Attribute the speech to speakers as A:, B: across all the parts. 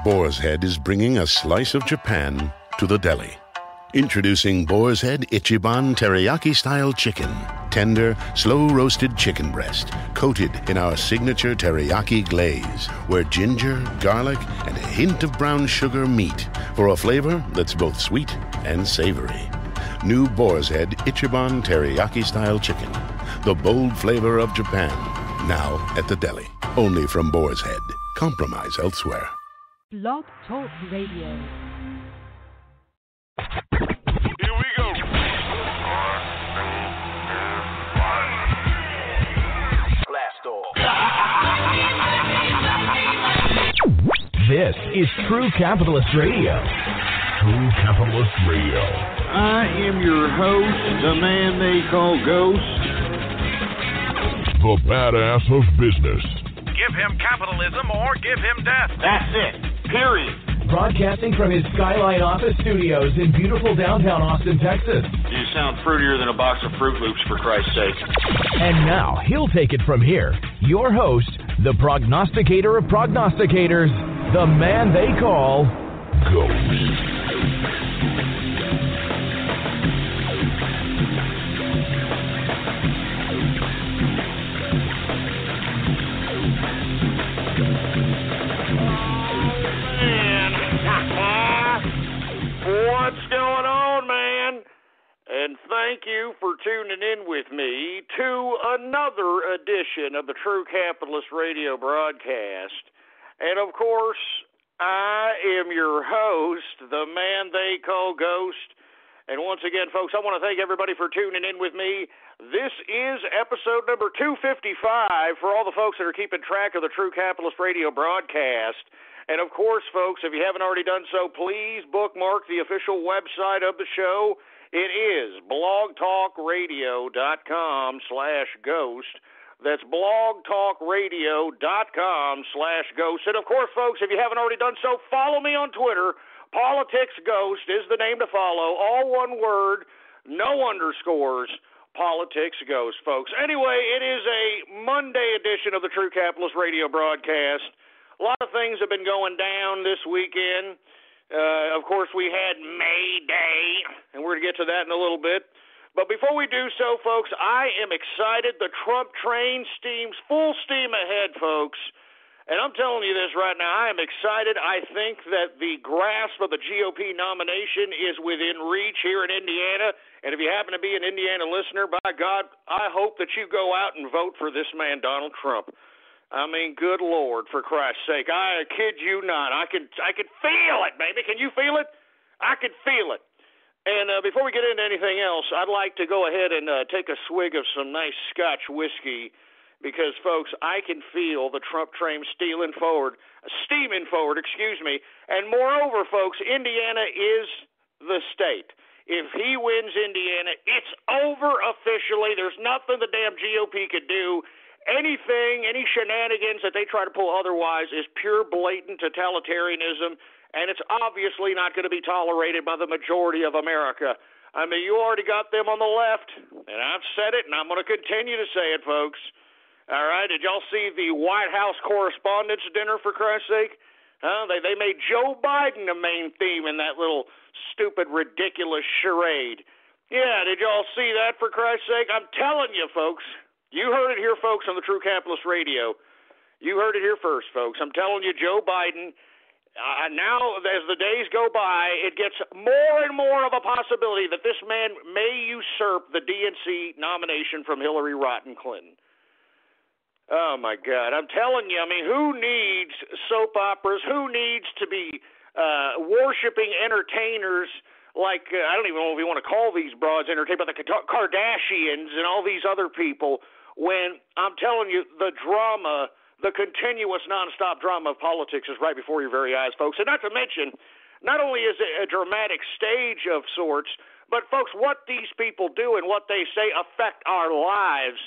A: Boar's Head is bringing a slice of Japan to the deli. Introducing Boar's Head Ichiban Teriyaki-style chicken. Tender, slow-roasted chicken breast, coated in our signature teriyaki glaze, where ginger, garlic, and a hint of brown sugar meet for a flavor that's both sweet and savory. New Boar's Head Ichiban Teriyaki-style chicken. The bold flavor of Japan. Now at the deli. Only from Boar's Head. Compromise elsewhere.
B: Blog Talk Radio.
C: Here we go. Blast off.
D: This is True Capitalist Radio. True Capitalist Radio.
E: I am your host, the man they call Ghost.
D: The badass of business.
C: Give him capitalism or give him death.
E: That's it. Period.
D: Broadcasting from his Skyline office studios in beautiful downtown Austin, Texas.
E: You sound fruitier than a box of Fruit Loops, for Christ's sake.
D: And now, he'll take it from here. Your host, the prognosticator of prognosticators, the man they call Ghost.
E: What's going on, man? And thank you for tuning in with me to another edition of the True Capitalist Radio broadcast. And of course, I am your host, the man they call Ghost. And once again, folks, I want to thank everybody for tuning in with me. This is episode number 255 for all the folks that are keeping track of the True Capitalist Radio broadcast. And, of course, folks, if you haven't already done so, please bookmark the official website of the show. It is blogtalkradio.com/ghost. That's blogtalkradio.com/ghost. And, of course, folks, if you haven't already done so, follow me on Twitter. Politics Ghost is the name to follow. All one word, no underscores. Politics Ghost, folks. Anyway, it is a Monday edition of the True Capitalist Radio broadcast. A lot of things have been going down this weekend. Of course, we had May Day, and we're going to get to that in a little bit. But before we do so, folks, I am excited. The Trump train steams full steam ahead, folks. And I'm telling you this right now, I am excited. I think that the grasp of the GOP nomination is within reach here in Indiana. And if you happen to be an Indiana listener, by God, I hope that you go out and vote for this man, Donald Trump. I mean, good Lord, for Christ's sake. I kid you not. I could feel it, baby. Can you feel it? I could feel it. And before we get into anything else, I'd like to go ahead and take a swig of some nice Scotch whiskey because, folks, I can feel the Trump train steaming forward, And moreover, folks, Indiana is the state. If he wins Indiana, it's over officially. There's nothing the damn GOP could do. Anything, any shenanigans that they try to pull otherwise is pure blatant totalitarianism, and it's obviously not going to be tolerated by the majority of America. I mean, you already got them on the left, and I've said it, and I'm going to continue to say it, folks. All right, did y'all see the White House Correspondents' Dinner, for Christ's sake? They made Joe Biden the main theme in that little stupid, ridiculous charade. Yeah, did y'all see that, for Christ's sake? I'm telling you, folks. You heard it here, folks, on the True Capitalist Radio. You heard it here first, folks. I'm telling you, Joe Biden, now as the days go by, it gets more and more of a possibility that this man may usurp the DNC nomination from Hillary Rodham Clinton. Oh, my God. I'm telling you, I mean, who needs soap operas? Who needs to be worshiping entertainers like, I don't even know if we want to call these broads entertainment, but the Kardashians and all these other people, when I'm telling you, the drama, the continuous nonstop drama of politics is right before your very eyes, folks. And not to mention, not only is it a dramatic stage of sorts, but, folks, what these people do and what they say affect our lives.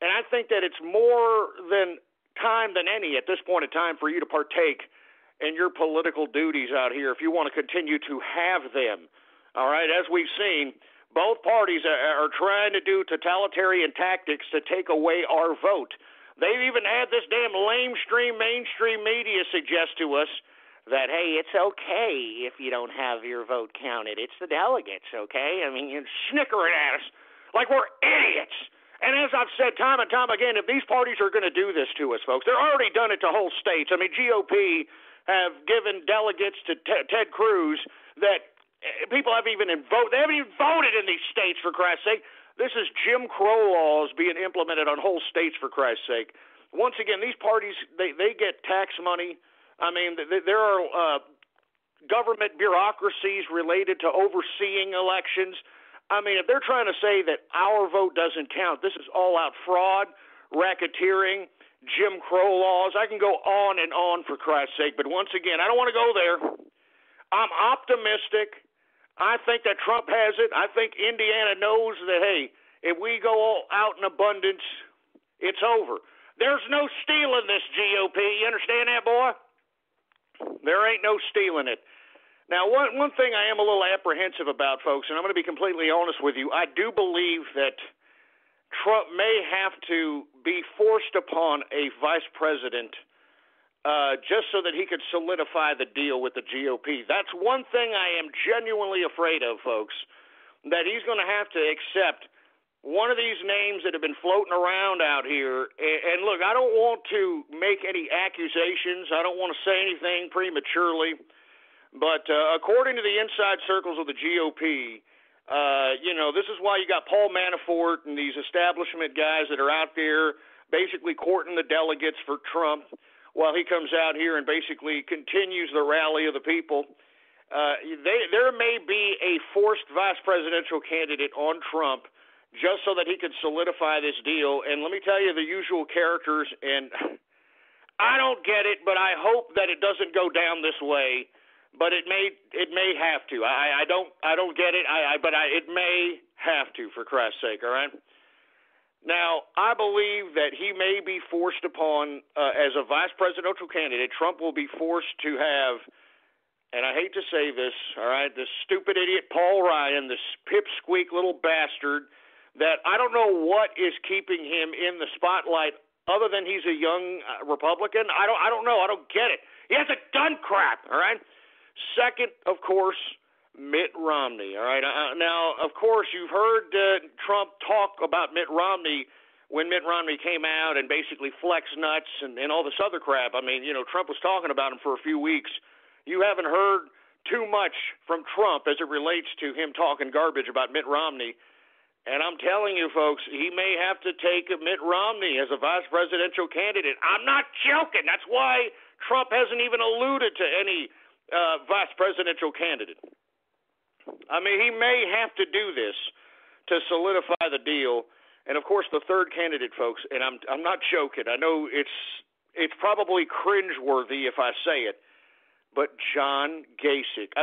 E: And I think that it's more than time than any at this point in time for you to partake in your political duties out here if you want to continue to have them. All right, as we've seen, both parties are trying to do totalitarian tactics to take away our vote. They've even had this damn mainstream media suggest to us that, hey, it's okay if you don't have your vote counted. It's the delegates, okay? I mean, you're snickering at us like we're idiots. And as I've said time and time again, if these parties are going to do this to us, folks, they're already done it to whole states. I mean, GOP have given delegates to Ted Cruz that people haven't even voted. They haven't even voted in these states, for Christ's sake. This is Jim Crow laws being implemented on whole states, for Christ's sake. Once again, these parties, they get tax money. I mean, there are government bureaucracies related to overseeing elections. I mean, if they're trying to say that our vote doesn't count, this is all-out fraud, racketeering, Jim Crow laws. I can go on and on, for Christ's sake. But once again, I don't want to go there. I'm optimistic. I think that Trump has it. I think Indiana knows that, hey, if we go all out in abundance, it's over. There's no stealing this GOP. You understand that, boy? There ain't no stealing it. Now, one thing I am a little apprehensive about, folks, and I'm going to be completely honest with you, I do believe that Trump may have to be forced upon a vice president just so that he could solidify the deal with the GOP. That's one thing I am genuinely afraid of, folks, that he's going to have to accept one of these names that have been floating around out here. And look, I don't want to make any accusations. I don't want to say anything prematurely. But according to the inside circles of the GOP, this is why you got Paul Manafort and these establishment guys that are out there basically courting the delegates for Trump while he comes out here and basically continues the rally of the people. There may be a forced vice presidential candidate on Trump just so that he could solidify this deal. And let me tell you the usual characters, and I don't get it, but I hope that it doesn't go down this way. But it may have to. I don't get it. But it may have to, for Christ's sake. All right. Now, I believe that he may be forced upon as a vice presidential candidate. Trump will be forced to have, and I hate to say this, all right, this stupid idiot Paul Ryan, this pipsqueak little bastard, that I don't know what is keeping him in the spotlight other than he's a young Republican. I don't know. I don't get it. He hasn't done crap. All right. Second, of course, Mitt Romney, all right? Now, of course, you've heard Trump talk about Mitt Romney when Mitt Romney came out and basically flex nuts and all this other crap. I mean, Trump was talking about him for a few weeks. You haven't heard too much from Trump as it relates to him talking garbage about Mitt Romney. And I'm telling you, folks, he may have to take Mitt Romney as a vice presidential candidate. I'm not joking. That's why Trump hasn't even alluded to any vice presidential candidate. I mean, he may have to do this to solidify the deal. And of course, the third candidate, folks, and I'm not joking. I know it's probably cringeworthy if I say it, but John Kasich.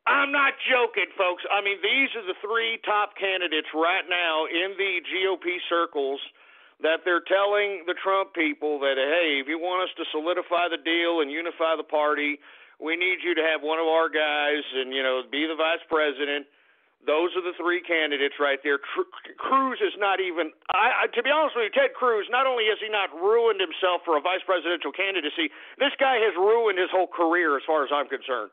E: I'm not joking, folks. I mean, these are the three top candidates right now in the GOP circles that they're telling the Trump people that, hey, if you want us to solidify the deal and unify the party, we need you to have one of our guys and, be the vice president. Those are the three candidates right there. Cruz is not even to be honest with you, Ted Cruz, not only has he not ruined himself for a vice presidential candidacy, this guy has ruined his whole career as far as I'm concerned.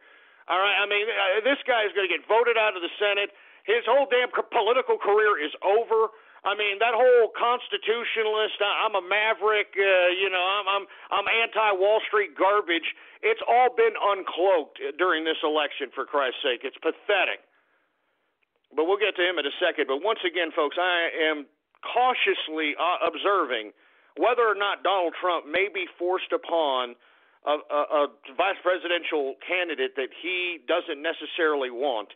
E: All right, I mean, this guy is going to get voted out of the Senate. His whole damn political career is over. I mean, that whole constitutionalist, I'm a maverick, I'm anti-Wall Street garbage. It's all been uncloaked during this election, for Christ's sake. It's pathetic. But we'll get to him in a second. But once again, folks, I am cautiously observing whether or not Donald Trump may be forced upon a vice presidential candidate that he doesn't necessarily want.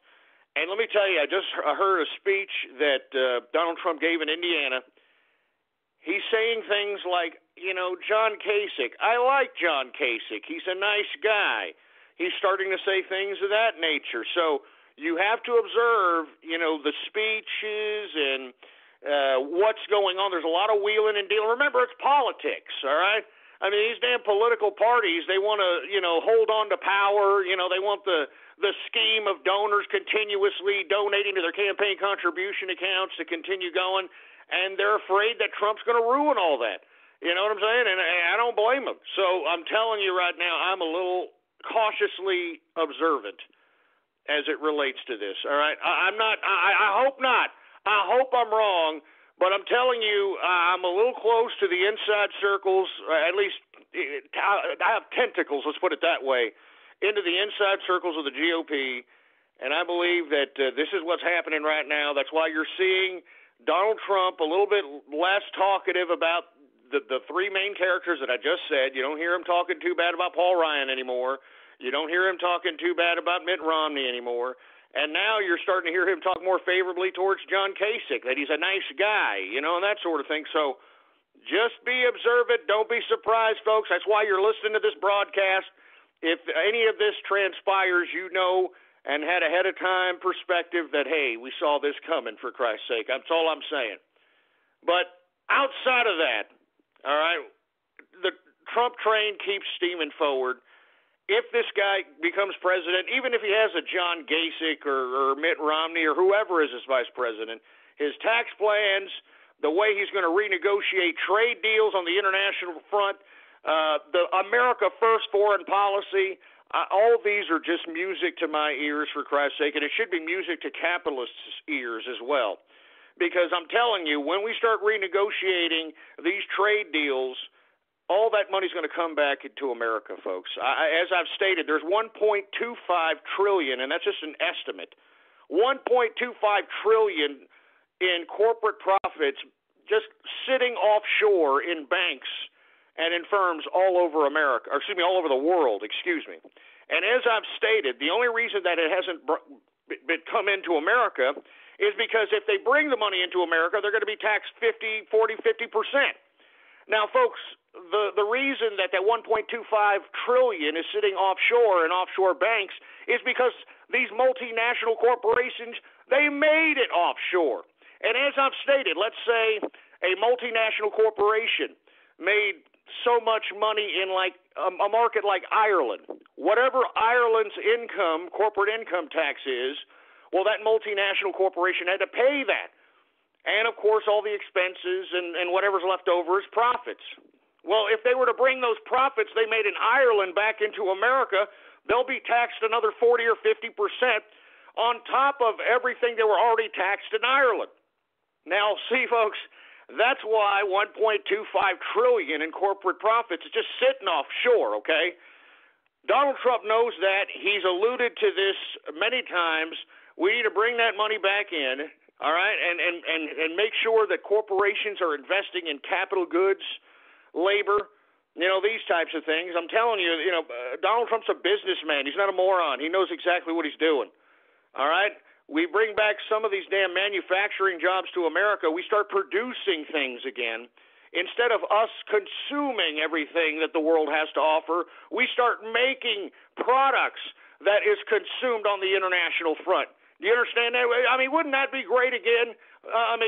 E: And let me tell you, I just heard a speech that Donald Trump gave in Indiana. He's saying things like, John Kasich. I like John Kasich. He's a nice guy. He's starting to say things of that nature. So you have to observe, the speeches and what's going on. There's a lot of wheeling and dealing. Remember, it's politics, all right? I mean, these damn political parties, they want to, hold on to power. They want the scheme of donors continuously donating to their campaign contribution accounts to continue going, and they're afraid that Trump's going to ruin all that. You know what I'm saying? And I don't blame them. So I'm telling you right now, I'm a little cautiously observant as it relates to this. All right, I'm not. I hope not. I hope I'm wrong, but I'm telling you, I'm a little close to the inside circles. At least I have tentacles. Let's put it that way, into the inside circles of the GOP, and I believe that this is what's happening right now. That's why you're seeing Donald Trump a little bit less talkative about the three main characters that I just said. You don't hear him talking too bad about Paul Ryan anymore. You don't hear him talking too bad about Mitt Romney anymore. And now you're starting to hear him talk more favorably towards John Kasich, that he's a nice guy, you know, and that sort of thing. So just be observant. Don't be surprised, folks. That's why you're listening to this broadcast. If any of this transpires, you know, and had ahead of time perspective that, hey, we saw this coming, for Christ's sake. That's all I'm saying. But outside of that, all right, the Trump train keeps steaming forward. If this guy becomes president, even if he has a John Kasich or Mitt Romney or whoever is his vice president, his tax plans, the way he's going to renegotiate trade deals on the international front, the America First foreign policy, all these are just music to my ears, for Christ's sake, and it should be music to capitalists' ears as well. Because I'm telling you, when we start renegotiating these trade deals, all that money's going to come back into America, folks. As I've stated, there's $1.25 trillion, and that's just an estimate. $1.25 trillion in corporate profits just sitting offshore in banks and in firms all over America, or excuse me, all over the world, excuse me. And as I've stated, the only reason that it hasn't come into America is because if they bring the money into America, they're going to be taxed 50%. Now, folks, the reason that $1.25 trillion is sitting offshore in offshore banks is because these multinational corporations, they made it offshore. And as I've stated, let's say a multinational corporation made so much money in like a market like Ireland. Whatever Ireland's income, corporate income tax is, well, that multinational corporation had to pay that. And, of course, all the expenses and whatever's left over is profits. Well, if they were to bring those profits they made in Ireland back into America, they'll be taxed another 40 or 50% on top of everything they were already taxed in Ireland. Now, see, folks, that's why $1.25 trillion in corporate profits is just sitting offshore, okay? Donald Trump knows that. He's alluded to this many times. We need to bring that money back in, all right, and make sure that corporations are investing in capital goods, labor, you know, these types of things. I'm telling you, you know, Donald Trump's a businessman. He's not a moron. He knows exactly what he's doing, all right? We bring back some of these damn manufacturing jobs to America. We start producing things again. Instead of us consuming everything that the world has to offer, we start making products that is consumed on the international front. Do you understand that? I mean, wouldn't that be great again?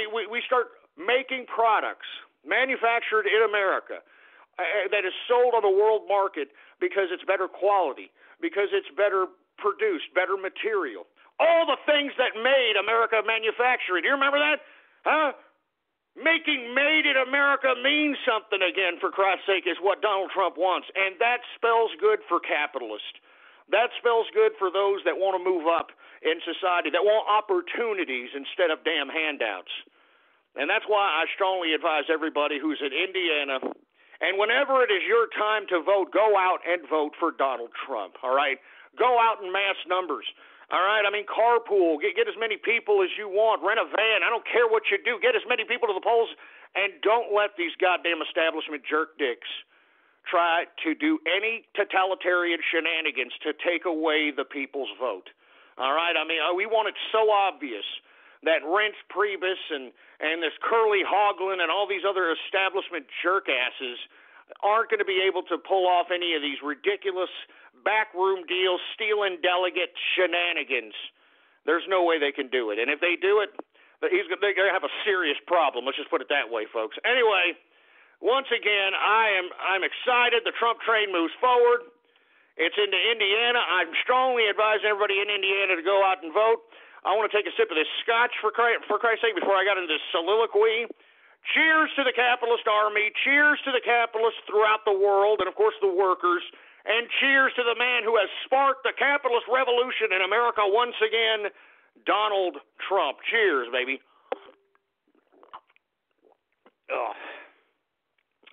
E: We start making products manufactured in America that is sold on the world market because it's better quality, because it's better produced, better material. All the things that made America manufacturing. Do you remember that? Huh? Making made in America means something again, for Christ's sake, is what Donald Trump wants. And that spells good for capitalists. That spells good for those that want to move up in society, that want opportunities instead of damn handouts. And that's why I strongly advise everybody who's in Indiana, and whenever it is your time to vote, go out and vote for Donald Trump, all right? Go out in mass numbers, all right? I mean, carpool, get as many people as you want, rent a van, I don't care what you do, get as many people to the polls, and don't let these goddamn establishment jerk dicks try to do any totalitarian shenanigans to take away the people's vote, all right? I mean, we want it so obvious that Reince Priebus and this Curly Hoagland and all these other establishment jerkasses aren't going to be able to pull off any of these ridiculous backroom deals, stealing delegate shenanigans. There's no way they can do it. And if they do it, they're going to have a serious problem. Let's just put it that way, folks. Anyway, once again, I'm excited. The Trump train moves forward. It's into Indiana. I'm strongly advising everybody in Indiana to go out and vote. I want to take a sip of this scotch for Christ's sake before I got into this soliloquy. Cheers to the capitalist army. Cheers to the capitalists throughout the world, and, of course, the workers. And cheers to the man who has sparked the capitalist revolution in America once again, Donald Trump. Cheers, baby. Oh.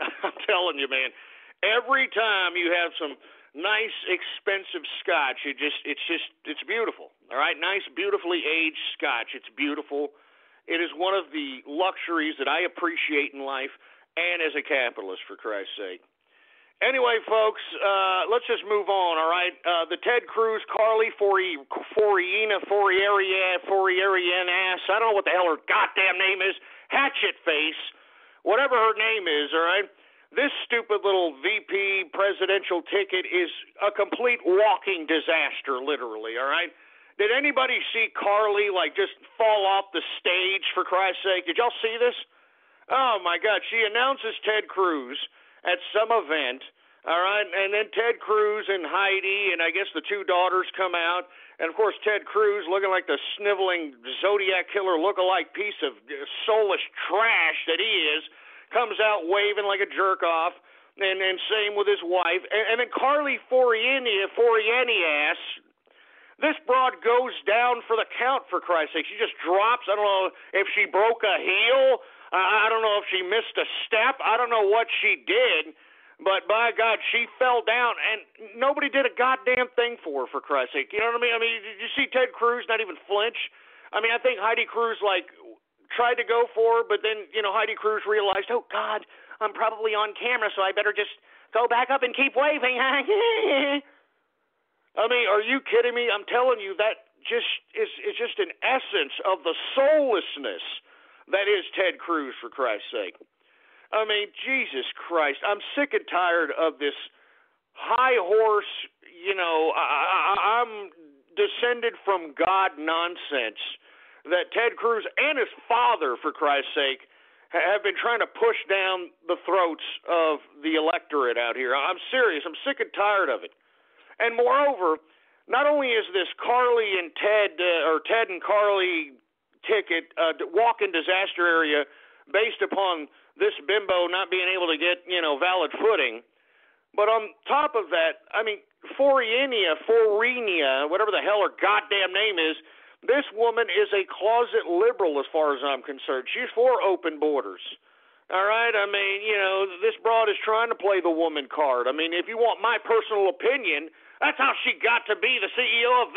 E: I'm telling you, man, every time you have some nice, expensive scotch, it's beautiful, all right? Nice, beautifully aged scotch. It's beautiful. It is one of the luxuries that I appreciate in life and as a capitalist, for Christ's sake. Anyway, folks, let's just move on, all right? The Ted Cruz, Carly Fiorina, Fiorina-ass, I don't know what the hell her goddamn name is, Hatchet Face, whatever her name is, all right? This stupid little VP presidential ticket is a complete walking disaster, literally, all right? Did anybody see Carly, just fall off the stage, for Christ's sake? Did y'all see this? Oh, my God. She announces Ted Cruz at some event, all right? And then Ted Cruz and Heidi and I guess the two daughters come out. And, of course, Ted Cruz, looking like the sniveling Zodiac Killer look-alike piece of soulless trash that he is, comes out waving like a jerk-off, and same with his wife. And then Carly Fiorina-ass, this broad goes down for the count, for Christ's sake. She just drops. I don't know if she broke a heel. I don't know if she missed a step. I don't know what she did. But, by God, she fell down, and nobody did a goddamn thing for her, for Christ's sake. You know what I mean? I mean, did you see Ted Cruz not even flinch? I mean, I think Heidi Cruz, tried to go for her, but then, Heidi Cruz realized, oh, God, I'm probably on camera, so I better just go back up and keep waving. I mean, are you kidding me? I'm telling you, that just is just an essence of the soullessness that is Ted Cruz, for Christ's sake. I mean, Jesus Christ, I'm sick and tired of this high horse, I'm descended from God nonsense that Ted Cruz and his father, for Christ's sake, have been trying to push down the throats of the electorate out here. I'm serious. I'm sick and tired of it. And moreover, not only is this Carly and Ted, or Ted and Carly ticket walk-in disaster area based upon this bimbo not being able to get, valid footing, but on top of that, I mean, Fiorina, whatever the hell her goddamn name is, this woman is a closet liberal as far as I'm concerned. She's for open borders. All right? I mean, this broad is trying to play the woman card. I mean, if you want my personal opinion, that's how she got to be the CEO of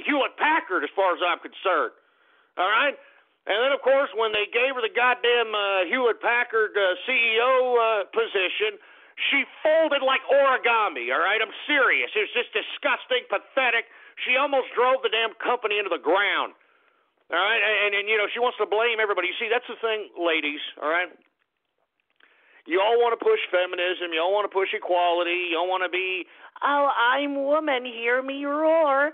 E: Hewlett-Packard as far as I'm concerned. All right? And then, of course, when they gave her the goddamn Hewlett-Packard CEO position, she folded like origami, all right? I'm serious. It was just disgusting, pathetic. She almost drove the damn company into the ground, all right? And she wants to blame everybody. You see, that's the thing, ladies, all right? You all want to push feminism. You all want to push equality. You all want to be, oh, I'm woman, hear me roar.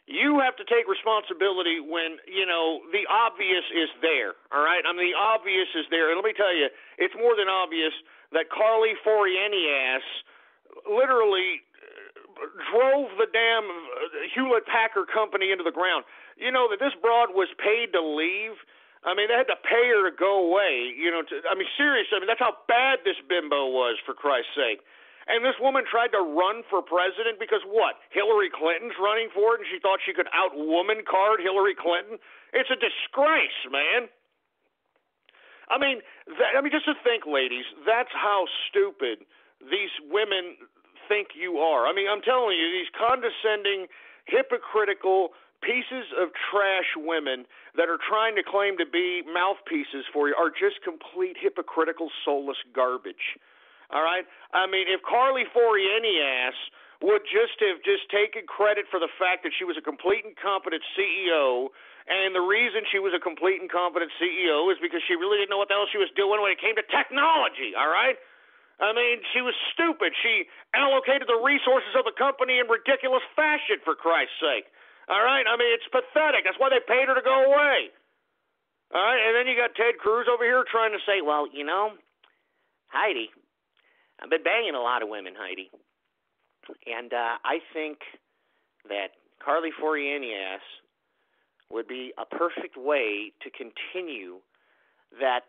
E: You have to take responsibility when, the obvious is there, all right? I mean, the obvious is there. And let me tell you, it's more than obvious that Carly Fiorina-ass literally drove the damn Hewlett-Packard company into the ground. You know that this broad was paid to leave? I mean, they had to pay her to go away. Seriously, that's how bad this bimbo was, for Christ's sake. And this woman tried to run for president because what? Hillary Clinton's running for it, and she thought she could out-woman card Hillary Clinton? It's a disgrace, man. Just to think, ladies, that's how stupid these women think you are. I mean, I'm telling you, these condescending, hypocritical pieces of trash women that are trying to claim to be mouthpieces for you are just complete hypocritical, soulless garbage. All right? I mean, if Carly Fiorina-ass would just have taken credit for the fact that she was a complete and competent CEO, and the reason she was a complete and competent CEO is because she really didn't know what the hell she was doing when it came to technology, all right? I mean, she was stupid. She allocated the resources of the company in ridiculous fashion, for Christ's sake. All right? I mean, it's pathetic. That's why they paid her to go away. All right? And then you got Ted Cruz over here trying to say, well, Heidi, I've been banging a lot of women, Heidi. And I think that Carly Fiorina-ass would be a perfect way to continue that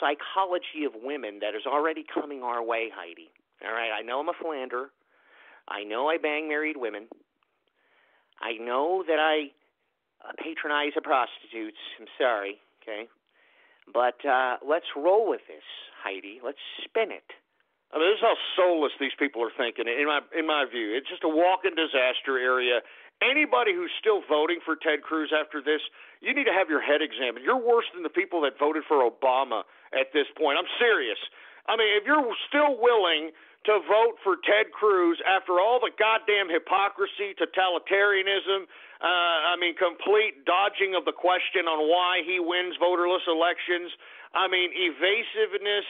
E: psychology of women that is already coming our way, Heidi. All right, I know I'm a philanderer. I know I bang married women. I know that I patronize the prostitutes. I'm sorry, okay? But let's roll with this, Heidi. Let's spin it. I mean, this is how soulless these people are thinking, in my view. It's just a walking disaster area. Anybody who's still voting for Ted Cruz after this, you need to have your head examined. You're worse than the people that voted for Obama at this point. I'm serious. I mean, if you're still willing to vote for Ted Cruz after all the goddamn hypocrisy, totalitarianism, complete dodging of the question on why he wins voterless elections, evasiveness,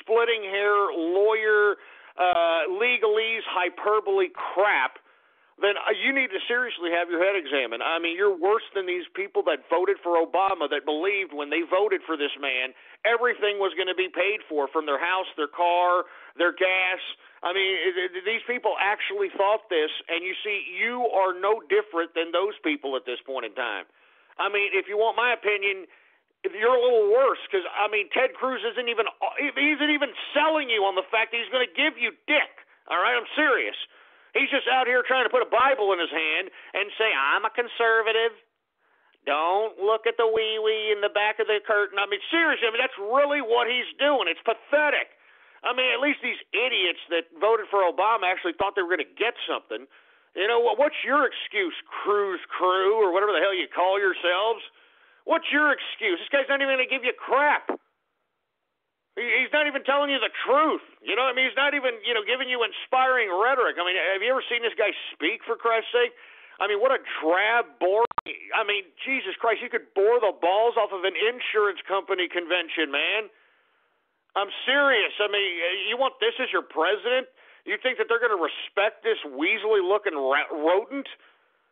E: splitting hair, lawyer, legalese, hyperbole crap, then you need to seriously have your head examined. I mean, you're worse than these people that voted for Obama that believed when they voted for this man, everything was going to be paid for, from their house, their car, their gas. I mean, these people actually thought this, and you see, you are no different than those people at this point in time. I mean, if you want my opinion, you're a little worse, because, Ted Cruz isn't even selling you on the fact that he's going to give you dick. All right, I'm serious. He's just out here trying to put a Bible in his hand and say, I'm a conservative. Don't look at the wee-wee in the back of the curtain. I mean, seriously, that's really what he's doing. It's pathetic. I mean, at least these idiots that voted for Obama actually thought they were going to get something. You know, what's your excuse, Cruz Crew, or whatever the hell you call yourselves? What's your excuse? This guy's not even going to give you crap. He's not even telling you the truth. You know what I mean? He's not even, giving you inspiring rhetoric. I mean, have you ever seen this guy speak, for Christ's sake? I mean, what a drab, boring, Jesus Christ, you could bore the balls off of an insurance company convention, man. I'm serious. I mean, you want this as your president? You think that they're going to respect this weaselly-looking rodent?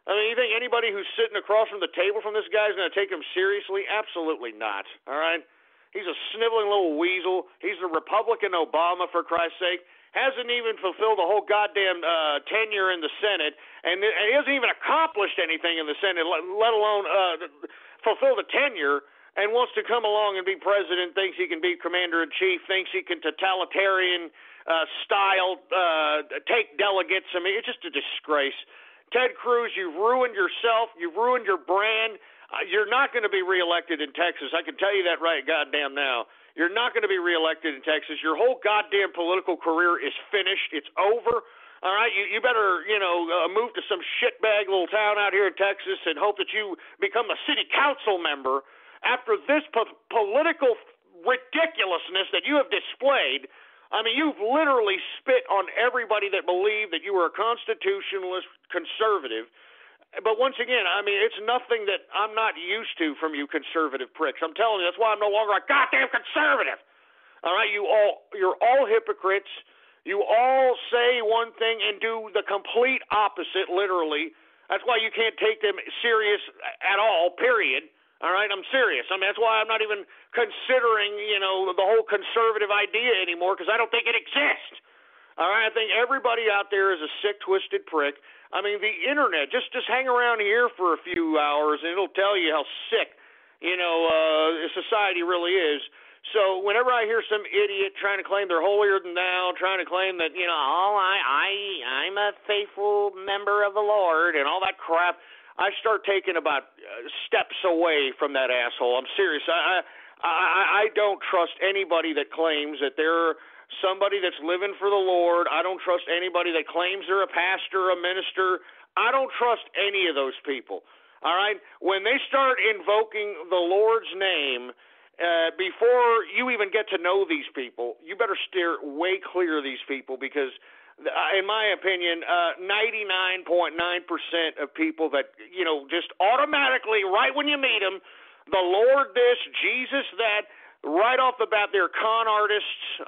E: I mean, you think anybody who's sitting across from the table from this guy is going to take him seriously? Absolutely not, all right? He's a sniveling little weasel. He's the Republican Obama, for Christ's sake. Hasn't even fulfilled the whole goddamn tenure in the Senate, and he hasn't even accomplished anything in the Senate, let alone fulfill the tenure, and wants to come along and be president, thinks he can be commander-in-chief, thinks he can totalitarian style take delegates. I mean, it's just a disgrace. Ted Cruz, you've ruined yourself. You've ruined your brand. You're not going to be reelected in Texas. I can tell you that right goddamn now. You're not going to be reelected in Texas. Your whole goddamn political career is finished. It's over. All right, you better, move to some shitbag little town out here in Texas and hope that you become a city council member after this political ridiculousness that you have displayed. I mean, you've literally spit on everybody that believed that you were a constitutionalist conservative. But once again, I mean, it's nothing that I'm not used to from you conservative pricks. I'm telling you, that's why I'm no longer a goddamn conservative. All right, you're all hypocrites. You all say one thing and do the complete opposite, literally. That's why you can't take them serious at all, period. All right, I'm serious. I mean, that's why I'm not even considering, the whole conservative idea anymore, because I don't think it exists. All right, I think everybody out there is a sick, twisted prick. I mean, the internet, just hang around here for a few hours, and it'll tell you how sick, society really is. So whenever I hear some idiot trying to claim they're holier than thou, trying to claim that, I'm a faithful member of the Lord and all that crap, I start taking about steps away from that asshole. I'm serious. I don't trust anybody that claims that they're somebody that's living for the Lord. I don't trust anybody that claims they're a pastor, a minister. I don't trust any of those people. All right? When they start invoking the Lord's name, before you even get to know these people, you better steer way clear of these people, because in my opinion, 99.9% of people that, just automatically, right when you meet them, the Lord this, Jesus that, right off the bat, they're con artists.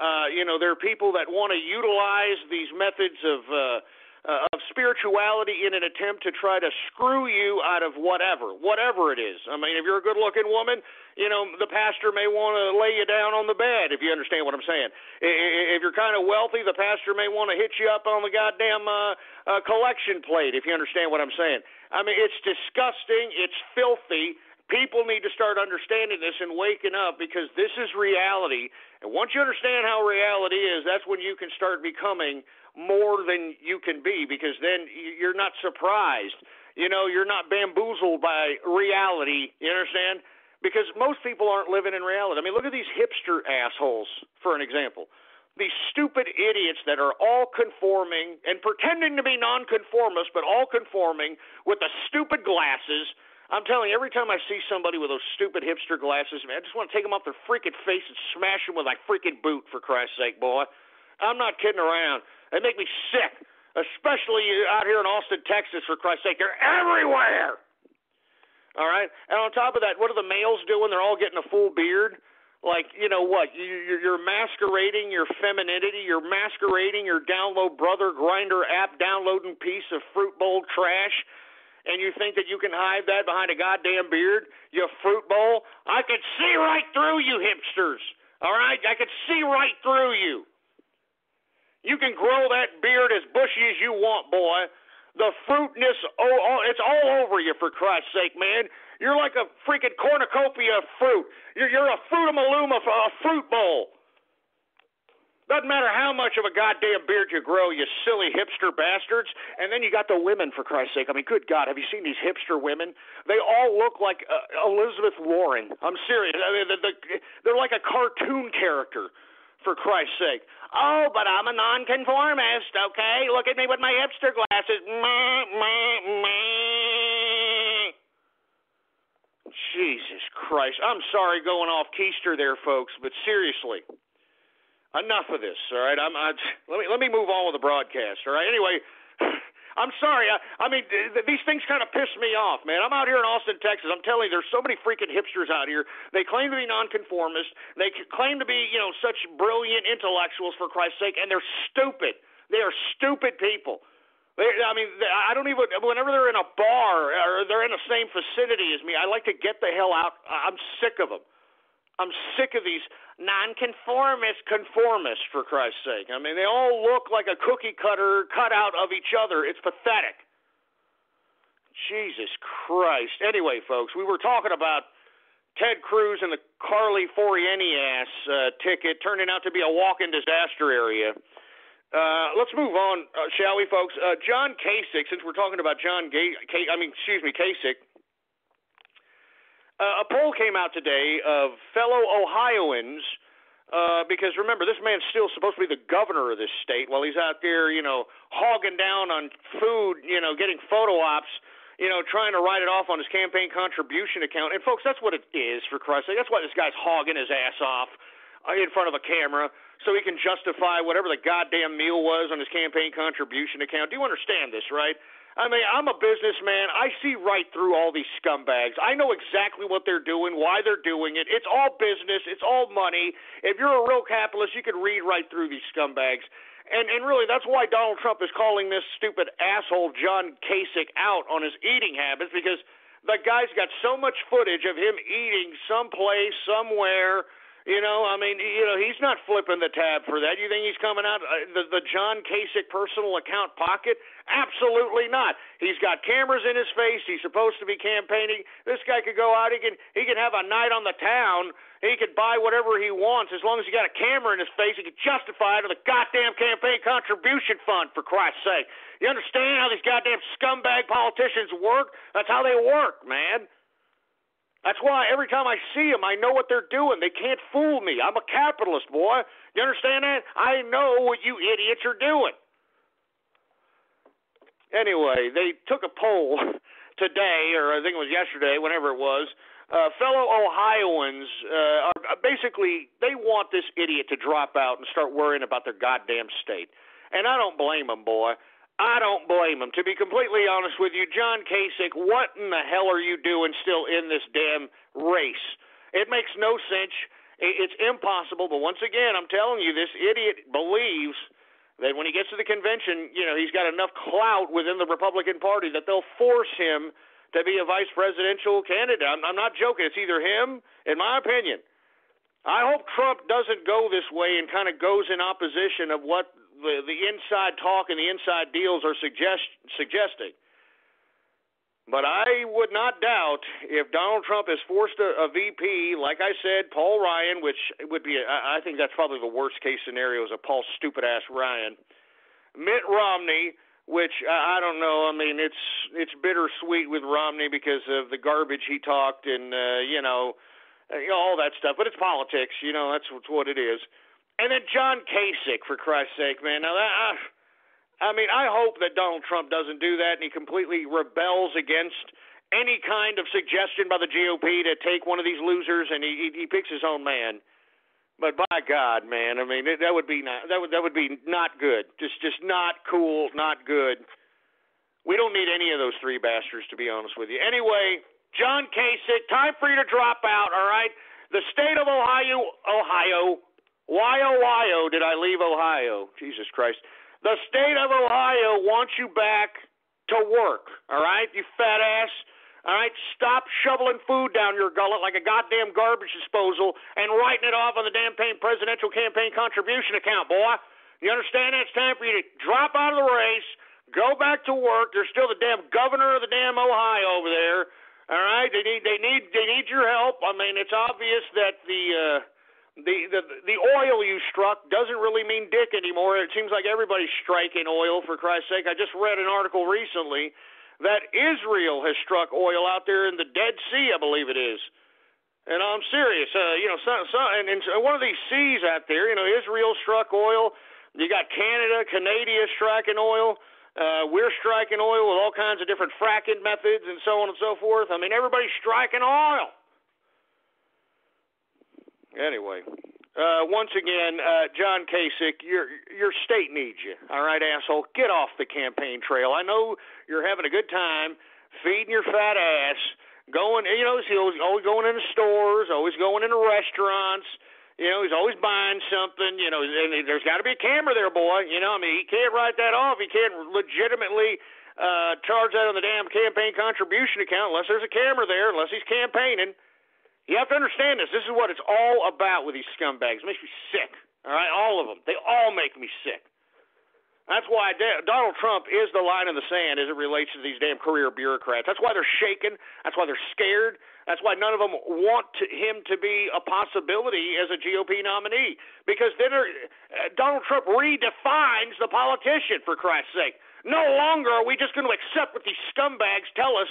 E: They're people that want to utilize these methods of spirituality in an attempt to try to screw you out of whatever it is. I mean, if you're a good-looking woman, the pastor may want to lay you down on the bed, if you understand what I'm saying. If you're kind of wealthy, the pastor may want to hit you up on the goddamn collection plate, if you understand what I'm saying. I mean, it's disgusting. It's filthy. People need to start understanding this and waking up, because this is reality. And once you understand how reality is, that's when you can start becoming more than you can be, because then you're not surprised. You're not bamboozled by reality. You understand? Because most people aren't living in reality. I mean, look at these hipster assholes, for an example. These stupid idiots that are all conforming and pretending to be nonconformists, but all conforming with the stupid glasses. I'm telling you, every time I see somebody with those stupid hipster glasses, man, I just want to take them off their freaking face and smash them with my freaking boot, for Christ's sake, boy. I'm not kidding around. They make me sick, especially out here in Austin, Texas, for Christ's sake. They're everywhere. All right? And on top of that, what are the males doing? They're all getting a full beard. Like, you know what, you're masquerading your femininity, you're masquerading your download brother grinder app downloading piece of fruit bowl trash, and you think that you can hide that behind a goddamn beard, you fruit bowl? I could see right through you hipsters, all right? I could see right through you. You can grow that beard as bushy as you want, boy. The fruitness, it's all over you, for Christ's sake, man. You're like a freaking cornucopia of fruit. You're a fruitamaluma for a fruit bowl. Doesn't matter how much of a goddamn beard you grow, you silly hipster bastards. And then you got the women, for Christ's sake. I mean, good God, have you seen these hipster women? They all look like Elizabeth Warren. I'm serious. I mean, they're like a cartoon character, for Christ's sake. Oh, but I'm a nonconformist, okay? Look at me with my hipster glasses. Jesus Christ. I'm sorry going off keister there, folks, but seriously, enough of this, all right? Let me move on with the broadcast, all right? Anyway, I'm sorry. I mean, these things kind of piss me off, man. I'm out here in Austin, Texas. I'm telling you, there's so many freaking hipsters out here. They claim to be nonconformists. They claim to be, such brilliant intellectuals, for Christ's sake, and they're stupid. They are stupid people. I don't even, whenever they're in a bar or they're in the same vicinity as me, I like to get the hell out. I'm sick of them. I'm sick of these conformists, for Christ's sake. I mean, they all look like a cookie cutter cut out of each other. It's pathetic. Jesus Christ. Anyway, folks, we were talking about Ted Cruz and the Carly Fiorina ticket turning out to be a walk-in disaster area. Let's move on, shall we, folks? John Kasich, since we're talking about Kasich, a poll came out today of fellow Ohioans, because remember, this man's still supposed to be the governor of this state while he's out there, hogging down on food, getting photo ops, trying to write it off on his campaign contribution account. And, folks, that's what it is, for Christ's sake. That's why this guy's hogging his ass off in front of a camera, so he can justify whatever the goddamn meal was on his campaign contribution account. Do you understand this, right? I mean, I'm a businessman. I see right through all these scumbags. I know exactly what they're doing, why they're doing it. It's all business. It's all money. If you're a real capitalist, you can read right through these scumbags. And really, that's why Donald Trump is calling this stupid asshole John Kasich out on his eating habits, because the guy's got so much footage of him eating someplace, somewhere. He's not flipping the tab for that. You think he's coming out the John Kasich personal account pocket? Absolutely not. He's got cameras in his face. He's supposed to be campaigning. This guy could go out. He can have a night on the town. He could buy whatever he wants as long as he got a camera in his face. He could justify it to the goddamn campaign contribution fund, for Christ's sake. You understand how these goddamn scumbag politicians work? That's how they work, man. That's why every time I see them, I know what they're doing. They can't fool me. I'm a capitalist, boy. You understand that? I know what you idiots are doing. Anyway, they took a poll today, or I think it was yesterday, whenever it was. Fellow Ohioans are basically, they want this idiot to drop out and start worrying about their goddamn state. And I don't blame them, boy. I don't blame him. To be completely honest with you, John Kasich, what in the hell are you doing still in this damn race? It makes no sense. It's impossible. But once again, I'm telling you, this idiot believes that when he gets to the convention, he's got enough clout within the Republican Party that they'll force him to be a vice presidential candidate. I'm not joking. It's either him, in my opinion. I hope Trump doesn't go this way and kind of goes in opposition of what the inside talk and the inside deals are suggesting. But I would not doubt if Donald Trump is forced a VP, like I said, Paul Ryan, which would be, I think that's probably the worst case scenario is a Paul stupid-ass Ryan. Mitt Romney, which I don't know. I mean, it's bittersweet with Romney because of the garbage he talked and, all that stuff. But it's politics, that's what it is. And then John Kasich, for Christ's sake, man. Now, I hope that Donald Trump doesn't do that and he completely rebels against any kind of suggestion by the GOP to take one of these losers and he picks his own man. But by God, man, I mean that would be not good. Just not cool, not good. We don't need any of those three bastards, to be honest with you. Anyway, John Kasich, time for you to drop out. All right, the state of Ohio. Why did I leave Ohio? Jesus Christ. The state of Ohio wants you back to work, all right, you fat ass. All right, stop shoveling food down your gullet like a goddamn garbage disposal and writing it off on the damn presidential campaign contribution account, boy. You understand that? It's time for you to drop out of the race, go back to work. There's still the damn governor of the damn Ohio over there. All right, they need your help. I mean, it's obvious that the oil you struck doesn't really mean dick anymore. It seems like everybody's striking oil, for Christ's sake. I just read an article recently that Israel has struck oil out there in the Dead Sea, I believe it is. And I'm serious. And one of these seas out there, Israel struck oil. You got Canada striking oil. We're striking oil with all kinds of different fracking methods and so on and so forth. I mean, everybody's striking oil. Anyway, once again, John Kasich, your state needs you. All right, asshole, get off the campaign trail. I know you're having a good time feeding your fat ass, going. He's always going into stores, always going into restaurants. He's always buying something. And there's got to be a camera there, boy. He can't write that off. He can't legitimately charge that on the damn campaign contribution account unless there's a camera there, unless he's campaigning. You have to understand this. This is what it's all about with these scumbags. It makes me sick, all right? All of them. They all make me sick. That's why Donald Trump is the line in the sand as it relates to these damn career bureaucrats. That's why they're shaking. That's why they're scared. That's why none of them want him to be a possibility as a GOP nominee. Because then Donald Trump redefines the politician, for Christ's sake. No longer are we just going to accept what these scumbags tell us.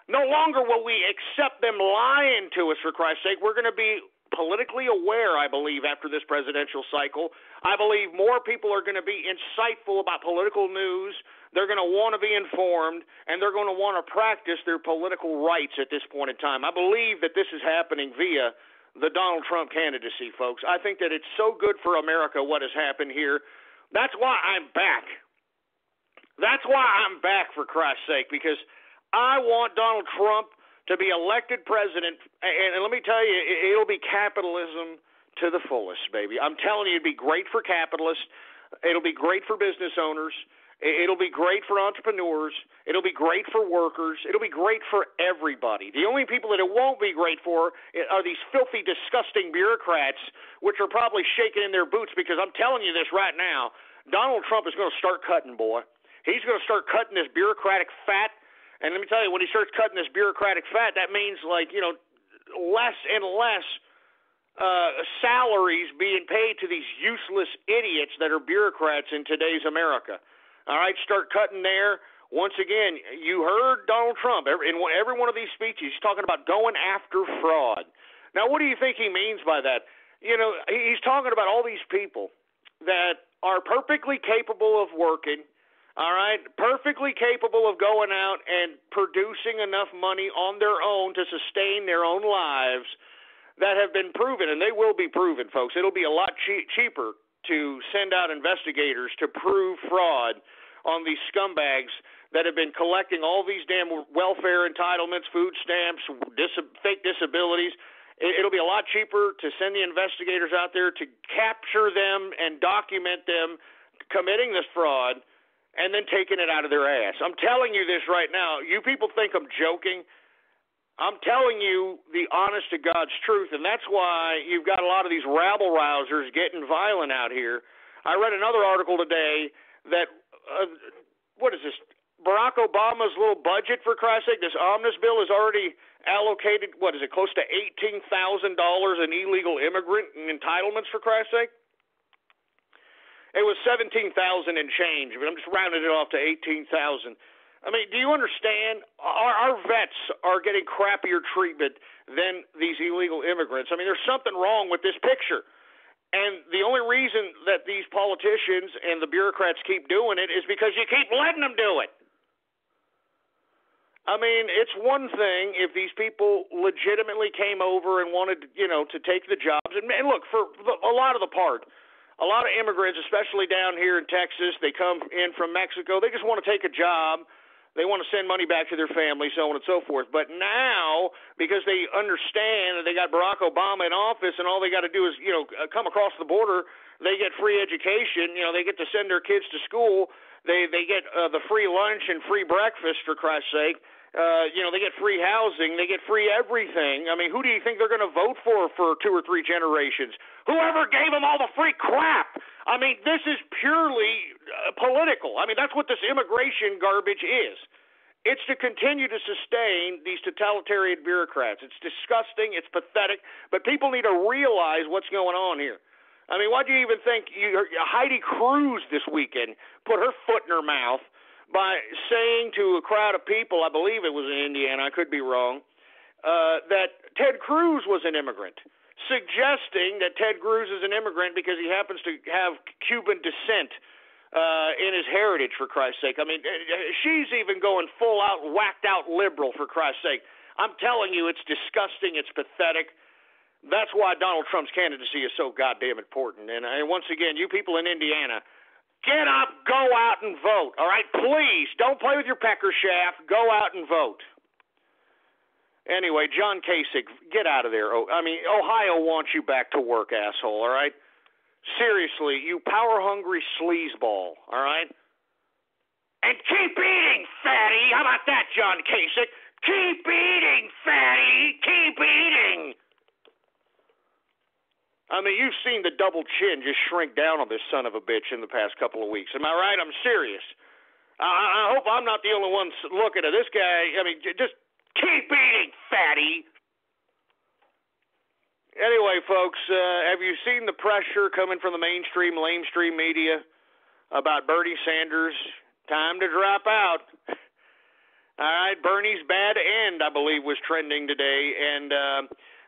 E: No longer will we accept them lying to us, for Christ's sake. We're going to be politically aware, I believe, after this presidential cycle. I believe more people are going to be insightful about political news. They're going to want to be informed, and they're going to want to practice their political rights at this point in time. I believe that this is happening via the Donald Trump candidacy, folks. I think that it's so good for America what has happened here. That's why I'm back. That's why I'm back, for Christ's sake, because I want Donald Trump to be elected president, and let me tell you, it'll be capitalism to the fullest, baby. I'm telling you, it'll be great for capitalists. It'll be great for business owners. It'll be great for entrepreneurs. It'll be great for workers. It'll be great for everybody. The only people that it won't be great for are these filthy, disgusting bureaucrats, which are probably shaking in their boots, because I'm telling you this right now, Donald Trump is going to start cutting, boy. He's going to start cutting this bureaucratic fat. And let me tell you, when he starts cutting this bureaucratic fat, that means, less and less salaries being paid to these useless idiots that are bureaucrats in today's America. All right, start cutting there. Once again, you heard Donald Trump in every one of these speeches. He's talking about going after fraud. Now, what do you think he means by that? He's talking about all these people that are perfectly capable of working, all right, perfectly capable of going out and producing enough money on their own to sustain their own lives that have been proven, and they will be proven, folks. It'll be a lot cheaper to send out investigators to prove fraud on these scumbags that have been collecting all these damn welfare entitlements, food stamps, fake disabilities. It'll be a lot cheaper to send the investigators out there to capture them and document them committing this fraud and then taking it out of their ass. I'm telling you this right now. You people think I'm joking. I'm telling you the honest to God's truth, and that's why you've got a lot of these rabble-rousers getting violent out here. I read another article today that, what is this, Barack Barack Obama's little budget, for Christ's sake, this omnibus bill is already allocated, what is it, close to $18,000 in illegal immigrant entitlements, for Christ's sake? It was 17,000 and change, but I'm just rounding it off to 18,000. I mean, do you understand? Our vets are getting crappier treatment than these illegal immigrants. I mean, there's something wrong with this picture. And the only reason that these politicians and the bureaucrats keep doing it is because you keep letting them do it. I mean, it's one thing if these people legitimately came over and wanted, to take the jobs. And look, for a lot of the part, a lot of immigrants, especially down here in Texas, they come in from Mexico. They just want to take a job. They want to send money back to their family, so on and so forth. But now, because they understand that they got Barack Obama in office and all they got to do is, come across the border, they get free education. They get to send their kids to school. They get the free lunch and free breakfast, for Christ's sake. They get free housing. They get free everything. I mean, who do you think they're going to vote for 2 or 3 generations? Whoever gave them all the free crap. I mean, this is purely political. I mean, that's what this immigration garbage is. It's to continue to sustain these totalitarian bureaucrats. It's disgusting. It's pathetic. But people need to realize what's going on here. I mean, why do you even think Heidi Cruz this weekend put her foot in her mouth by saying to a crowd of people, I believe it was in Indiana, I could be wrong, that Ted Cruz was an immigrant, suggesting that Ted Cruz is an immigrant because he happens to have Cuban descent in his heritage, for Christ's sake. I mean, she's even going full-out, whacked-out liberal, for Christ's sake. I'm telling you, it's disgusting. It's pathetic. That's why Donald Trump's candidacy is so goddamn important. And once again, you people in Indiana, get up, go out and vote, all right? Please, don't play with your pecker shaft. Go out and vote. Anyway, John Kasich, get out of there. I mean, Ohio wants you back to work, asshole, all right? Seriously, you power-hungry sleazeball, all right? And keep eating, fatty. How about that, John Kasich? Keep eating, fatty. Keep eating. I mean, you've seen the double chin just shrink down on this son of a bitch in the past couple of weeks. Am I right? I'm serious. I hope I'm not the only one looking at this guy. I mean, just keep eating, fatty. Anyway, folks, have you seen the pressure coming from the mainstream, lamestream media about Bernie Sanders? Time to drop out. All right, Bernie's bad end, I believe, was trending today. And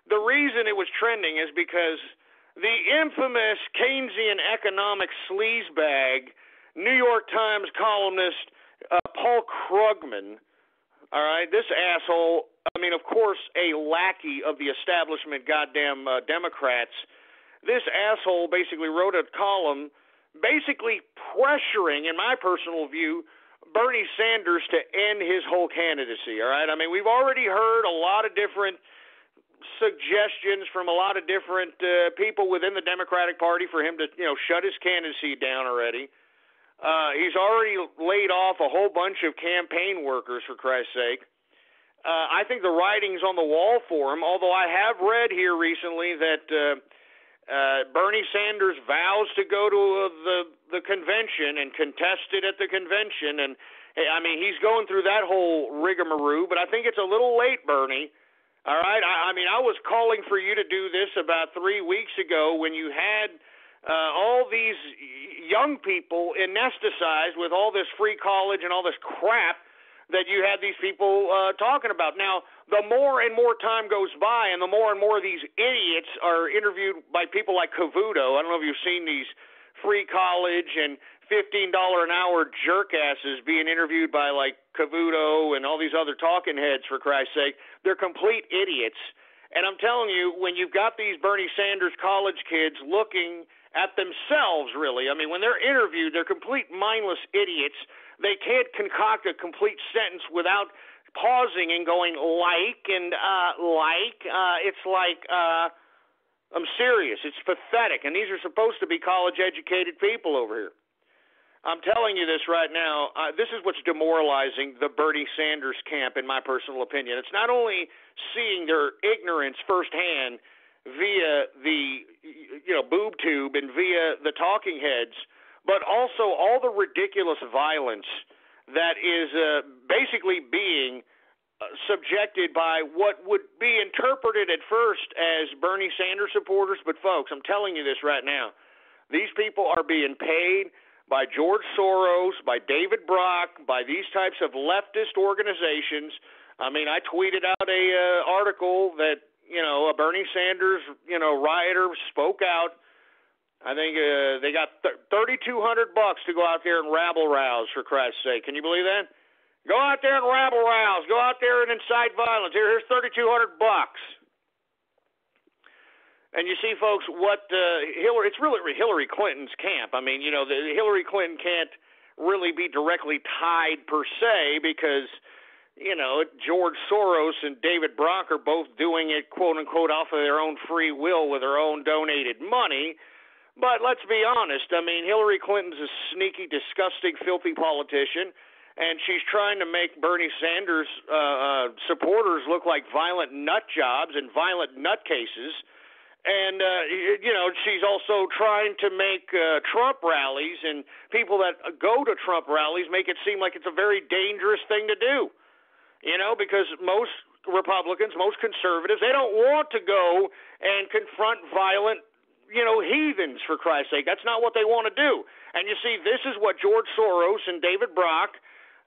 E: the reason it was trending is because the infamous Keynesian economic sleazebag, New York Times columnist Paul Krugman, all right, this asshole, I mean, of course, a lackey of the establishment goddamn Democrats, this asshole basically wrote a column basically pressuring, in my personal view, Bernie Sanders to end his whole candidacy, all right? I mean, we've already heard a lot of different suggestions from a lot of different people within the Democratic Party for him to, shut his candidacy down already. He's already laid off a whole bunch of campaign workers, for Christ's sake. I think the writing's on the wall for him, although I have read here recently that Bernie Sanders vows to go to the convention and contest it at the convention. And, I mean, he's going through that whole rigmarole, but I think it's a little late, Bernie. All right? I mean, I was calling for you to do this about 3 weeks ago when you had all these young people anesthetized with all this free college and all this crap that you had these people talking about. Now, the more and more time goes by and the more and more of these idiots are interviewed by people like Cavuto. I don't know if you've seen these free college and $15 an hour jerkasses being interviewed by like Cavuto and all these other talking heads, for Christ's sake. They're complete idiots. And I'm telling you, when you've got these Bernie Sanders college kids looking at themselves, really, I mean, when they're interviewed, they're complete mindless idiots. They can't concoct a complete sentence without pausing and going it's like, I'm serious. It's pathetic. And these are supposed to be college-educated people over here. I'm telling you this right now. This is what's demoralizing the Bernie Sanders camp, in my personal opinion. It's not only seeing their ignorance firsthand via the boob tube and via the talking heads, but also all the ridiculous violence that is basically being subjected by what would be interpreted at first as Bernie Sanders supporters. But, folks, I'm telling you this right now. These people are being paid by George Soros, by David Brock, by these types of leftist organizations. I mean, I tweeted out a article that, a Bernie Sanders, rioter spoke out. I think they got $3,200 to go out there and rabble-rouse, for Christ's sake. Can you believe that? Go out there and rabble-rouse. Go out there and incite violence. Here's $3,200. And you see, folks, what it's really Hillary Clinton's camp. I mean, the Hillary Clinton can't really be directly tied per se because, George Soros and David Brock are both doing it, quote unquote, off of their own free will with their own donated money. But let's be honest. I mean, Hillary Clinton's a sneaky, disgusting, filthy politician, and she's trying to make Bernie Sanders supporters look like violent nut jobs and violent nutcases. And, she's also trying to make Trump rallies and people that go to Trump rallies make it seem like it's a very dangerous thing to do, because most Republicans, most conservatives, they don't want to go and confront violent, heathens, for Christ's sake. That's not what they want to do. And you see, this is what George Soros and David Brock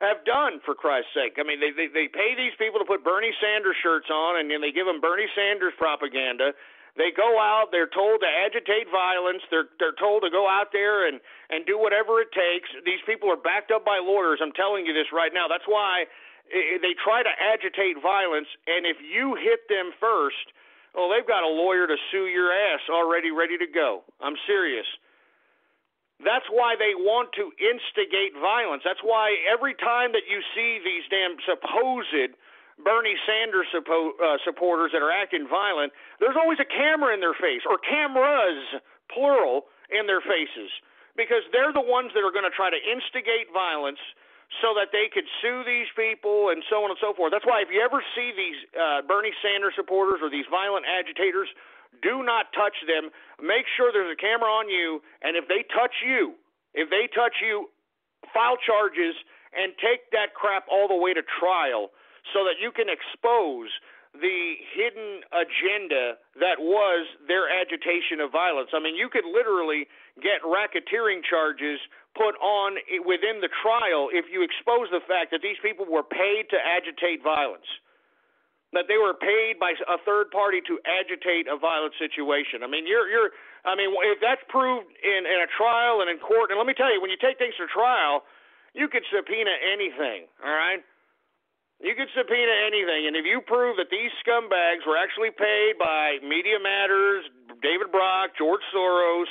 E: have done, for Christ's sake. I mean, they pay these people to put Bernie Sanders shirts on, and then they give them Bernie Sanders propaganda. They go out, they're told to agitate violence, they're told to go out there and do whatever it takes. These people are backed up by lawyers. I'm telling you this right now. That's why they try to agitate violence, and if you hit them first, they've got a lawyer to sue your ass already ready to go. I'm serious. That's why they want to instigate violence. That's why every time that you see these damn supposed Bernie Sanders supporters that are acting violent, there's always a camera in their face, or cameras, plural, in their faces, because they're the ones that are going to try to instigate violence so that they could sue these people and so on and so forth. That's why if you ever see these Bernie Sanders supporters or these violent agitators, do not touch them. Make sure there's a camera on you, and if they touch you, file charges and take that crap all the way to trial so that you can expose the hidden agenda that was their agitation of violence. I mean, you could literally get racketeering charges put on within the trial if you expose the fact that these people were paid to agitate violence, that they were paid by a third party to agitate a violent situation. I mean, if that's proved in a trial and in court, and let me tell you, when you take things to trial, you could subpoena anything, all right? You could subpoena anything, and if you prove that these scumbags were actually paid by Media Matters, David Brock, George Soros,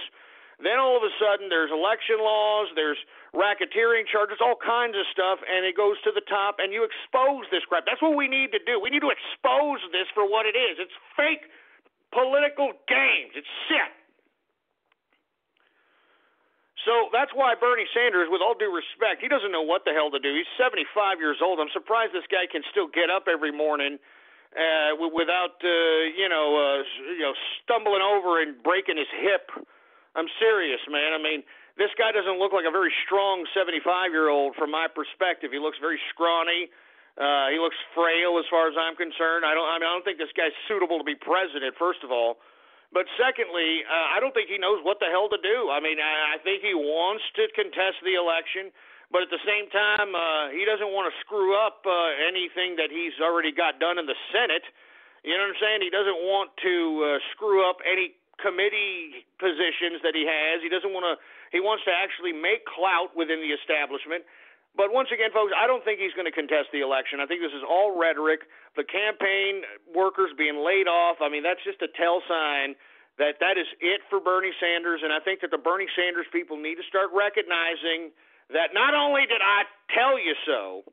E: then all of a sudden there's election laws, there's racketeering charges, all kinds of stuff, and it goes to the top, and you expose this crap. That's what we need to do. We need to expose this for what it is. It's fake political games. It's shit. So that's why Bernie Sanders, with all due respect, he doesn't know what the hell to do. He's 75 years old. I'm surprised this guy can still get up every morning without, stumbling over and breaking his hip. I'm serious, man. I mean, this guy doesn't look like a very strong 75-year-old from my perspective. He looks very scrawny. He looks frail as far as I'm concerned. I don't think this guy's suitable to be president, first of all. But secondly, I don't think he knows what the hell to do. I mean, I think he wants to contest the election, but at the same time, he doesn't want to screw up anything that he's already got done in the Senate. You know what I'm saying? He doesn't want to screw up any committee positions that he has. He doesn't want to. He wants to actually make clout within the establishment. But once again, folks, I don't think he's going to contest the election. I think this is all rhetoric. The campaign workers being laid off, I mean, that's just a tell sign that that is it for Bernie Sanders. And I think that the Bernie Sanders people need to start recognizing that not only did I tell you so,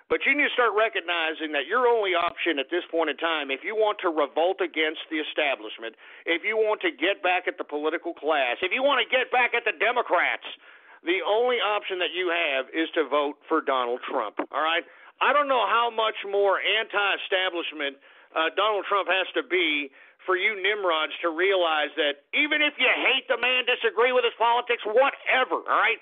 E: but you need to start recognizing that your only option at this point in time, if you want to revolt against the establishment, if you want to get back at the political class, if you want to get back at the Democrats, the only option that you have is to vote for Donald Trump, all right? I don't know how much more anti-establishment Donald Trump has to be for you Nimrods to realize that even if you hate the man, disagree with his politics, whatever, all right?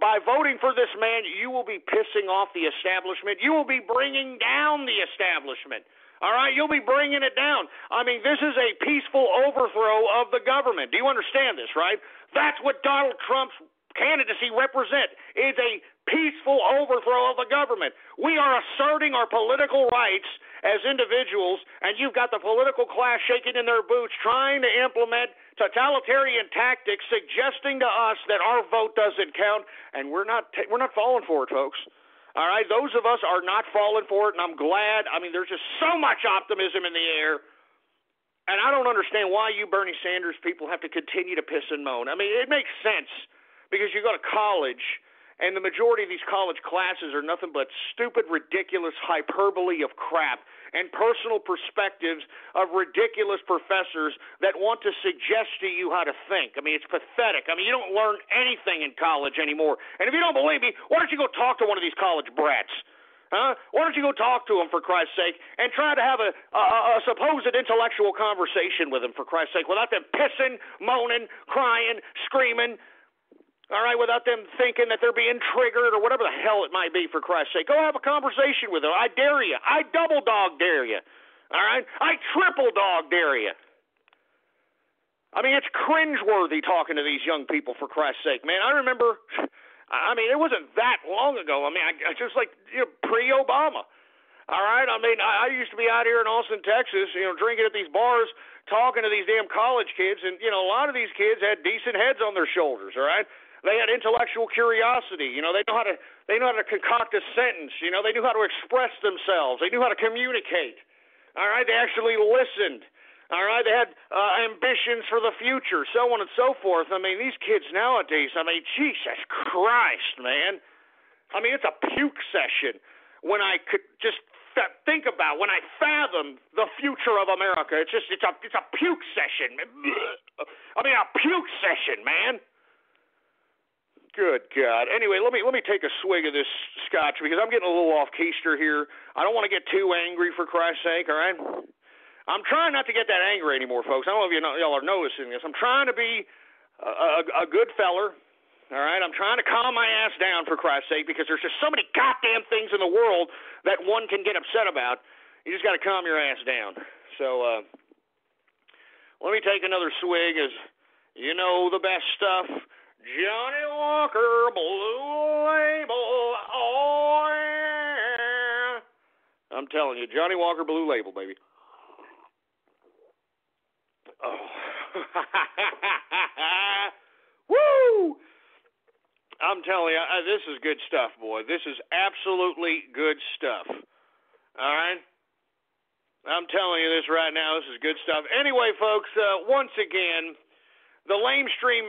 E: by voting for this man, you will be pissing off the establishment. You will be bringing down the establishment. All right? You'll be bringing it down. I mean, this is a peaceful overthrow of the government. Do you understand this, right? That's what Donald Trump's candidacy represents, is a peaceful overthrow of the government. We are asserting our political rights as individuals, and you've got the political class shaking in their boots trying to implement totalitarian tactics, suggesting to us that our vote doesn't count, and we're not falling for it, folks. All right, those of us are not falling for it, and I'm glad. I mean, there's just so much optimism in the air, and I don't understand why you Bernie Sanders people have to continue to piss and moan. I mean, it makes sense because you go to college, and the majority of these college classes are nothing but stupid, ridiculous hyperbole of crap and personal perspectives of ridiculous professors that want to suggest to you how to think. I mean, it's pathetic. I mean, you don't learn anything in college anymore. And if you don't believe me, why don't you go talk to one of these college brats? Huh? Why don't you go talk to them, for Christ's sake, and try to have a supposed intellectual conversation with them, for Christ's sake, without them pissing, moaning, crying, screaming, all right, without them thinking that they're being triggered or whatever the hell it might be, for Christ's sake. Go have a conversation with them. I dare you. I double dog dare you. All right? I triple dog dare you. I mean, it's cringeworthy talking to these young people, for Christ's sake, man. I remember, I mean, it wasn't that long ago. I mean, I just like, pre-Obama. All right? I mean, I used to be out here in Austin, Texas, drinking at these bars, talking to these damn college kids, and, a lot of these kids had decent heads on their shoulders, all right? They had intellectual curiosity. They know how to concoct a sentence. They knew how to express themselves. They knew how to communicate. All right, they actually listened. All right, they had ambitions for the future, so on and so forth. I mean, these kids nowadays, I mean, Jesus Christ, man. I mean, it's a puke session when I could just think about, when I fathom the future of America. It's a puke session. I mean, a puke session, man. Good God. Anyway, let me take a swig of this scotch because I'm getting a little off keister here. I don't want to get too angry, for Christ's sake, all right? I'm trying not to get that angry anymore, folks. I don't know if y'all are noticing this. I'm trying to be a good feller, all right? I'm trying to calm my ass down, for Christ's sake, because there's just so many goddamn things in the world that one can get upset about. You just got to calm your ass down. So let me take another swig as the best stuff. Johnny Walker Blue Label, oh yeah. I'm telling you, Johnny Walker Blue Label, baby. Oh. Woo! I'm telling you, this is good stuff, boy. This is absolutely good stuff. All right? I'm telling you this right now. This is good stuff. Anyway, folks, once again, the mainstream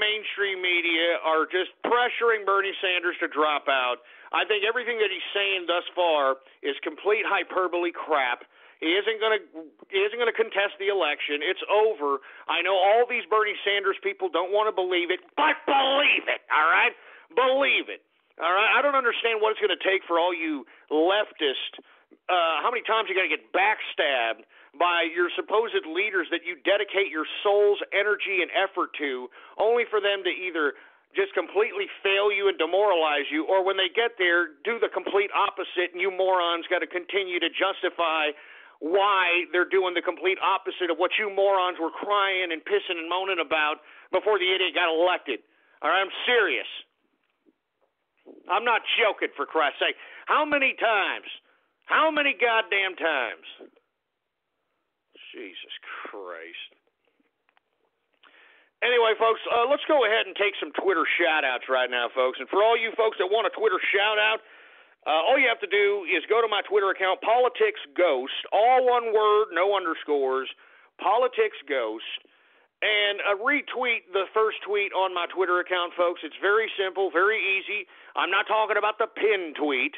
E: media are just pressuring Bernie Sanders to drop out. I think everything that he's saying thus far is complete hyperbole crap. He isn't going to contest the election. It's over. I know all these Bernie Sanders people don't want to believe it, but believe it, all right? Believe it, all right? I don't understand what it's going to take for all you leftists. How many times you got to get backstabbed by your supposed leaders that you dedicate your soul's energy and effort to, only for them to either just completely fail you and demoralize you, or when they get there, do the complete opposite, and you morons got to continue to justify why they're doing the complete opposite of what you morons were crying and pissing and moaning about before the idiot got elected. All right, I'm serious. I'm not joking, for Christ's sake. How many times? How many goddamn times? Jesus Christ. Anyway, folks, let's go ahead and take some Twitter shout-outs right now, folks. And for all you folks that want a Twitter shout-out, all you have to do is go to my Twitter account, PoliticsGhost, all one word, no underscores, PoliticsGhost, and retweet the first tweet on my Twitter account, folks. It's very simple, very easy. I'm not talking about the pin tweet.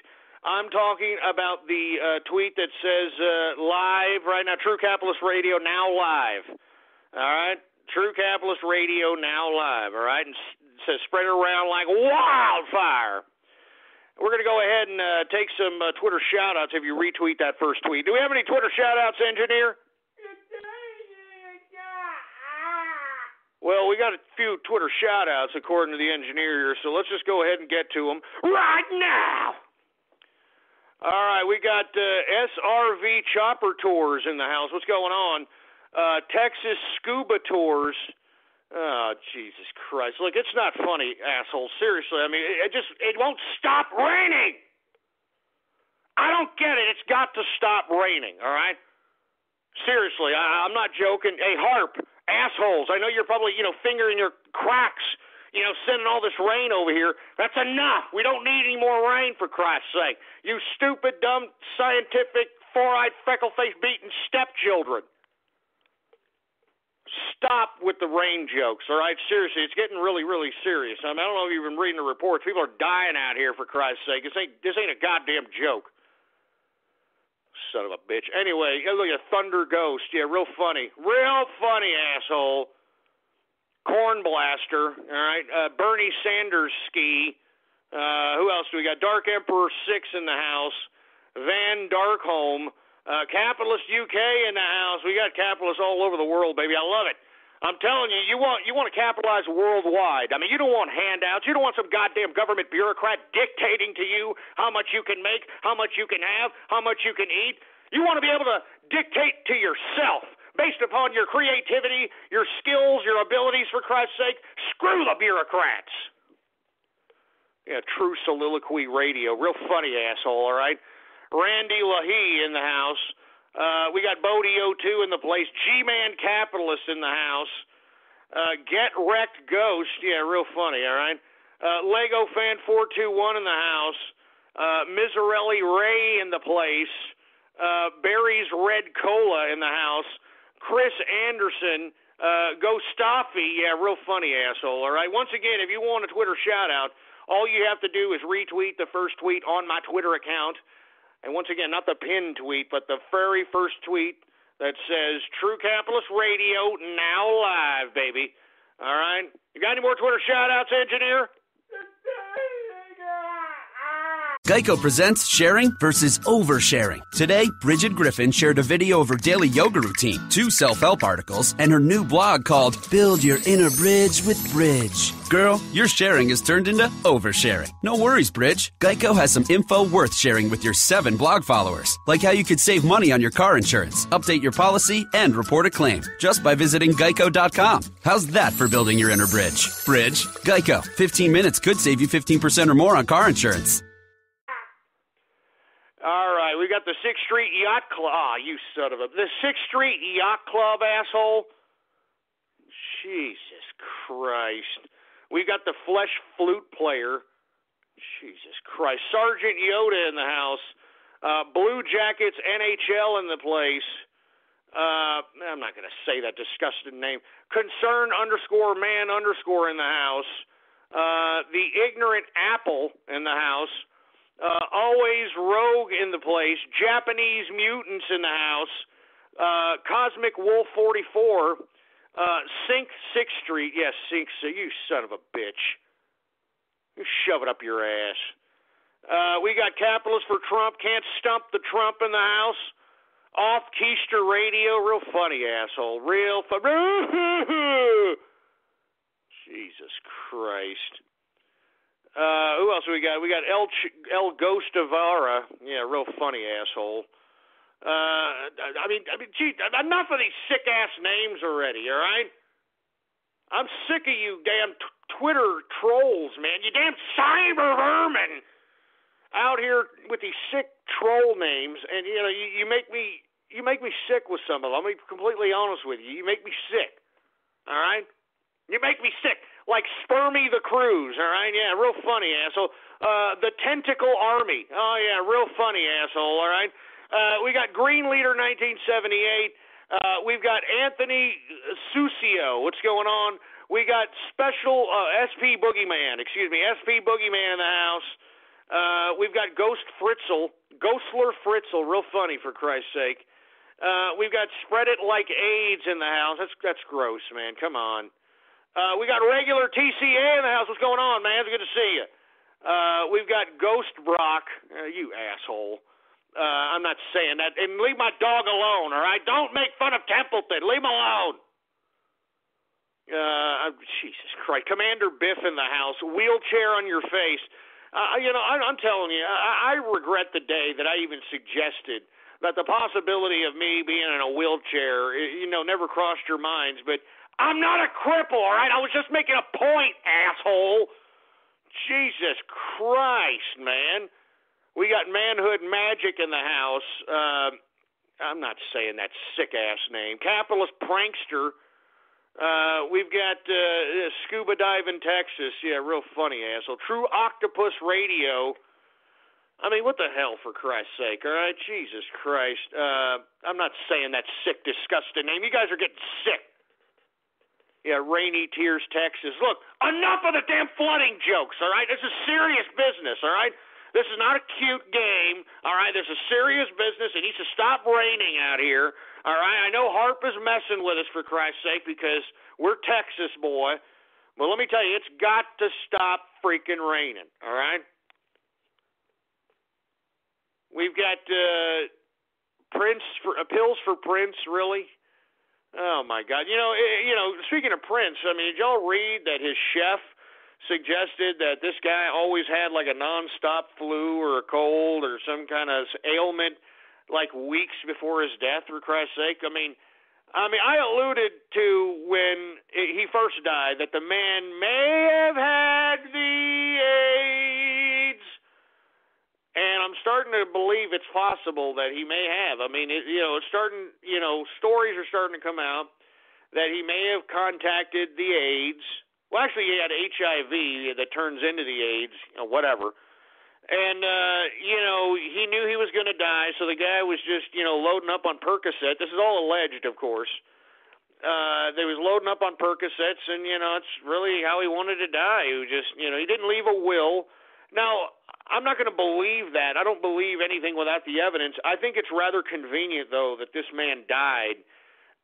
E: I'm talking about the tweet that says live right now, True Capitalist Radio now live. All right? True Capitalist Radio now live. All right? And it says spread it around like wildfire. We're going to go ahead and take some Twitter shout-outs if you retweet that first tweet. Do we have any Twitter shout-outs, engineer? Well, we got a few Twitter shout-outs according to the engineer here, so let's just go ahead and get to them right now. All right, we got SRV Chopper Tours in the house. What's going on? Texas Scuba Tours. Oh, Jesus Christ. Look, it's not funny, asshole. Seriously, I mean, it won't stop raining. I don't get it. It's got to stop raining, all right? Seriously, I'm not joking. Hey, Harp, assholes, I know you're probably, fingering your cracks, sending all this rain over here. That's enough. We don't need any more rain, for Christ's sake. You stupid, dumb, scientific, four-eyed, freckle-faced, beaten stepchildren. Stop with the rain jokes, all right? Seriously, it's getting really, really serious. I don't know if you've been reading the reports. People are dying out here, for Christ's sake. This ain't a goddamn joke. Son of a bitch. Anyway, look at Thunder Ghost. Yeah, real funny. Real funny, asshole. Corn Blaster, all right? Bernie Sanders ski. Who else do we got? Dark Emperor 6 in the house. Van Darkholm. Capitalist UK in the house. We got capitalists all over the world, baby. I love it. I'm telling you, you want to capitalize worldwide. I mean, you don't want handouts. You don't want some goddamn government bureaucrat dictating to you how much you can make, how much you can have, how much you can eat. You want to be able to dictate to yourself based upon your creativity, your skills, your abilities, for Christ's sake. Screw the bureaucrats. Yeah, true soliloquy radio. Real funny, asshole, all right? Randy Lahee in the house. We got Bodie O2 in the place. G-Man Capitalist in the house. Get Wrecked Ghost. Yeah, real funny, all right? Lego Fan 421 in the house. Miserelli Ray in the place. Barry's Red Cola in the house. Chris Anderson. Ghostafi. Yeah, real funny, asshole, all right? Once again, if you want a Twitter shout-out, all you have to do is retweet the first tweet on my Twitter account. And once again, not the pinned tweet, but the very first tweet that says True Capitalist Radio now live, baby. All right? You got any more Twitter shout-outs, engineer?
F: Geico presents sharing versus oversharing. Today, Bridget Griffin shared a video of her daily yoga routine, 2 self-help articles, and her new blog called Build Your Inner Bridge with Bridge. Girl, your sharing has turned into oversharing. No worries, Bridge. Geico has some info worth sharing with your 7 blog followers, like how you could save money on your car insurance, update your policy, and report a claim just by visiting geico.com. How's that for building your inner bridge? Bridge? Geico. 15 minutes could save you 15% or more on car insurance.
E: All right, we got the 6th Street Yacht Club. You son of a... The 6th Street Yacht Club, asshole. Jesus Christ. We got the Flesh Flute Player. Jesus Christ. Sergeant Yoda in the house. Blue Jackets NHL in the place. I'm not going to say that disgusting name. Concern _man_ in the house. The Ignorant Apple in the house. Always Rogue in the place. Japanese Mutants in the house. Cosmic Wolf 44. Sink 6th Street. Yes, Sink. You son of a bitch. You shove it up your ass. We got Capitalists for Trump. Can't stump the Trump in the house. Off Keister Radio. Real funny, asshole. Real Jesus Christ. Who else we got? We got El Ghostavara. Yeah, real funny, asshole. I mean, gee, enough of these sick-ass names already, all right? I'm sick of you damn Twitter trolls, man. You damn cyber vermin out here with these sick troll names, and, you make me sick with some of them. I'll be completely honest with you. You make me sick, all right? You make me sick. Like Spermy the Cruise, all right? Yeah, real funny, asshole. The Tentacle Army. Oh, yeah, real funny, asshole, all right? We got Green Leader 1978. We've got Anthony Susio. What's going on? We got Special SP Boogeyman in the house. We've got Ghostler Fritzl, real funny, for Christ's sake. We've got Spread It Like AIDS in the house. That's gross, man. Come on. We got regular TCA in the house. What's going on, man? It's good to see you. We've got Ghost Brock. You asshole. I'm not saying that. And leave my dog alone, all right? Don't make fun of Templeton. Leave him alone. Jesus Christ. Commander Biff in the house. Wheelchair on your face. I'm telling you, I regret the day that I even suggested that the possibility of me being in a wheelchair, never crossed your minds. But I'm not a cripple, all right? I was just making a point, asshole. Jesus Christ, man. We got Manhood Magic in the house. I'm not saying that sick-ass name. Capitalist Prankster. We've got Scuba Dive in Texas. Yeah, real funny, asshole. True Octopus Radio. I mean, what the hell, for Christ's sake, all right? Jesus Christ. I'm not saying that sick, disgusting name. You guys are getting sick. Yeah, Rainy Tears, Texas. Look, enough of the damn flooding jokes, all right? This is serious business, all right? This is not a cute game, all right? This is serious business. It needs to stop raining out here, all right? I know Harp is messing with us, for Christ's sake, because we're Texas, boy. But let me tell you, it's got to stop freaking raining, all right? We've got pills for Prince, really? Oh, my God. Speaking of Prince, I mean, did y'all read that his chef suggested that this guy always had like a nonstop flu or a cold or some kind of ailment like weeks before his death, for Christ's sake? I mean, I alluded to when he first died that the man may have had the AIDS, and I'm starting to believe it's possible that he may have. I mean, stories are starting to come out that he may have contacted the AIDS. Well, actually, he had HIV that turns into the AIDS, whatever. And, he knew he was going to die, so the guy was just, loading up on Percocet. This is all alleged, of course. They was loading up on Percocets, and, it's really how he wanted to die. He was just, he didn't leave a will. Now, I'm not going to believe that. I don't believe anything without the evidence. I think it's rather convenient, though, that this man died.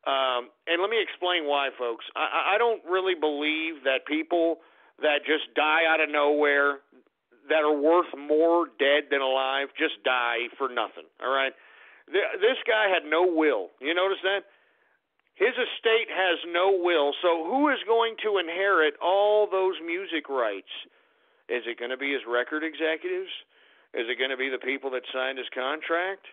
E: And let me explain why, folks. I don't really believe that people that just die out of nowhere, that are worth more dead than alive, just die for nothing, all right? This guy had no will. You notice that? His estate has no will, so who is going to inherit all those music rights? Is it going to be his record executives? Is it going to be the people that signed his contract?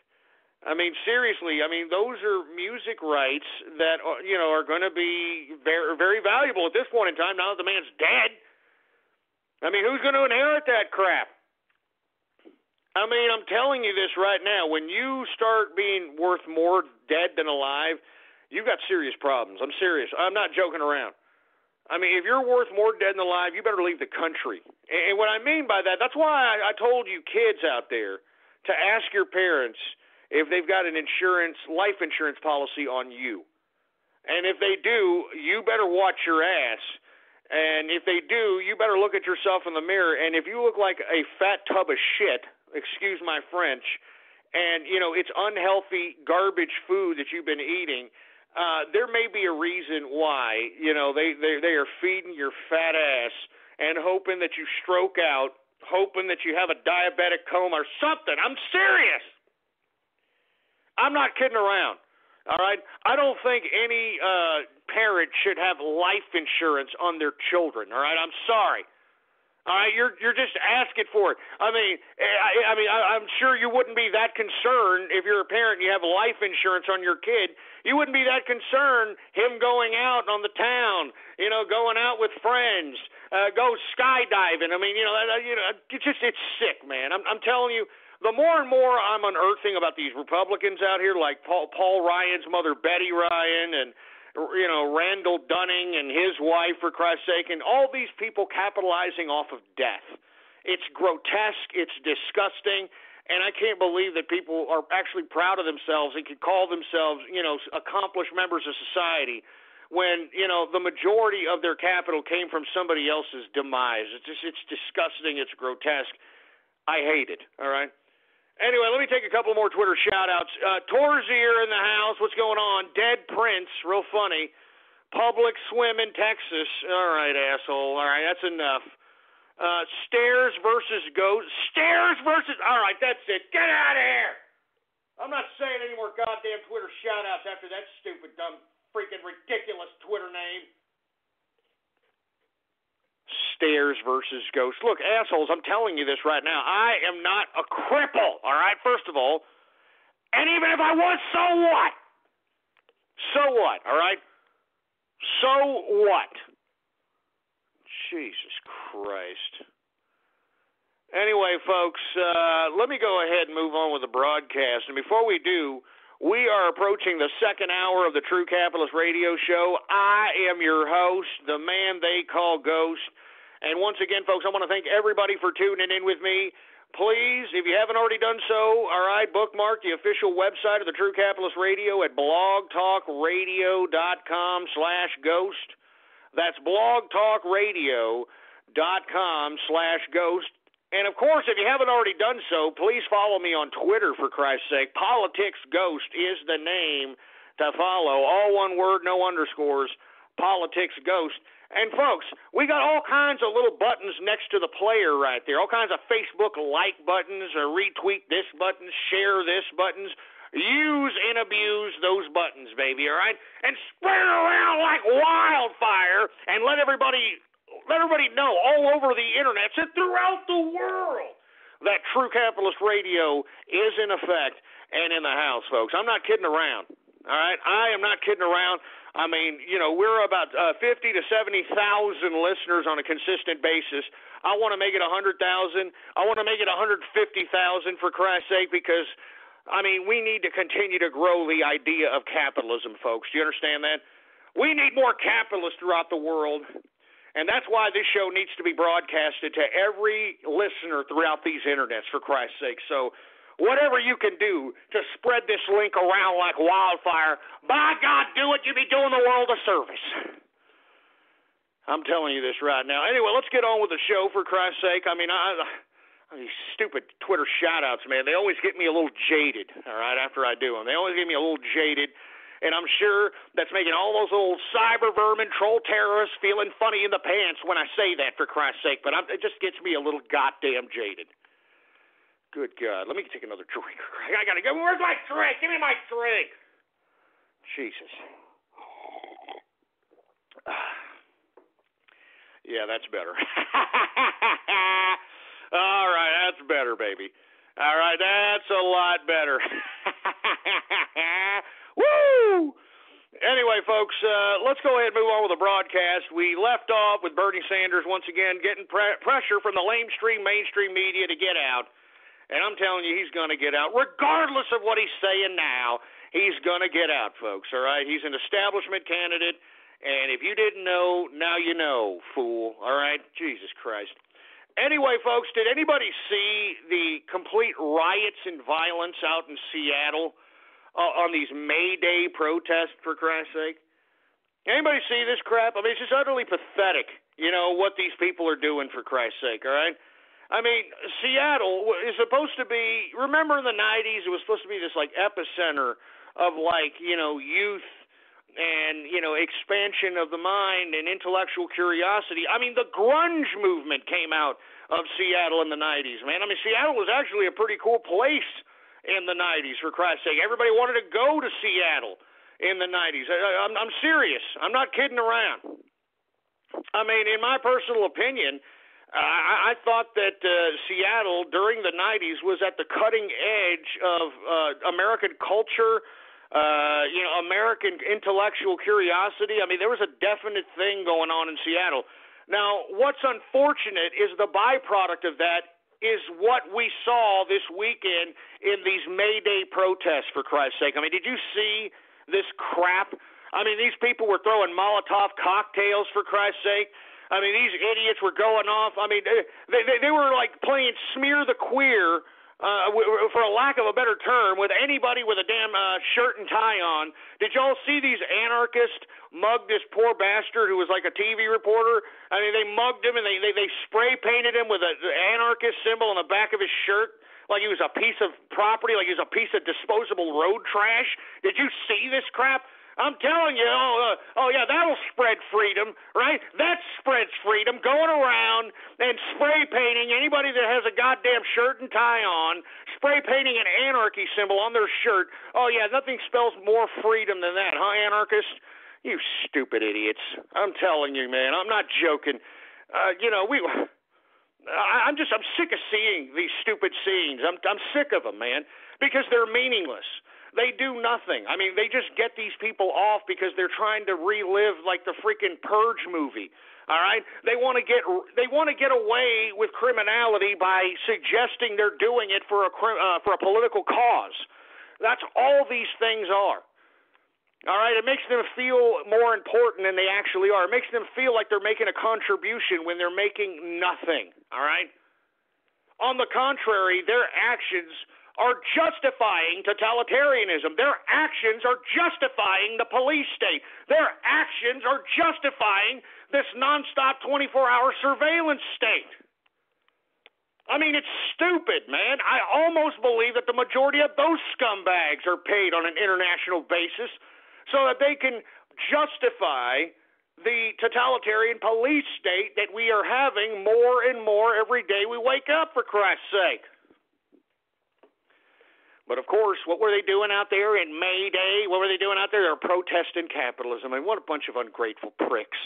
E: I mean, seriously, those are music rights that, are going to be very, very valuable at this point in time now that the man's dead. I mean, who's going to inherit that crap? I mean, I'm telling you this right now. When you start being worth more dead than alive, you've got serious problems. I'm serious. I'm not joking around. I mean, if you're worth more dead than alive, you better leave the country. And what I mean by that, that's why I told you kids out there to ask your parents if they've got an life insurance policy on you. And if they do, you better watch your ass. And if they do, you better look at yourself in the mirror. And if you look like a fat tub of shit, excuse my French, and, it's unhealthy garbage food that you've been eating, there may be a reason why, they are feeding your fat ass and hoping that you stroke out, hoping that you have a diabetic coma or something. I'm serious. I'm not kidding around, all right? I don't think any parent should have life insurance on their children, all right? I'm sorry. All right, you're just asking for it. I mean, I'm sure you wouldn't be that concerned if you're a parent and you have life insurance on your kid. You wouldn't be that concerned him going out on the town, going out with friends, go skydiving. I mean, it's sick, man. I'm telling you. The more and more I'm unearthing about these Republicans out here, like Paul Ryan's mother, Betty Ryan, and Randall Dunning and his wife, for Christ's sake, and all these people capitalizing off of death. It's grotesque. It's disgusting. And I can't believe that people are actually proud of themselves and can call themselves, accomplished members of society when, the majority of their capital came from somebody else's demise. It's disgusting. It's grotesque. I hate it, all right? Anyway, let me take a couple more Twitter shout-outs. Torzier in the house. What's going on? Dead Prince. Real funny. Public Swim in Texas. All right, asshole. All right, that's enough. Stairs versus Ghost. Stairs versus... All right, that's it. Get out of here. I'm not saying any more goddamn Twitter shout-outs after that stupid, dumb, freaking ridiculous Twitter name. stairs versus ghosts. Look, assholes, I'm telling you this right now. I am not a cripple, all right, first of all. And even if I was, so what? So what, all right? So what? Jesus Christ. Anyway, folks, let me go ahead and move on with the broadcast. And before we do, we are approaching the second hour of the True Capitalist Radio Show. I am your host, the man they call Ghost. And once again, folks, I want to thank everybody for tuning in with me. Please, if you haven't already done so, all right, bookmark the official website of the True Capitalist Radio at blogtalkradio.com/ghost. That's blogtalkradio.com/ghost. And, of course, if you haven't already done so, please follow me on Twitter, for Christ's sake. Politics Ghost is the name to follow. All one word, no underscores, Politics Ghost. And, folks, we got all kinds of little buttons next to the player right there, all kinds of Facebook like buttons or retweet this button, share this buttons. Use and abuse those buttons, baby, all right? And spread it around like wildfire and let everybody know all over the internet and throughout the world that True Capitalist Radio is in effect and in the house, folks. I'm not kidding around, all right? I am not kidding around. I mean, we're about 50 to 70,000 listeners on a consistent basis. I want to make it 100,000. I want to make it 150,000 for Christ's sake because, I mean, we need to continue to grow the idea of capitalism, folks. Do you understand that? We need more capitalists throughout the world. And that's why this show needs to be broadcasted to every listener throughout these internets, for Christ's sake. So whatever you can do to spread this link around like wildfire, by God, do it. You'll be doing the world a service. I'm telling you this right now. Anyway, let's get on with the show, for Christ's sake. I mean, these stupid Twitter shout-outs, man, they always get me a little jaded, all right, after I do them. They always get me a little jaded. And I'm sure that's making all those old cyber vermin, troll terrorists feeling funny in the pants when I say that, for Christ's sake. But it just gets me a little goddamn jaded. Good God. Let me take another drink. I got to go. Where's my drink? Give me my drink. Jesus. Yeah, that's better. All right, that's better, baby. All right, that's a lot better. Woo! Anyway, folks, let's go ahead and move on with the broadcast. We left off with Bernie Sanders once again getting pressure from the mainstream media to get out. And I'm telling you, he's going to get out. Regardless of what he's saying now, he's going to get out, folks, all right? He's an establishment candidate. And if you didn't know, now you know, fool, all right? Jesus Christ. Anyway, folks, did anybody see the complete riots and violence out in Seattle on these May Day protests, for Christ's sake? Anybody see this crap? I mean, it's just utterly pathetic, what these people are doing, for Christ's sake, all right? I mean, Seattle is supposed to be, remember in the 90s, it was supposed to be this, epicenter of, youth and, expansion of the mind and intellectual curiosity. I mean, the grunge movement came out of Seattle in the 90s, man. I mean, Seattle was actually a pretty cool place in the 90s, for Christ's sake. Everybody wanted to go to Seattle in the 90s. I'm serious. I'm not kidding around. I mean, in my personal opinion, I thought that Seattle during the 90s was at the cutting edge of American culture, American intellectual curiosity. I mean, there was a definite thing going on in Seattle. Now, what's unfortunate is the byproduct of that is what we saw this weekend in these May Day protests, for Christ's sake. I mean, did you see this crap? I mean, these people were throwing Molotov cocktails, for Christ's sake. I mean, these idiots were going off. I mean, they were like playing smear the queer, for a lack of a better term, with anybody with a damn shirt and tie on. Did y'all see these anarchists mug this poor bastard who was like a TV reporter? I mean, they mugged him and they spray painted him with an anarchist symbol on the back of his shirt like he was a piece of property, like he was a piece of disposable road trash. Did you see this crap? I'm telling you, yeah, that'll spread freedom, right? That spreads freedom, going around and spray painting anybody that has a goddamn shirt and tie on, spray painting an anarchy symbol on their shirt. Oh, yeah, nothing spells more freedom than that, huh, anarchist? You stupid idiots. I'm telling you, man, I'm not joking. I'm sick of seeing these stupid scenes. I'm sick of them, man, because they're meaningless. They do nothing. I mean, they just get these people off because they're trying to relive like the freaking Purge movie. All right, they want to get away with criminality by suggesting they're doing it for a political cause. That's all these things are. All right, it makes them feel more important than they actually are. It makes them feel like they're making a contribution when they're making nothing. All right. On the contrary, their actions are justifying totalitarianism. Their actions are justifying the police state. Their actions are justifying this nonstop 24-hour surveillance state. I mean, it's stupid, man. I almost believe that the majority of those scumbags are paid on an international basis so that they can justify the totalitarian police state that we are having more and more every day we wake up, for Christ's sake. But, of course, what were they doing out there in May Day? What were they doing out there? They were protesting capitalism. I mean, what a bunch of ungrateful pricks.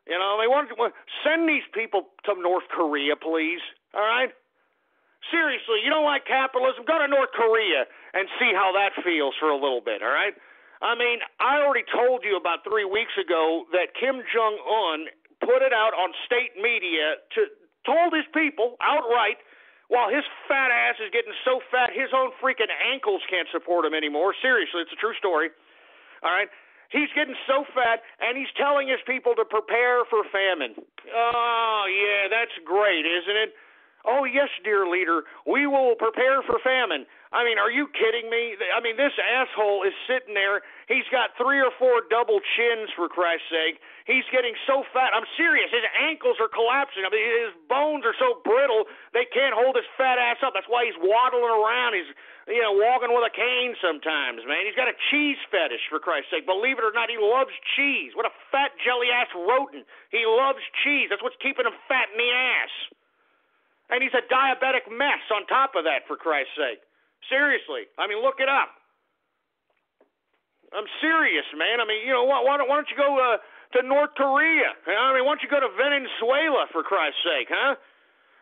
E: You know, they want to send these people to North Korea, please. All right? Seriously, you don't like capitalism? Go to North Korea and see how that feels for a little bit, all right? I mean, I already told you about 3 weeks ago that Kim Jong-un put it out on state media, told his people outright, while his fat ass is getting so fat his own freaking ankles can't support him anymore. Seriously, it's a true story. All right? He's getting so fat, and he's telling his people to prepare for famine. Oh, yeah, that's great, isn't it? Oh, yes, dear leader, we will prepare for famine. I mean, are you kidding me? I mean, this asshole is sitting there. He's got 3 or 4 double chins, for Christ's sake. He's getting so fat. I'm serious. His ankles are collapsing. I mean, his bones are so brittle, they can't hold his fat ass up. That's why he's waddling around. He's, walking with a cane sometimes, man. He's got a cheese fetish, for Christ's sake. Believe it or not, he loves cheese. What a fat, jelly-ass rodent. He loves cheese. That's what's keeping him fat in the ass. And he's a diabetic mess on top of that, for Christ's sake. Seriously. I mean, look it up. I'm serious, man. I mean, why don't you go to North Korea? I mean, why don't you go to Venezuela, for Christ's sake, huh?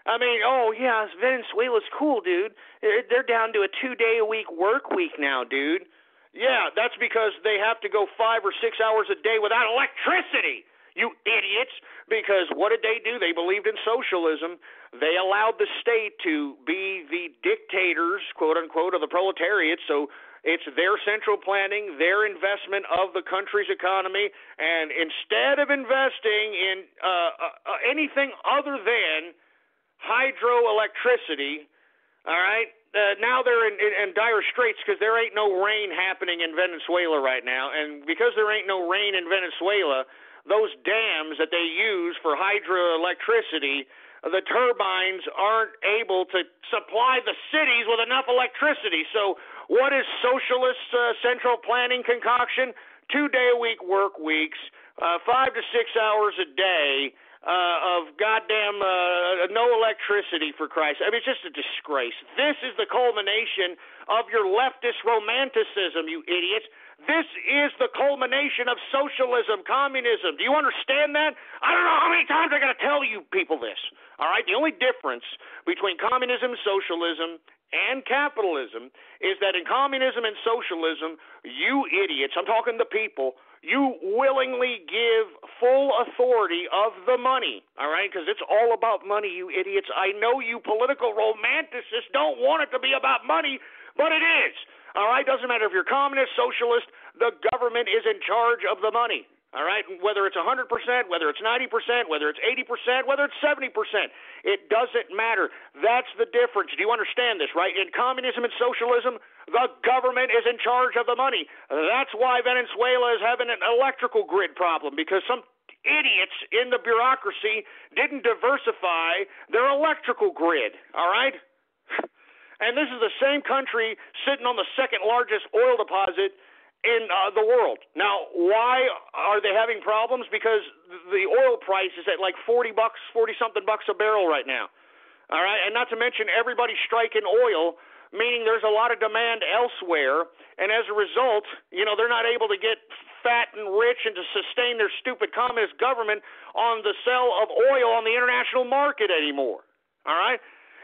E: I mean, oh, yeah, Venezuela's cool, dude. They're down to a 2-day-a-week work week now, dude. Yeah, that's because they have to go 5 or 6 hours a day without electricity, you idiots. Because what did they do? They believed in socialism. They allowed the state to be the dictators, quote-unquote, of the proletariat, so it's their central planning, their investment of the country's economy, and instead of investing in anything other than hydroelectricity, all right, now they're in dire straits because there ain't no rain happening in Venezuela right now, and because there ain't no rain in Venezuela, those dams that they use for hydroelectricity, the turbines aren't able to supply the cities with enough electricity. So what is socialist central planning concoction? 2-day-a-week work weeks, 5 to 6 hours a day of goddamn no electricity, for Christ. I mean, it's just a disgrace. This is the culmination of your leftist romanticism, you idiots. This is the culmination of socialism, communism. Do you understand that? I don't know how many times I got to tell you people this. All right? The only difference between communism, socialism, and capitalism is that in communism and socialism, you idiots, I'm talking to people, you willingly give full authority of the money, all right? Because it's all about money, you idiots. I know you political romanticists don't want it to be about money, but it is. All right, doesn't matter if you're communist, socialist, the government is in charge of the money. All right, whether it's 100%, whether it's 90%, whether it's 80%, whether it's 70%, it doesn't matter. That's the difference. Do you understand this, right? In communism and socialism, the government is in charge of the money. That's why Venezuela is having an electrical grid problem, because some idiots in the bureaucracy didn't diversify their electrical grid, all right? And this is the same country sitting on the second largest oil deposit in the world. Now, why are they having problems? Because the oil price is at like $40-something a barrel right now. All right, and not to mention everybody's striking oil, meaning there's a lot of demand elsewhere, And as a result, they're not able to get fat and rich and to sustain their stupid communist government on the sale of oil on the international market anymore. All right?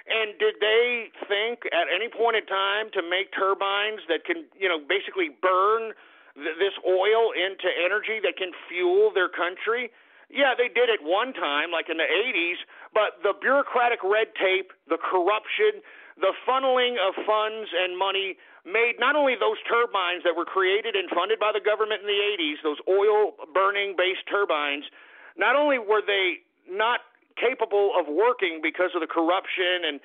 E: And did they think at any point in time to make turbines that can, basically burn this oil into energy that can fuel their country? Yeah, they did it one time, like in the 80s, but the bureaucratic red tape, the corruption, the funneling of funds and money made not only those turbines that were created and funded by the government in the 80s, those oil-burning-based turbines, not only were they not capable of working because of the corruption and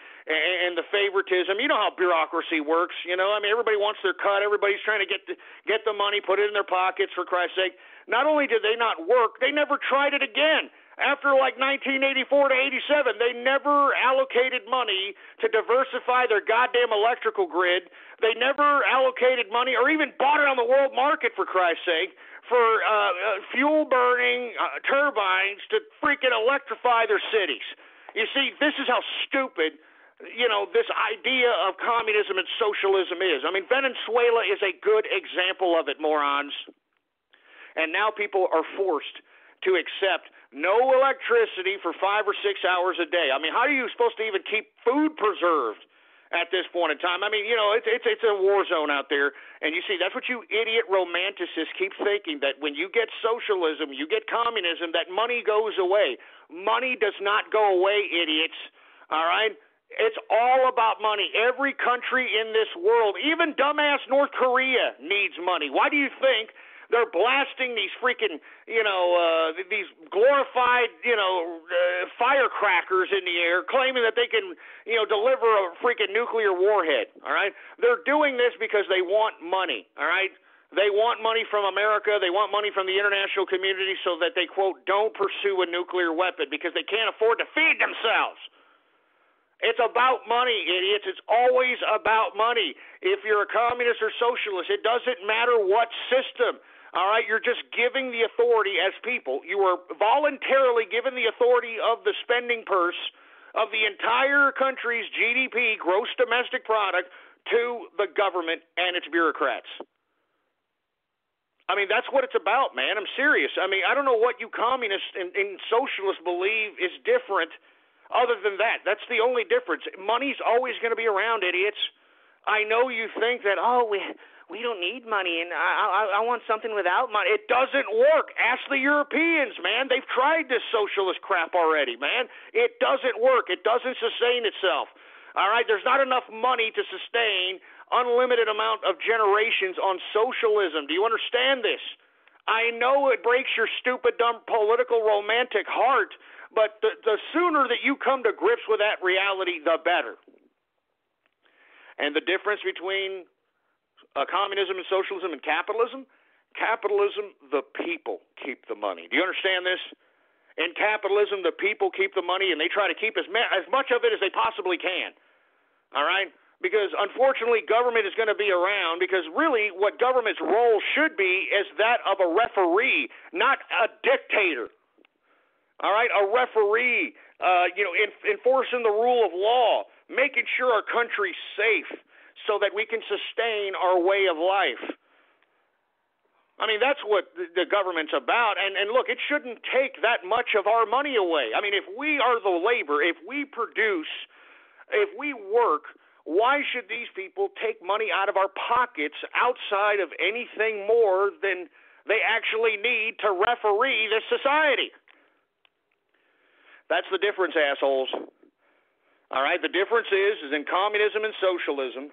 E: the favoritism. You know how bureaucracy works. Everybody wants their cut. Everybody's trying to get the money, put it in their pockets, for Christ's sake. Not only did they not work, they never tried it again. After 1984 to 87, they never allocated money to diversify their goddamn electrical grid. They never allocated money or even bought it on the world market, for Christ's sake, for fuel-burning turbines to freaking electrify their cities. You see, this is how stupid, this idea of communism and socialism is. Venezuela is a good example of it, morons. And now people are forced to accept no electricity for 5 or 6 hours a day. How are you supposed to even keep food preserved at this point in time? It's a war zone out there. And you see, that's what you idiot romanticists keep thinking, that when you get socialism, you get communism, that money goes away. Money does not go away, idiots. All right? It's all about money. Every country in this world, even dumbass North Korea, needs money. Why do you think they're blasting these freaking, these glorified, firecrackers in the air, claiming that they can, deliver a freaking nuclear warhead, all right? They're doing this because they want money, all right? They want money from America. They want money from the international community so that they, quote, don't pursue a nuclear weapon because they can't afford to feed themselves. It's about money, idiots. It's always about money. If you're a communist or socialist, it doesn't matter what system. All right, you're just giving the authority as people. You are voluntarily given the authority of the spending purse of the entire country's GDP, gross domestic product, to the government and its bureaucrats. That's what it's about, man. I'm serious. I don't know what you communists and socialists believe is different other than that. That's the only difference. Money's always going to be around, idiots. I know you think that, we don't need money, and I want something without money. It doesn't work. Ask the Europeans, man. They've tried this socialist crap already, man. It doesn't work. It doesn't sustain itself. All right? There's not enough money to sustain unlimited amount of generations on socialism. Do you understand this? I know it breaks your stupid, dumb, political, romantic heart, but the sooner that you come to grips with that reality, the better. And the difference between communism and socialism and capitalism, the people keep the money. Do you understand this? In capitalism, the people keep the money, and they try to keep as much of it as they possibly can. All right? Because, unfortunately, government is going to be around because, really, what government's role should be is that of a referee, not a dictator. All right? A referee, enforcing the rule of law, making sure our country's safe, so that we can sustain our way of life. That's what the government's about. And look, it shouldn't take that much of our money away. If we are the labor, if we produce, if we work, why should these people take money out of our pockets outside of anything more than they actually need to referee this society? That's the difference, assholes. All right, the difference is in communism and socialism,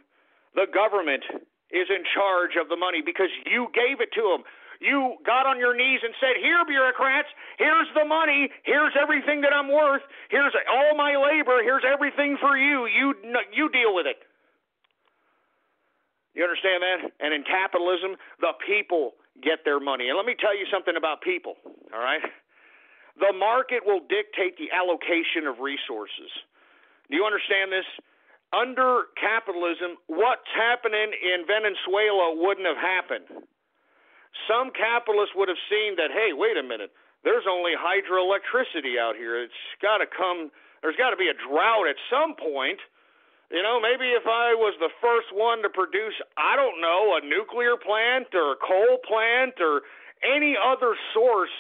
E: the government is in charge of the money because you gave it to them. You got on your knees and said, here, bureaucrats, here's the money, here's everything that I'm worth, here's all my labor, here's everything for you. You deal with it. You understand that? And in capitalism, the people get their money. And let me tell you something about people, all right? The market will dictate the allocation of resources. Do you understand this? Under capitalism, what's happening in Venezuela wouldn't have happened. Some capitalists would have seen that, hey, wait a minute, there's only hydroelectricity out here. There's got to be a drought at some point. You know, maybe if I was the first one to produce, I don't know, a nuclear plant or a coal plant or any other source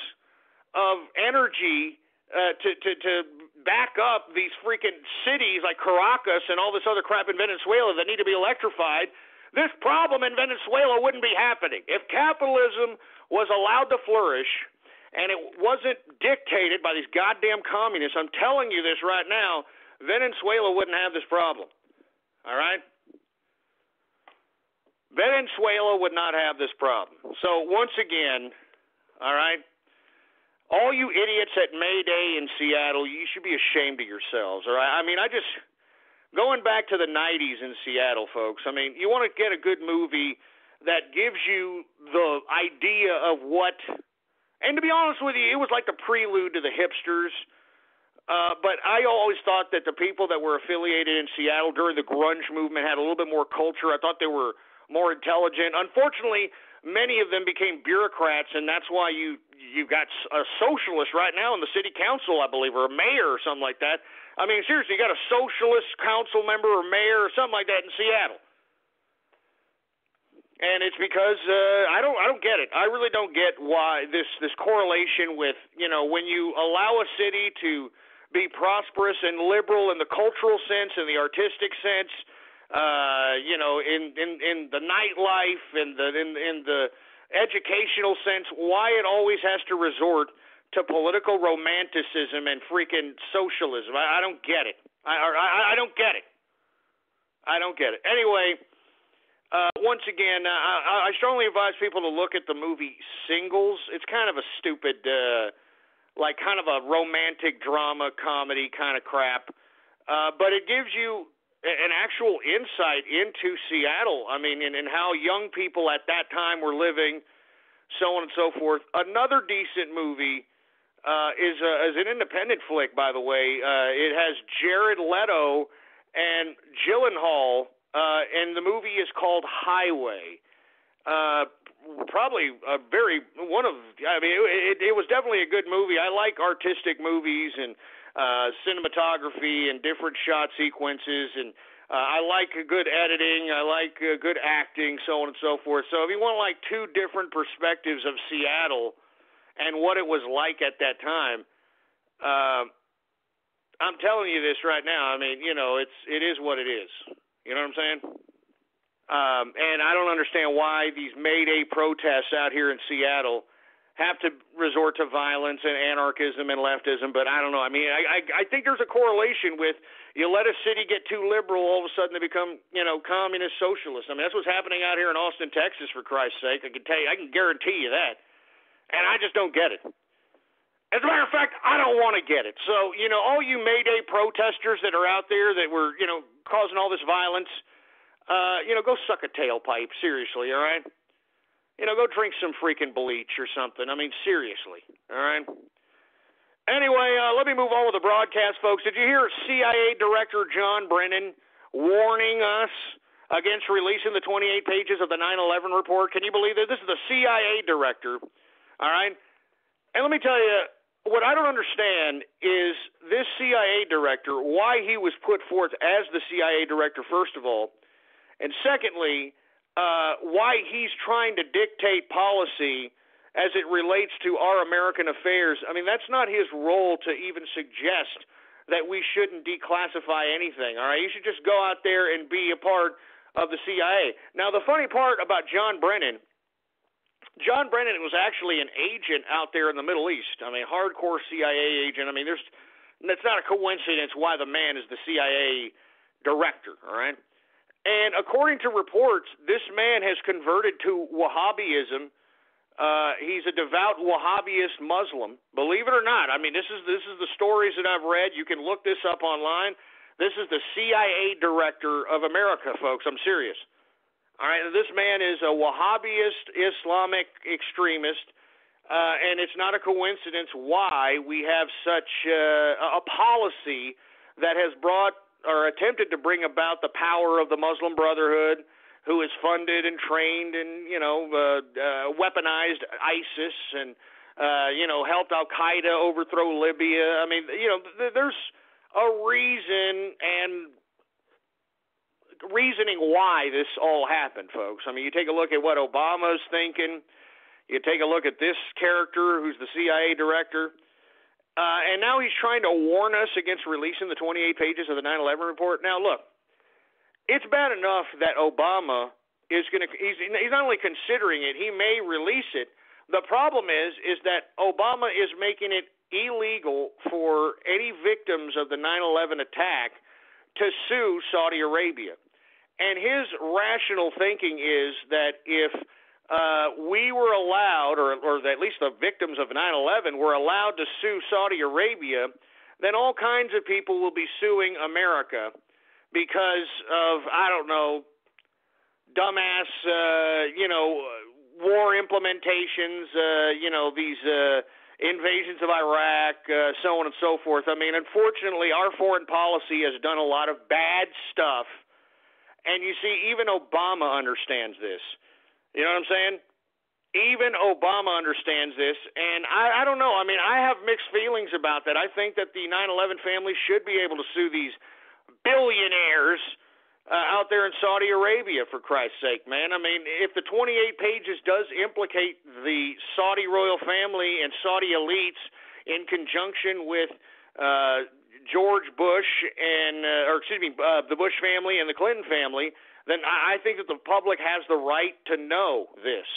E: of energy to back up these freaking cities like Caracas and all this other crap in Venezuela that need to be electrified, this problem in Venezuela wouldn't be happening. If capitalism was allowed to flourish and it wasn't dictated by these goddamn communists, I'm telling you this right now, Venezuela wouldn't have this problem. All right? Venezuela would not have this problem. So once again, all right, all you idiots at May Day in Seattle, you should be ashamed of yourselves, all right? I mean, going back to the 90s in Seattle, folks, I mean, you want to get a good movie that gives you the idea of what, and to be honest with you, it was like the prelude to the hipsters. But I always thought that the people that were affiliated in Seattle during the grunge movement had a little bit more culture. I thought they were more intelligent. Unfortunately, many of them became bureaucrats, and that's why you got a socialist right now in the city council, I believe, or a mayor or something like that. I mean, seriously, you got a socialist council member or mayor or something like that in Seattle. And it's because I don't get it. I really don't get why this correlation with, you know, when you allow a city to be prosperous and liberal in the cultural sense and the artistic sense, you know, in the nightlife and in the educational sense, why it always has to resort to political romanticism and freaking socialism. I don't get it. I don't get it. I don't get it. Anyway, once again, I strongly advise people to look at the movie Singles. It's kind of a stupid like kind of a romantic drama comedy kind of crap. But it gives you an actual insight into Seattle. I mean, and how young people at that time were living, so on and so forth. Another decent movie is an independent flick, by the way. It has Jared Leto and Gyllenhaal, and the movie is called Highway. Probably it was definitely a good movie. I like artistic movies and cinematography and different shot sequences, and I like good editing. I like good acting, so on and so forth. So if you want like two different perspectives of Seattle and what it was like at that time, I'm telling you this right now. I mean, you know, it is what it is. You know what I'm saying? And I don't understand why these May Day protests out here in Seattle have to resort to violence and anarchism and leftism, but I don't know. I mean, I think there's a correlation with you let a city get too liberal, all of a sudden they become, you know, communist socialists. I mean, that's what's happening out here in Austin, Texas, for Christ's sake. I can guarantee you that. And I just don't get it. As a matter of fact, I don't want to get it. So, you know, all you May Day protesters that are out there that were, you know, causing all this violence, you know, go suck a tailpipe, seriously, all right? You know, go drink some freaking bleach or something. I mean, seriously, all right? Anyway, let me move on with the broadcast, folks. Did you hear CIA Director John Brennan warning us against releasing the 28 pages of the 9/11 report? Can you believe that? This is the CIA Director, all right? And let me tell you, what I don't understand is this CIA Director, why he was put forth as the CIA Director, first of all, and secondly, why he's trying to dictate policy as it relates to our American affairs. I mean, that's not his role to even suggest that we shouldn't declassify anything, all right? You should just go out there and be a part of the CIA. Now, the funny part about John Brennan was actually an agent out there in the Middle East. I mean, hardcore CIA agent. I mean, that's not a coincidence why the man is the CIA Director, all right? And according to reports, this man has converted to Wahhabism. He's a devout Wahhabist Muslim. Believe it or not. I mean, this is the stories that I've read. You can look this up online. This is the CIA Director of America, folks. I'm serious. All right, this man is a Wahhabist Islamic extremist, and it's not a coincidence why we have such a policy that has brought or attempted to bring about the power of the Muslim Brotherhood, who is funded and trained and, you know, weaponized ISIS and, you know, helped Al-Qaeda overthrow Libya. I mean, you know, there's a reason and reasoning why this all happened, folks. I mean, you take a look at what Obama's thinking. You take a look at this character who's the CIA director. And now he's trying to warn us against releasing the 28 pages of the 9/11 report. Now, look, it's bad enough that Obama is going to – he's not only considering it, he may release it. The problem is that Obama is making it illegal for any victims of the 9/11 attack to sue Saudi Arabia. And his rational thinking is that if we were allowed, or at least the victims of 9/11 were allowed to sue Saudi Arabia, then all kinds of people will be suing America because of, I don't know, dumbass, war implementations, these invasions of Iraq, so on and so forth. I mean, unfortunately, our foreign policy has done a lot of bad stuff, and you see, even Obama understands this. You know what I'm saying? Even Obama understands this, and I don't know. I mean, I have mixed feelings about that. I think that the 9/11 family should be able to sue these billionaires out there in Saudi Arabia, for Christ's sake, man. I mean, if the 28 pages does implicate the Saudi royal family and Saudi elites in conjunction with George Bush and, the Bush family and the Clinton family, then I think that the public has the right to know this.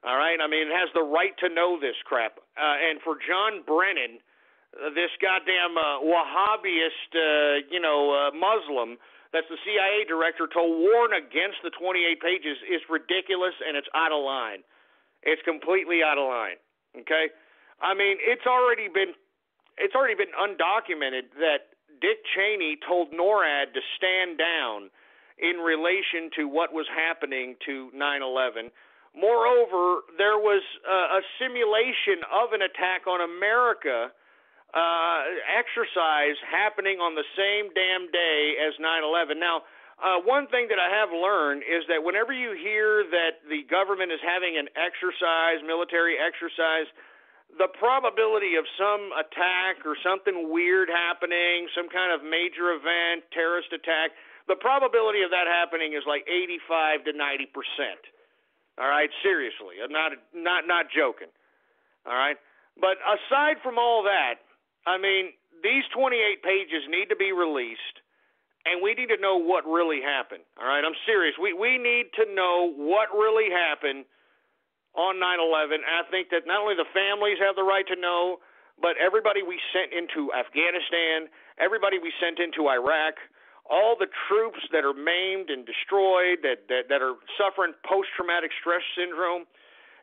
E: All right? I mean, it has the right to know this crap. And for John Brennan, this goddamn Wahhabist, Muslim, that's the CIA director, to warn against the 28 pages is ridiculous, and it's out of line. It's completely out of line. Okay? I mean, it's already been undocumented that Dick Cheney told NORAD to stand down in relation to what was happening to 9/11. Moreover, there was a simulation of an attack on America exercise happening on the same damn day as 9/11. Now, one thing that I have learned is that whenever you hear that the government is having an exercise, military exercise, the probability of some attack or something weird happening, some kind of major event, terrorist attack, the probability of that happening is like 85 to 90%. All right, seriously, I'm not joking. All right, but aside from all that, I mean, these 28 pages need to be released, and we need to know what really happened. All right, I'm serious. We need to know what really happened on 9/11. I think that not only the families have the right to know, but everybody we sent into Afghanistan, everybody we sent into Iraq, all the troops that are maimed and destroyed, that are suffering post-traumatic stress syndrome.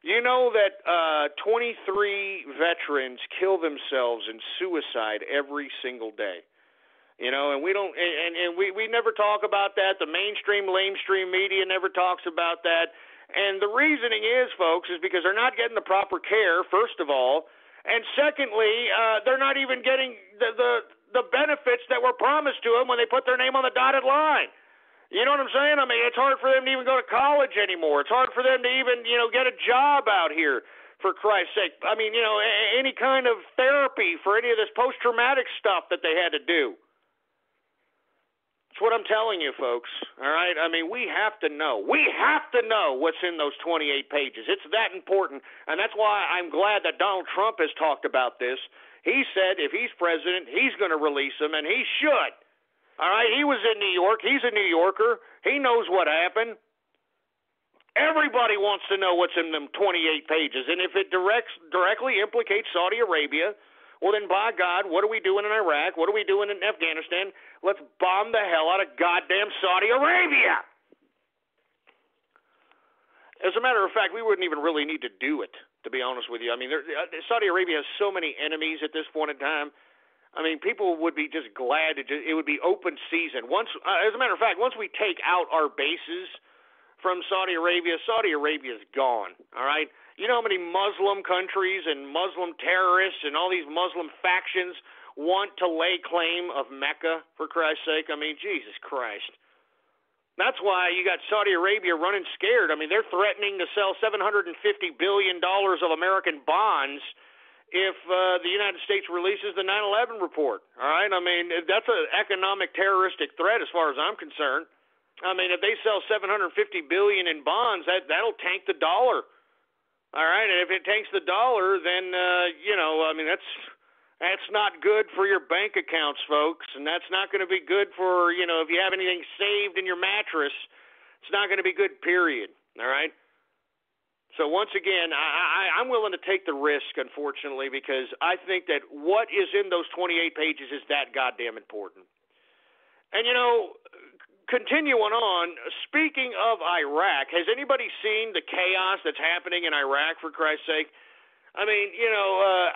E: You know that 23 veterans kill themselves in suicide every single day. You know, and we don't, and we never talk about that. The mainstream media never talks about that. And the reasoning is, folks, is because they're not getting the proper care, first of all, and secondly, they're not even getting the benefits that were promised to them when they put their name on the dotted line. You know what I'm saying? I mean, it's hard for them to even go to college anymore. It's hard for them to even, get a job out here, for Christ's sake. I mean, any kind of therapy for any of this post-traumatic stuff that they had to do. That's what I'm telling you, folks. All right? I mean, we have to know. We have to know what's in those 28 pages. It's that important, and that's why I'm glad that Donald Trump has talked about this. He said if he's president, he's going to release them, and he should. All right? He was in New York. He's a New Yorker. He knows what happened. Everybody wants to know what's in them 28 pages, and if it directly implicates Saudi Arabia, well, then, by God, what are we doing in Iraq? What are we doing in Afghanistan? Let's bomb the hell out of goddamn Saudi Arabia. As a matter of fact, we wouldn't even really need to do it, to be honest with you. I mean, Saudi Arabia has so many enemies at this point in time. I mean, people would be just glad it would be open season. As a matter of fact, once we take out our bases from Saudi Arabia is gone, all right? You know how many Muslim countries and Muslim terrorists and all these Muslim factions want to lay claim of Mecca, for Christ's sake? I mean, Jesus Christ. That's why you got Saudi Arabia running scared. I mean, they're threatening to sell $750 billion of American bonds if the United States releases the 9/11 report. All right? I mean, that's an economic terroristic threat as far as I'm concerned. I mean, if they sell $750 billion in bonds, that'll tank the dollar. All right, and if it tanks the dollar, then I mean that's not good for your bank accounts, folks, and that's not going to be good for if you have anything saved in your mattress, it's not going to be good. Period. All right. So once again, I'm willing to take the risk, unfortunately, because I think that what is in those 28 pages is that goddamn important. And continuing on, speaking of Iraq, has anybody seen the chaos that's happening in Iraq, for Christ's sake? I mean,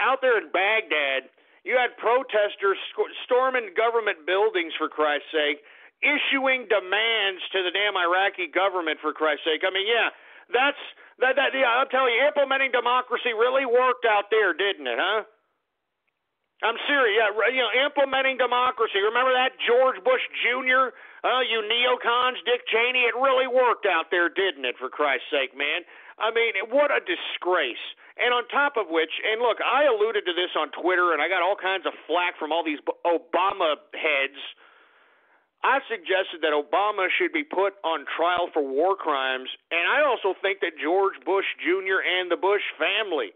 E: out there in Baghdad, you had protesters storming government buildings, for Christ's sake, issuing demands to the damn Iraqi government, for Christ's sake. I mean, yeah, I'll tell you, implementing democracy really worked out there, didn't it, huh? I'm serious. Yeah, implementing democracy. Remember that, George Bush Jr., you neocons, Dick Cheney? It really worked out there, didn't it, for Christ's sake, man? I mean, what a disgrace. And on top of which, and look, I alluded to this on Twitter, and I got all kinds of flack from all these Obama heads. I suggested that Obama should be put on trial for war crimes, and I also think that George Bush Jr. and the Bush family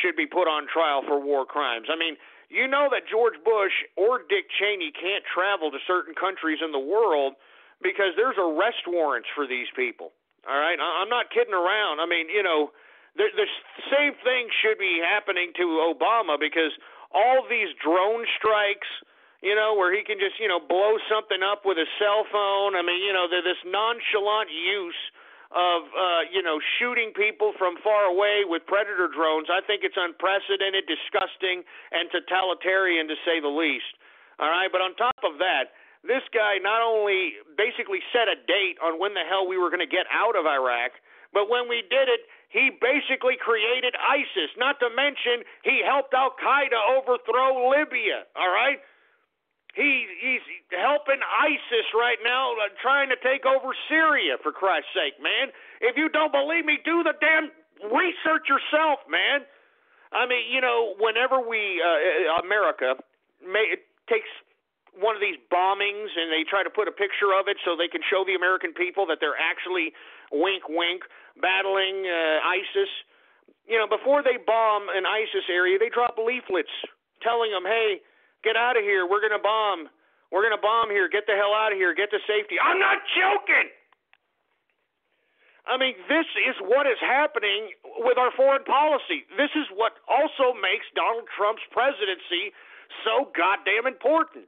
E: should be put on trial for war crimes. I mean, you know that George Bush or Dick Cheney can't travel to certain countries in the world because there's arrest warrants for these people. All right? I'm not kidding around. I mean, the same thing should be happening to Obama because all these drone strikes, where he can just, blow something up with a cell phone. I mean, this nonchalant use of, shooting people from far away with Predator drones, I think it's unprecedented, disgusting, and totalitarian, to say the least. All right, but on top of that, this guy not only basically set a date on when the hell we were going to get out of Iraq, but when we did it, he basically created ISIS, not to mention he helped Al-Qaeda overthrow Libya, all right? He's helping ISIS right now, trying to take over Syria, for Christ's sake, man. If you don't believe me, do the damn research yourself, man. I mean, whenever America takes one of these bombings and they try to put a picture of it so they can show the American people that they're actually, wink, wink, battling ISIS, before they bomb an ISIS area, they drop leaflets telling them, hey, get out of here. We're going to bomb. We're going to bomb here. Get the hell out of here. Get to safety. I'm not joking. I mean, this is what is happening with our foreign policy. This is what also makes Donald Trump's presidency so goddamn important.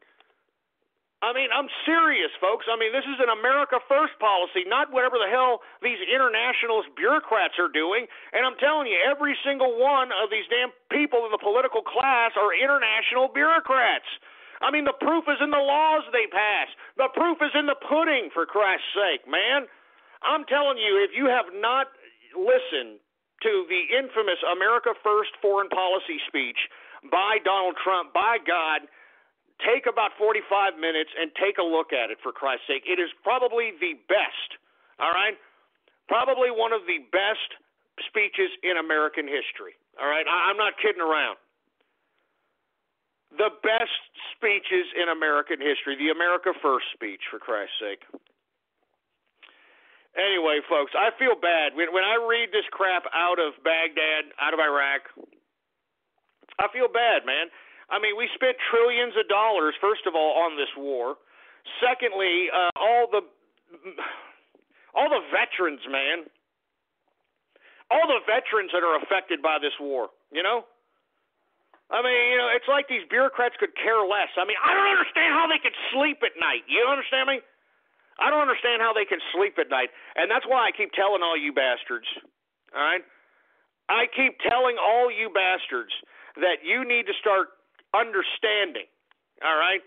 E: I mean, I'm serious, folks. I mean, this is an America First policy, not whatever the hell these internationalist bureaucrats are doing. And I'm telling you, every single one of these damn people in the political class are international bureaucrats. I mean, the proof is in the laws they pass. The proof is in the pudding, for Christ's sake, man. I'm telling you, if you have not listened to the infamous America First foreign policy speech by Donald Trump, by God, take about 45 minutes and take a look at it, for Christ's sake. It is probably the best, all right? Probably one of the best speeches in American history, all right? I'm not kidding around. The best speeches in American history, the America First speech, for Christ's sake. Anyway, folks, I feel bad. When I read this crap out of Baghdad, out of Iraq, I feel bad, man. I mean, we spent trillions of dollars, first of all, on this war. Secondly, all the veterans, man. All the veterans that are affected by this war, I mean, it's like these bureaucrats could care less. I mean, I don't understand how they can sleep at night. You understand me? I don't understand how they can sleep at night. And that's why I keep telling all you bastards, all right? I keep telling all you bastards that you need to start understanding, all right,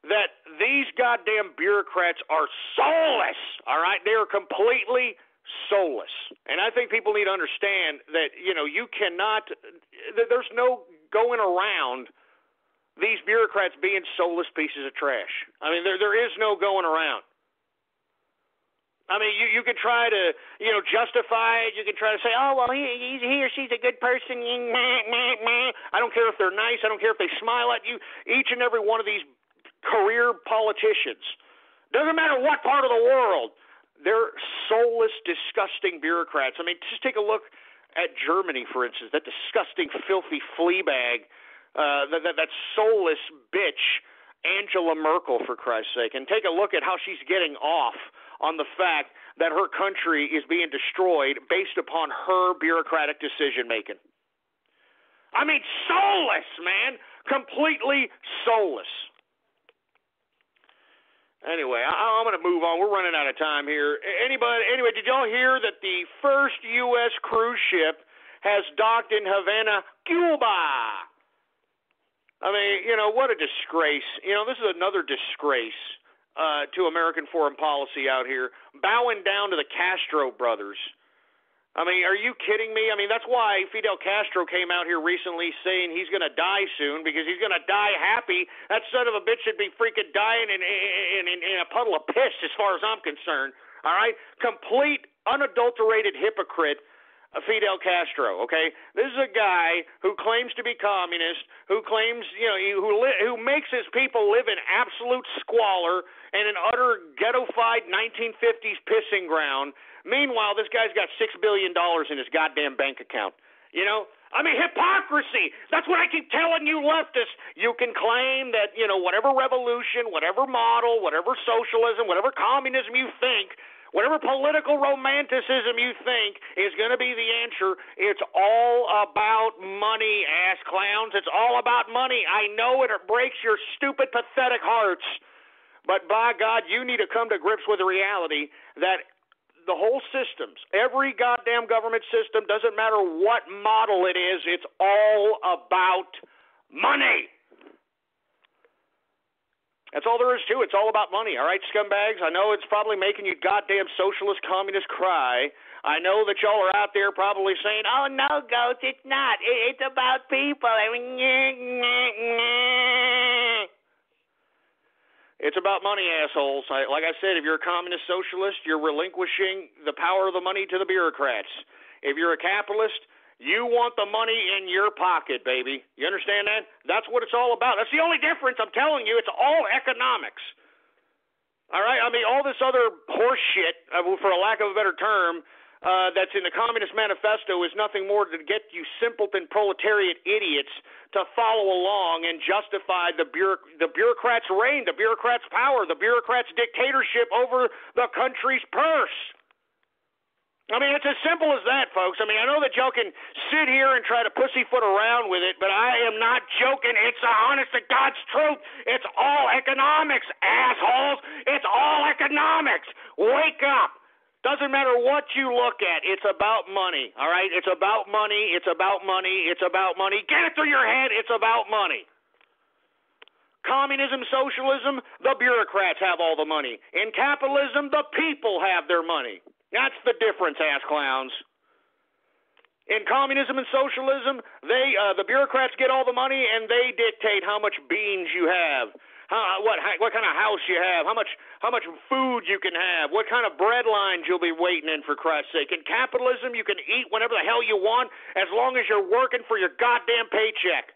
E: that these goddamn bureaucrats are soulless, all right? They are completely soulless. And I think people need to understand that, you cannot, there's no going around these bureaucrats being soulless pieces of trash. I mean, there is no going around. I mean, you can try to, justify it. You can try to say, oh, well, he or she's a good person. I don't care if they're nice. I don't care if they smile at you. Each and every one of these career politicians, Doesn't matter what part of the world. They're soulless, disgusting bureaucrats. I mean, just take a look at Germany, for instance, that disgusting, filthy flea bag, that soulless bitch, Angela Merkel, for Christ's sake. And take a look at how she's getting off on the fact that her country is being destroyed based upon her bureaucratic decision-making. I mean, soulless, man. Completely soulless. Anyway, I'm going to move on. We're running out of time here. Anyway, did y'all hear that the first U.S. cruise ship has docked in Havana, Cuba? I mean, what a disgrace. This is another disgrace to American foreign policy out here, bowing down to the Castro brothers. I mean, are you kidding me? I mean, that's why Fidel Castro came out here recently saying he's going to die soon, because he's going to die happy. That son of a bitch should be freaking dying in a puddle of piss as far as I'm concerned. All right? Complete, unadulterated hypocrite, Fidel Castro, okay? This is a guy who claims to be communist, who claims, who makes his people live in absolute squalor and an utter ghetto-fied 1950s pissing ground. Meanwhile, this guy's got $6 billion in his goddamn bank account. I mean, hypocrisy. That's what I keep telling you leftists. You can claim that, whatever revolution, whatever model, whatever socialism, whatever communism you think, whatever political romanticism you think is going to be the answer, it's all about money, ass clowns. It's all about money. I know it breaks your stupid, pathetic hearts. But by God, you need to come to grips with the reality that the whole systems, every goddamn government system, doesn't matter what model it is, it's all about money. That's all there is to it. It's all about money, all right, scumbags? I know it's probably making you goddamn socialist communists cry. I know that y'all are out there probably saying, oh, no, Ghost, it's not. It's about people. I mean, it's about money, assholes. Like I said, if you're a communist socialist, you're relinquishing the power of the money to the bureaucrats. If you're a capitalist, you want the money in your pocket, baby. You understand that? That's what it's all about. That's the only difference. I'm telling you, it's all economics. All right? I mean, all this other horse shit, for a lack of a better term, that's in the Communist Manifesto is nothing more to get you simpleton proletariat idiots to follow along and justify the bureaucrats' reign, the bureaucrats' power, the bureaucrats' dictatorship over the country's purse. I mean, it's as simple as that, folks. I mean, I know that y'all can sit here and try to pussyfoot around with it, but I am not joking. It's the honest to God's truth. It's all economics, assholes. It's all economics. Wake up. Doesn't matter what you look at. It's about money, all right? It's about money. It's about money. It's about money. Get it through your head. It's about money. Communism, socialism, the bureaucrats have all the money. In capitalism, the people have their money. That's the difference, ass clowns. In communism and socialism, the bureaucrats get all the money and they dictate how much beans you have, what kind of house you have, how much food you can have, what kind of bread lines you'll be waiting in, for Christ's sake. In capitalism, you can eat whenever the hell you want as long as you're working for your goddamn paycheck.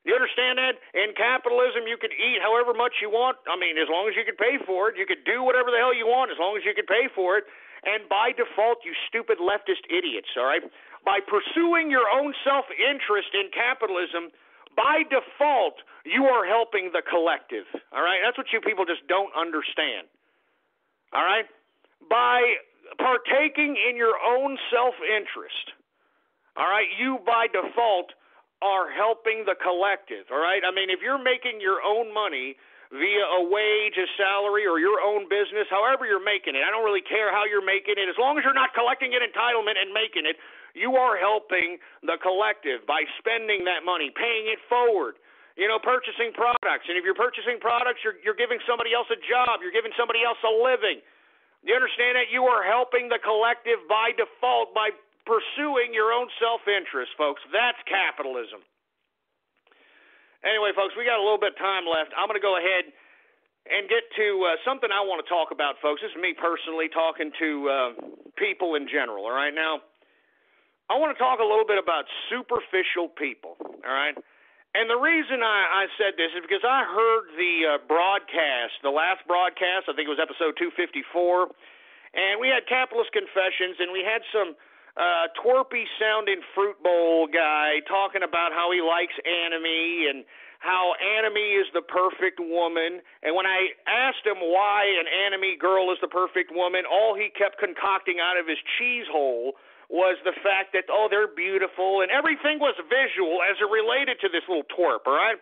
E: You understand that? In capitalism, you can eat however much you want. I mean, as long as you can pay for it. You can do whatever the hell you want as long as you can pay for it. And by default, you stupid leftist idiots, all right? By pursuing your own self-interest in capitalism, by default, you are helping the collective, all right? That's what you people just don't understand, all right? By partaking in your own self-interest, all right, you by default are helping the collective, all right? I mean, if you're making your own money via a wage, a salary, or your own business, however you're making it, I don't really care how you're making it. As long as you're not collecting an entitlement and making it, you are helping the collective by spending that money, paying it forward, purchasing products. And if you're purchasing products, you're giving somebody else a job. You're giving somebody else a living. You understand that? You are helping the collective by default by pursuing your own self-interest, folks. That's capitalism. Anyway, folks, we got a little bit of time left. I'm going to go ahead and get to something I want to talk about, folks. This is me personally talking to people in general, all right? Now, I want to talk a little bit about superficial people, all right? And the reason I said this is because I heard the broadcast, the last broadcast, I think it was episode 254, and we had Capitalist Confessions, and we had some twerpy-sounding fruit bowl guy talking about how he likes anime and how anime is the perfect woman. And when I asked him why an anime girl is the perfect woman, all he kept concocting out of his cheese hole was the fact that, oh, they're beautiful, and everything was visual as it related to this little twerp, all right?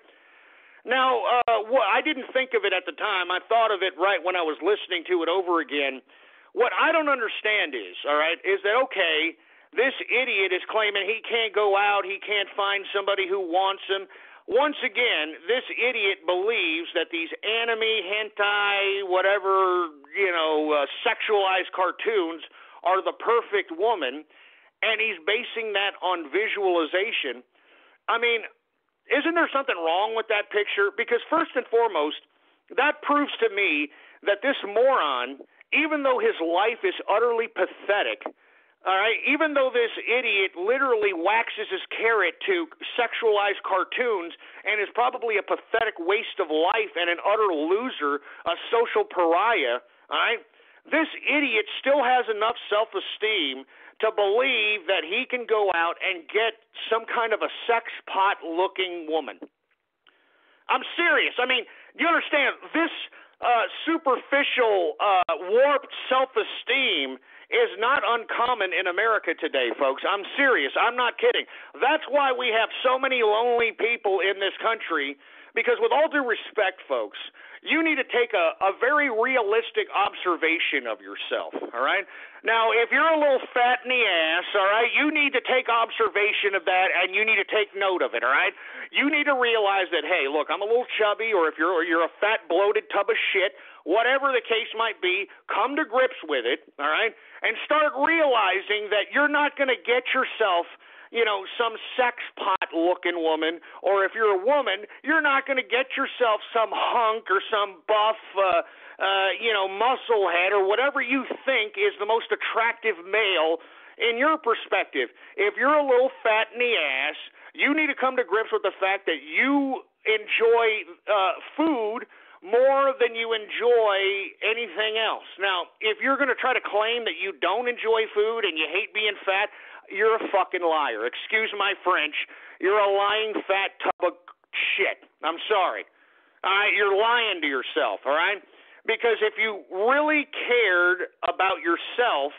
E: Now, I didn't think of it at the time. I thought of it right when I was listening to it over again. What I don't understand is, all right, is that, okay, this idiot is claiming he can't go out, he can't find somebody who wants him. Once again, this idiot believes that these anime, hentai, whatever, sexualized cartoons are the perfect woman, and he's basing that on visualization. I mean, isn't there something wrong with that picture? Because first and foremost, that proves to me that this moron, even though his life is utterly pathetic, all right, even though this idiot literally waxes his carrot to sexualized cartoons and is probably a pathetic waste of life and an utter loser, a social pariah, all right, this idiot still has enough self-esteem to believe that he can go out and get some kind of a sex pot-looking woman. I'm serious. I mean, you understand, this superficial, warped self-esteem is not uncommon in America today, folks. I'm serious. I'm not kidding. That's why we have so many lonely people in this country, because with all due respect, folks, you need to take a very realistic observation of yourself, all right? Now, if you're a little fat in the ass, all right, you need to take observation of that, and you need to take note of it, all right? You need to realize that, hey, look, I'm a little chubby, or if you're a fat, bloated tub of shit, whatever the case might be, come to grips with it, all right, and start realizing that you're not going to get yourself some sex pot-looking woman, or if you're a woman, you're not going to get yourself some hunk or some buff, muscle head or whatever you think is the most attractive male in your perspective. If you're a little fat in the ass, you need to come to grips with the fact that you enjoy food more than you enjoy anything else. Now, if you're going to try to claim that you don't enjoy food and you hate being fat, you're a fucking liar. Excuse my French. You're a lying fat tub of shit. I'm sorry. All right? You're lying to yourself, all right? Because if you really cared about yourself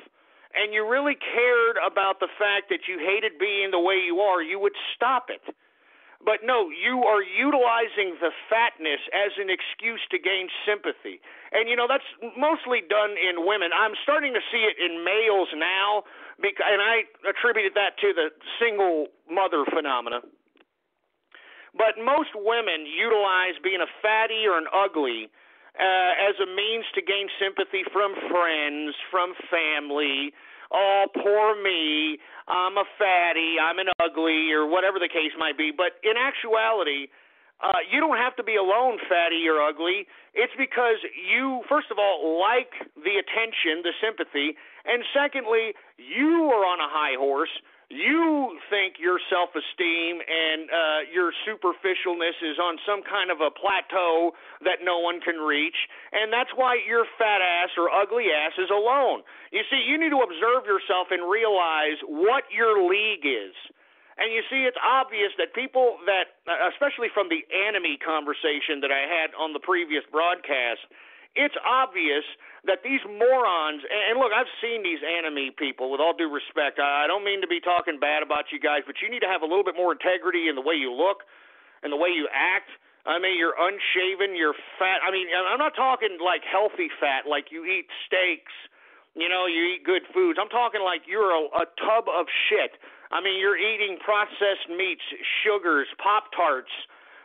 E: and you really cared about the fact that you hated being the way you are, you would stop it. But no, you are utilizing the fatness as an excuse to gain sympathy. And, that's mostly done in women. I'm starting to see it in males now, and I attributed that to the single mother phenomena. But most women utilize being a fatty or an ugly as a means to gain sympathy from friends, from family. Oh, poor me, I'm a fatty, I'm an ugly, or whatever the case might be. But in actuality, you don't have to be alone, fatty or ugly. It's because you, first of all, like the attention, the sympathy, and secondly, you are on a high horse. You think your self-esteem and your superficialness is on some kind of a plateau that no one can reach, and that's why your fat ass or ugly ass is alone. You see, you need to observe yourself and realize what your league is. And you see, it's obvious that people that, especially from the anime conversation that I had on the previous broadcast, it's obvious that these morons, and look, I've seen these anime people, with all due respect. I don't mean to be talking bad about you guys, but you need to have a little bit more integrity in the way you look and the way you act. I mean, you're unshaven, you're fat. I mean, I'm not talking like healthy fat, like you eat steaks, you eat good foods. I'm talking like you're a tub of shit. I mean, you're eating processed meats, sugars, Pop-Tarts,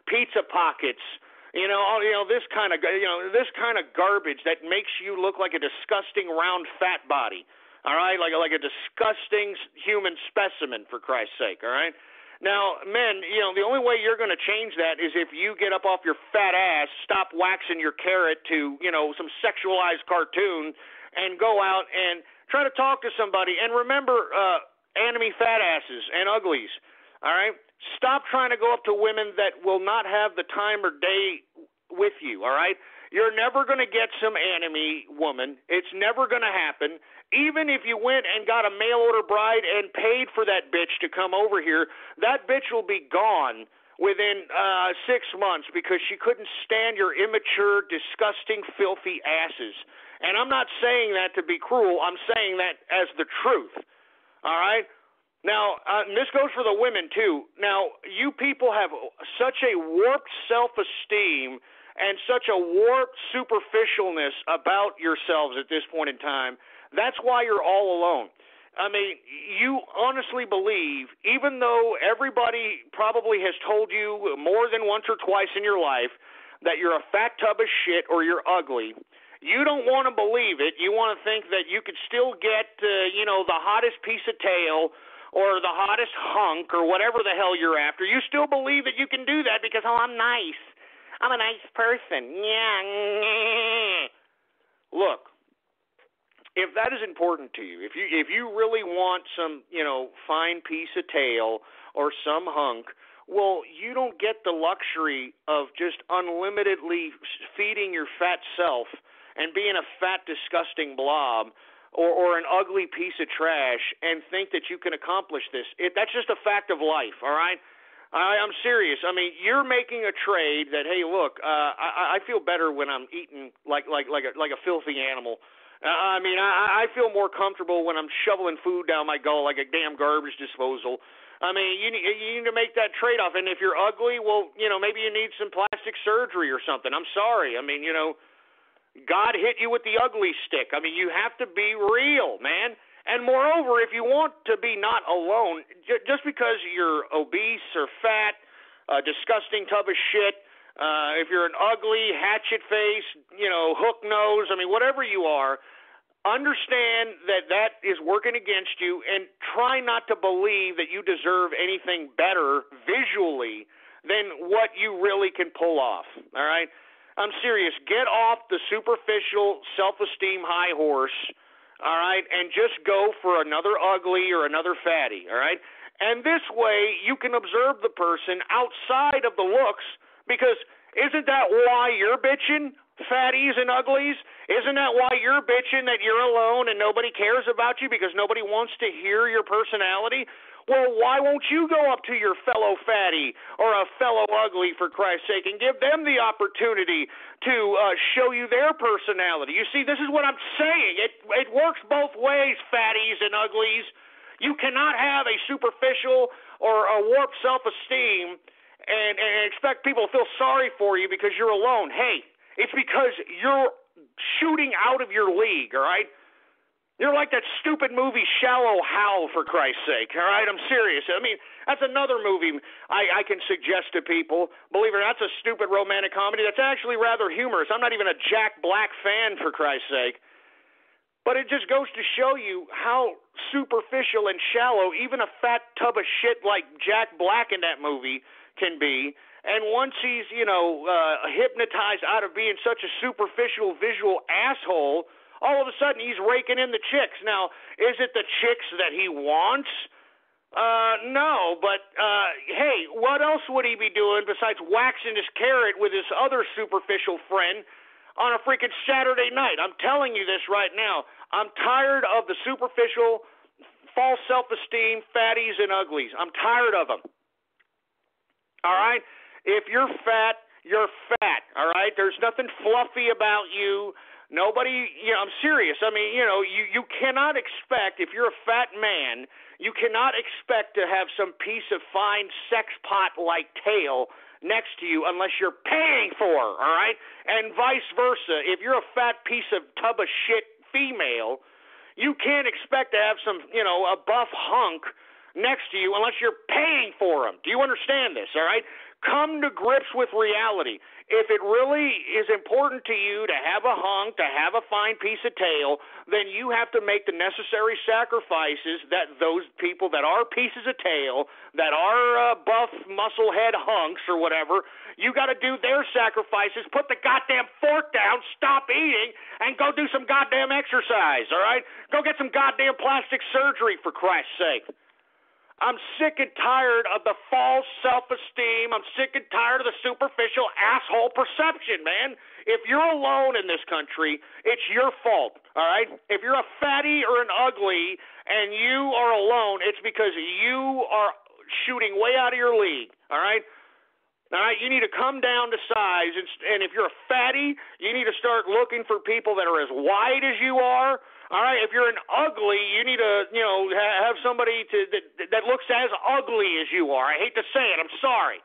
E: pizza pockets, this kind of garbage that makes you look like a disgusting round fat body. All right, like a disgusting human specimen, for Christ's sake. All right. Now, men, the only way you're going to change that is if you get up off your fat ass, stop waxing your carrot to some sexualized cartoon, and go out and try to talk to somebody. And remember, anime fat asses and uglies. all right? Stop trying to go up to women that will not have the time or day with you, all right? You're never going to get some enemy woman. It's never going to happen. Even if you went and got a mail-order bride and paid for that bitch to come over here, that bitch will be gone within 6 months because she couldn't stand your immature, disgusting, filthy asses. And I'm not saying that to be cruel. I'm saying that as the truth, all right? Now, this goes for the women, too. Now, you people have such a warped self-esteem and such a warped superficialness about yourselves at this point in time. That's why you're all alone. I mean, you honestly believe, even though everybody probably has told you more than once or twice in your life that you're a fat tub of shit or you're ugly, you don't want to believe it. You want to think that you could still get, the hottest piece of tail or the hottest hunk or whatever the hell you're after. You still believe that you can do that because, I'm nice. I'm a nice person. Yeah. Look, if that is important to you, if you really want some, fine piece of tail or some hunk, well, you don't get the luxury of just unlimitedly feeding your fat self and being a fat, disgusting blob or an ugly piece of trash and think that you can accomplish this. That's just a fact of life, all right? I'm serious. I mean, you're making a trade that, hey, look, I feel better when I'm eating like a filthy animal. I feel more comfortable when I'm shoveling food down my gullet like a damn garbage disposal. I mean, you need to make that trade-off. And if you're ugly, well, maybe you need some plastic surgery or something. I'm sorry. I mean, God hit you with the ugly stick. I mean, you have to be real, man. And moreover, if you want to be not alone, just because you're obese or fat, a disgusting tub of shit, if you're an ugly, hatchet face, hook nose, whatever you are, understand that is working against you and try not to believe that you deserve anything better visually than what you really can pull off, all right? I'm serious. Get off the superficial self-esteem high horse, all right, and just go for another ugly or another fatty, all right? And this way you can observe the person outside of the looks because isn't that why you're bitching, fatties and uglies? Isn't that why you're bitching that you're alone and nobody cares about you because nobody wants to hear your personality? Well, why won't you go up to your fellow fatty or a fellow ugly, for Christ's sake, and give them the opportunity to show you their personality? You see, this is what I'm saying. It works both ways, fatties and uglies. You cannot have a superficial or a warped self-esteem and expect people to feel sorry for you because you're alone. Hey, it's because you're shooting out of your league, all right? You're like that stupid movie Shallow Hal, for Christ's sake, all right? I'm serious. I mean, that's another movie I can suggest to people. Believe it or not, that's a stupid romantic comedy that's actually rather humorous. I'm not even a Jack Black fan, for Christ's sake. But it just goes to show you how superficial and shallow even a fat tub of shit like Jack Black in that movie can be. And once he's, hypnotized out of being such a superficial visual asshole, all of a sudden he's raking in the chicks. Now, is it the chicks that he wants? No, but hey, what else would he be doing besides waxing his carrot with his other superficial friend on a freaking Saturday night? I'm telling you this right now. I'm tired of the superficial, false self-esteem, fatties and uglies. I'm tired of them. All right? If you're fat, you're fat. All right? There's nothing fluffy about you. Nobody, I'm serious. I mean, you cannot expect, if you're a fat man, you cannot expect to have some piece of fine sex pot-like tail next to you unless you're paying for, all right? And vice versa. If you're a fat piece of tub of shit female, you can't expect to have some, a buff hunk next to you unless you're paying for them. Do you understand this, all right? Come to grips with reality. If it really is important to you to have a hunk, to have a fine piece of tail, then you have to make the necessary sacrifices that those people that are pieces of tail, that are buff muscle head hunks or whatever, you got to do their sacrifices, put the goddamn fork down, stop eating, and go do some goddamn exercise, all right? Go get some goddamn plastic surgery, for Christ's sake. I'm sick and tired of the false self-esteem. I'm sick and tired of the superficial asshole perception, man. If you're alone in this country, it's your fault, all right? If you're a fatty or an ugly and you are alone, it's because you are shooting way out of your league, all right? All right, you need to come down to size, and if you're a fatty, you need to start looking for people that are as wide as you are. All right, if you're an ugly, you need to, have somebody that looks as ugly as you are. I hate to say it, I'm sorry.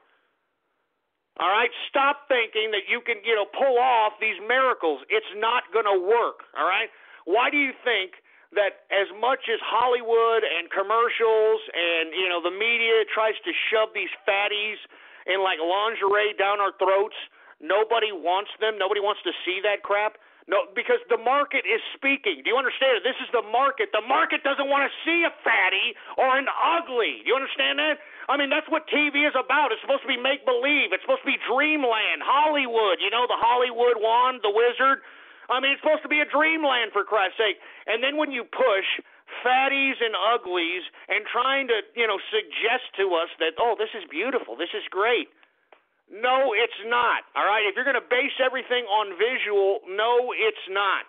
E: All right, stop thinking that you can, pull off these miracles. It's not going to work. All right, why do you think that as much as Hollywood and commercials and the media tries to shove these fatties in like lingerie down our throats, nobody wants them. Nobody wants to see that crap. No, because the market is speaking. Do you understand it? This is the market. The market doesn't want to see a fatty or an ugly. Do you understand that? I mean, that's what TV is about. It's supposed to be make-believe. It's supposed to be dreamland, Hollywood. The Hollywood wand, the wizard. I mean, it's supposed to be a dreamland, for Christ's sake. And then when you push fatties and uglies and trying to, suggest to us that, oh, this is beautiful, this is great. No, it's not, all right? If you're going to base everything on visual, no, it's not.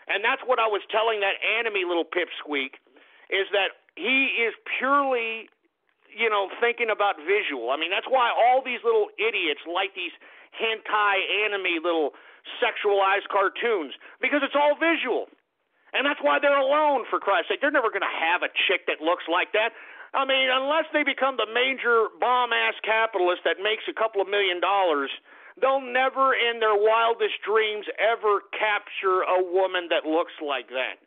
E: And that's what I was telling that enemy little pipsqueak, is that he is purely, thinking about visual. I mean, that's why all these little idiots like these hentai anime little sexualized cartoons, because it's all visual. And that's why they're alone, for Christ's sake. They're never going to have a chick that looks like that. I mean, unless they become the major bomb-ass capitalist that makes a couple of $1 million, they'll never in their wildest dreams ever capture a woman that looks like that.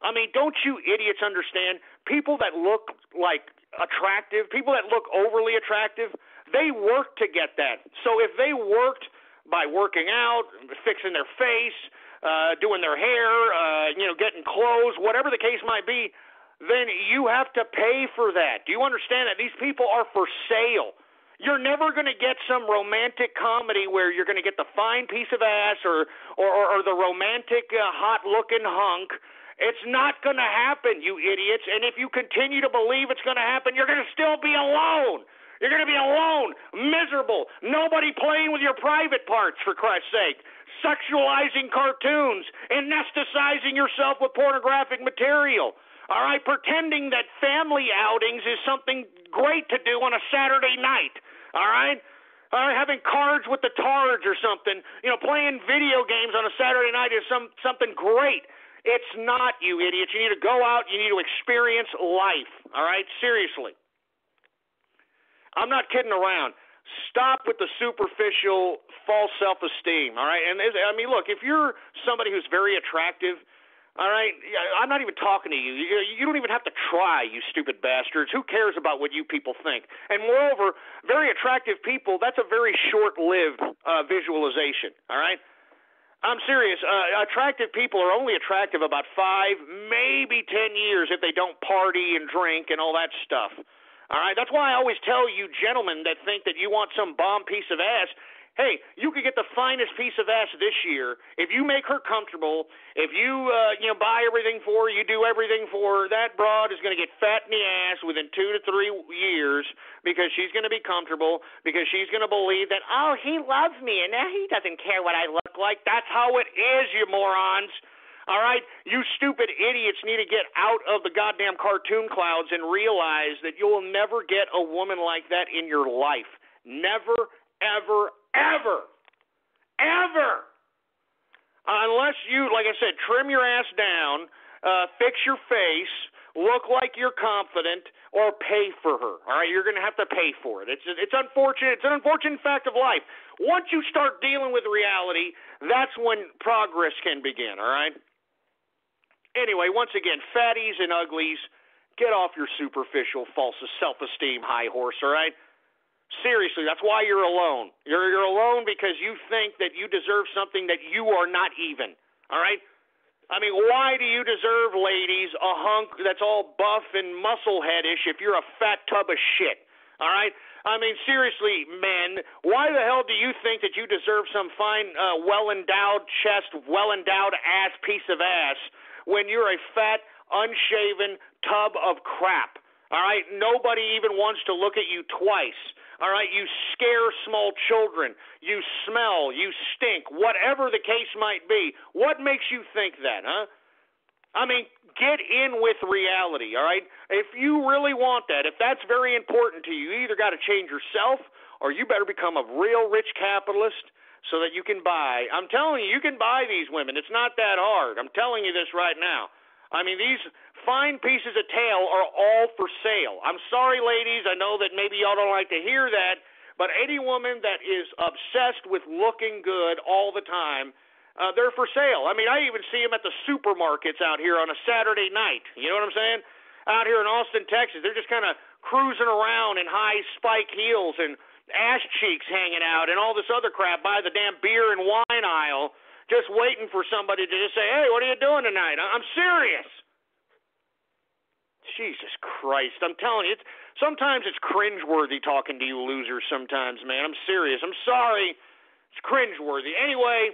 E: I mean, don't you idiots understand? People that look like attractive, people that look overly attractive, they work to get that. So if they worked by working out, fixing their face, doing their hair, getting clothes, whatever the case might be, then you have to pay for that. Do you understand that? These people are for sale. You're never going to get some romantic comedy where you're going to get the fine piece of ass or the romantic hot-looking hunk. It's not going to happen, you idiots. And if you continue to believe it's going to happen, you're going to still be alone. You're going to be alone, miserable, nobody playing with your private parts, for Christ's sake, sexualizing cartoons, anesthetizing yourself with pornographic material. All right, pretending that family outings is something great to do on a Saturday night. All right, having cards with the Tards or something. Playing video games on a Saturday night is something great. It's not, you idiots. You need to go out. You need to experience life. All right, seriously. I'm not kidding around. Stop with the superficial false self-esteem. All right, and I mean, look, if you're somebody who's very attractive. All right, I'm not even talking to you. You don't even have to try, you stupid bastards. Who cares about what you people think? And moreover, very attractive people, that's a very short-lived visualization, all right? I'm serious. Attractive people are only attractive about 5, maybe 10 years if they don't party and drink and all that stuff, all right? That's why I always tell you gentlemen that think that you want some bomb piece of ass, hey, you could get the finest piece of ass this year if you make her comfortable. If you buy everything for her, you do everything for her. That broad is going to get fat in the ass within 2 to 3 years because she's going to be comfortable, because she's going to believe that, oh, he loves me and now he doesn't care what I look like. That's how it is, you morons. All right, you stupid idiots need to get out of the goddamn cartoon clouds and realize that you will never get a woman like that in your life. Never, ever, ever. Unless you, like I said, trim your ass down, fix your face, look like you're confident, or pay for her. All right, you're going to have to pay for it. It's unfortunate. It's an unfortunate fact of life. Once you start dealing with reality, that's when progress can begin. All right. Anyway, once again, fatties and uglies, get off your superficial, false self-esteem high horse. All right. Seriously, that's why you're alone. You're alone because you think that you deserve something that you are not even, all right? I mean, why do you deserve, ladies, a hunk that's all buff and muscle-headish if you're a fat tub of shit, all right? I mean, seriously, men, why the hell do you think that you deserve some fine, well-endowed chest, well-endowed piece of ass when you're a fat, unshaven tub of crap? All right? Nobody even wants to look at you twice. All right? You scare small children. You smell. You stink. Whatever the case might be. What makes you think that, huh? I mean, get in with reality, all right? If you really want that, if that's very important to you, you either got to change yourself or you better become a real rich capitalist so that you can buy. I'm telling you, you can buy these women. It's not that hard. I'm telling you this right now. I mean, these fine pieces of tail are all for sale. I'm sorry, ladies. I know that maybe y'all don't like to hear that, but any woman that is obsessed with looking good all the time, they're for sale. I mean, I even see them at the supermarkets out here on a Saturday night. You know what I'm saying? Out here in Austin, Texas, they're just kind of cruising around in high spike heels and ass cheeks hanging out and all this other crap by the damn beer and wine aisle, just waiting for somebody to just say, hey, what are you doing tonight? I'm serious. Jesus Christ. I'm telling you, sometimes it's cringeworthy talking to you losers sometimes, man. I'm serious. I'm sorry. It's cringeworthy. Anyway,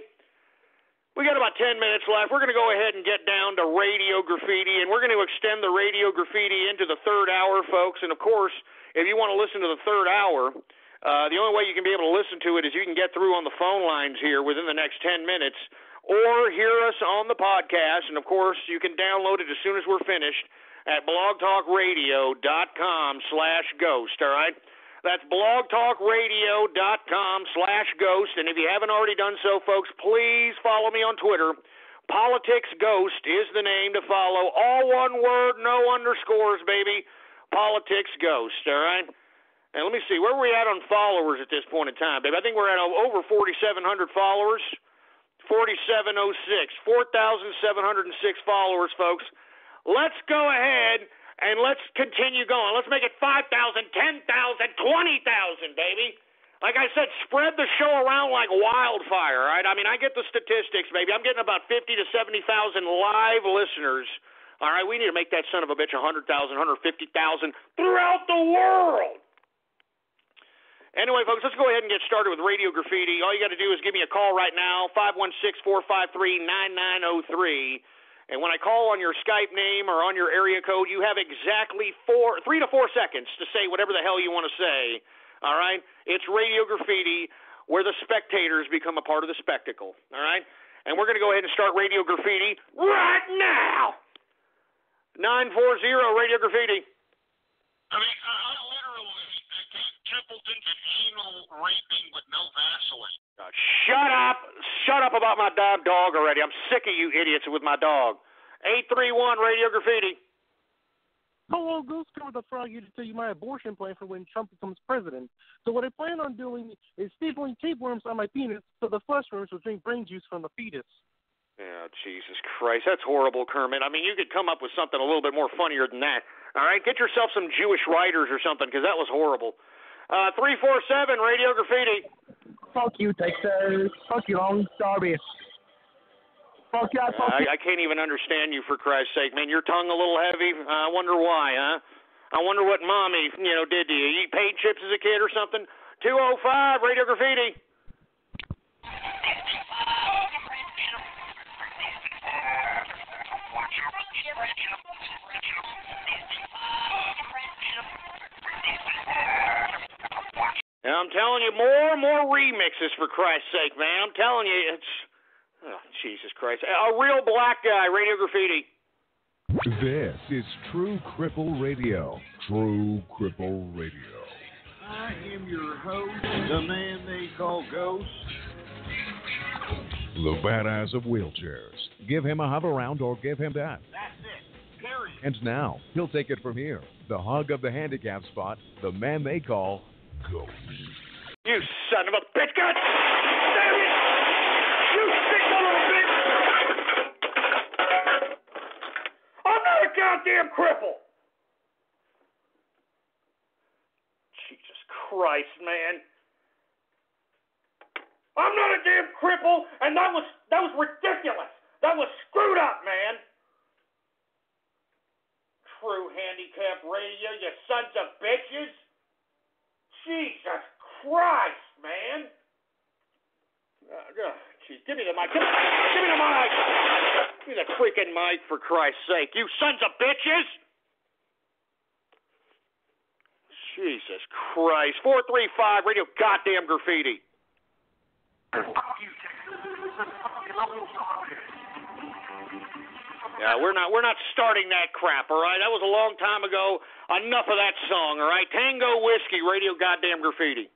E: we got about 10 minutes left. We're going to go ahead and get down to Radio Graffiti, and we're going to extend the Radio Graffiti into the third hour, folks. And, of course, if you want to listen to the third hour, the only way you can be able to listen to it is you can get through on the phone lines here within the next 10 minutes or hear us on the podcast. And, of course, you can download it as soon as we're finished at blogtalkradio.com/ghost, all right? That's blogtalkradio.com/ghost. And if you haven't already done so, folks, please follow me on Twitter. Politics Ghost is the name to follow. All one word, no underscores, baby. Politics Ghost, all right? And let me see, where are we at on followers at this point in time, baby? I think we're at over 4,700 followers. 4,706. 4,706 followers, folks. Let's go ahead and let's continue going. Let's make it 5,000, 10,000, 20,000, baby. Like I said, spread the show around like wildfire, all right? I mean, I get the statistics, baby. I'm getting about 50 to 70,000 live listeners. All right, we need to make that son of a bitch 100,000, 150,000 throughout the world. Anyway, folks, let's go ahead and get started with Radio Graffiti. All you got to do is give me a call right now, 516-453-9903. And when I call on your Skype name or on your area code, you have exactly 3 to 4 seconds to say whatever the hell you want to say. All right? It's Radio Graffiti, where the spectators become a part of the spectacle. All right? And we're going to go ahead and start Radio Graffiti right now. 940 Radio Graffiti.
G: I mean, I literally tripled into anal raping with no Vaseline.
E: Shut up. Shut up about my damn dog already. I'm sick of you idiots with my dog. 831 Radio Graffiti.
H: Hello, Ghost Code. That's where I get to tell you my abortion plan for when Trump becomes president. So what I plan on doing is stapling tapeworms on my penis so the flesh worms will drink brain juice from the fetus.
E: Oh, Jesus Christ. That's horrible, Kermit. I mean, you could come up with something a little bit more funnier than that. All right? Get yourself some Jewish writers or something, because that was horrible. 347 Radio Graffiti.
H: Fuck you, Texas. Fuck you, Long Sorry. Fuck you,
E: I can't even understand you, for Christ's sake, man. Your tongue a little heavy. I wonder why, huh? I wonder what mommy, did to you. You eat paid chips as a kid or something? 205 Radio Graffiti. And I'm telling you, more and more remixes, for Christ's sake, man. I'm telling you, it's... Oh, Jesus Christ. A real black guy, Radio Graffiti.
D: This is True Cripple Radio. True Cripple Radio.
I: I am your host, the man they call Ghost.
D: The badass of wheelchairs. Give him a hover round or give him that.
I: That's it. Period.
D: And now, he'll take it from here. The hug of the handicap spot, the man they call Ghost.
E: You son of a bitch! God damn it! You sick little bitch! I'm not a goddamn cripple! Jesus Christ, man. I'm not a damn cripple, and that was ridiculous. That was screwed up, man. True Handicap Radio, you sons of bitches. Jesus Christ, man. Geez, give me the mic. Give me the mic. Give me the freaking mic, for Christ's sake. You sons of bitches. Jesus Christ. 435 Radio Goddamn Graffiti. Yeah, we're not starting that crap, all right? That was a long time ago. Enough of that song, all right? Tango Whiskey, Radio Goddamn Graffiti.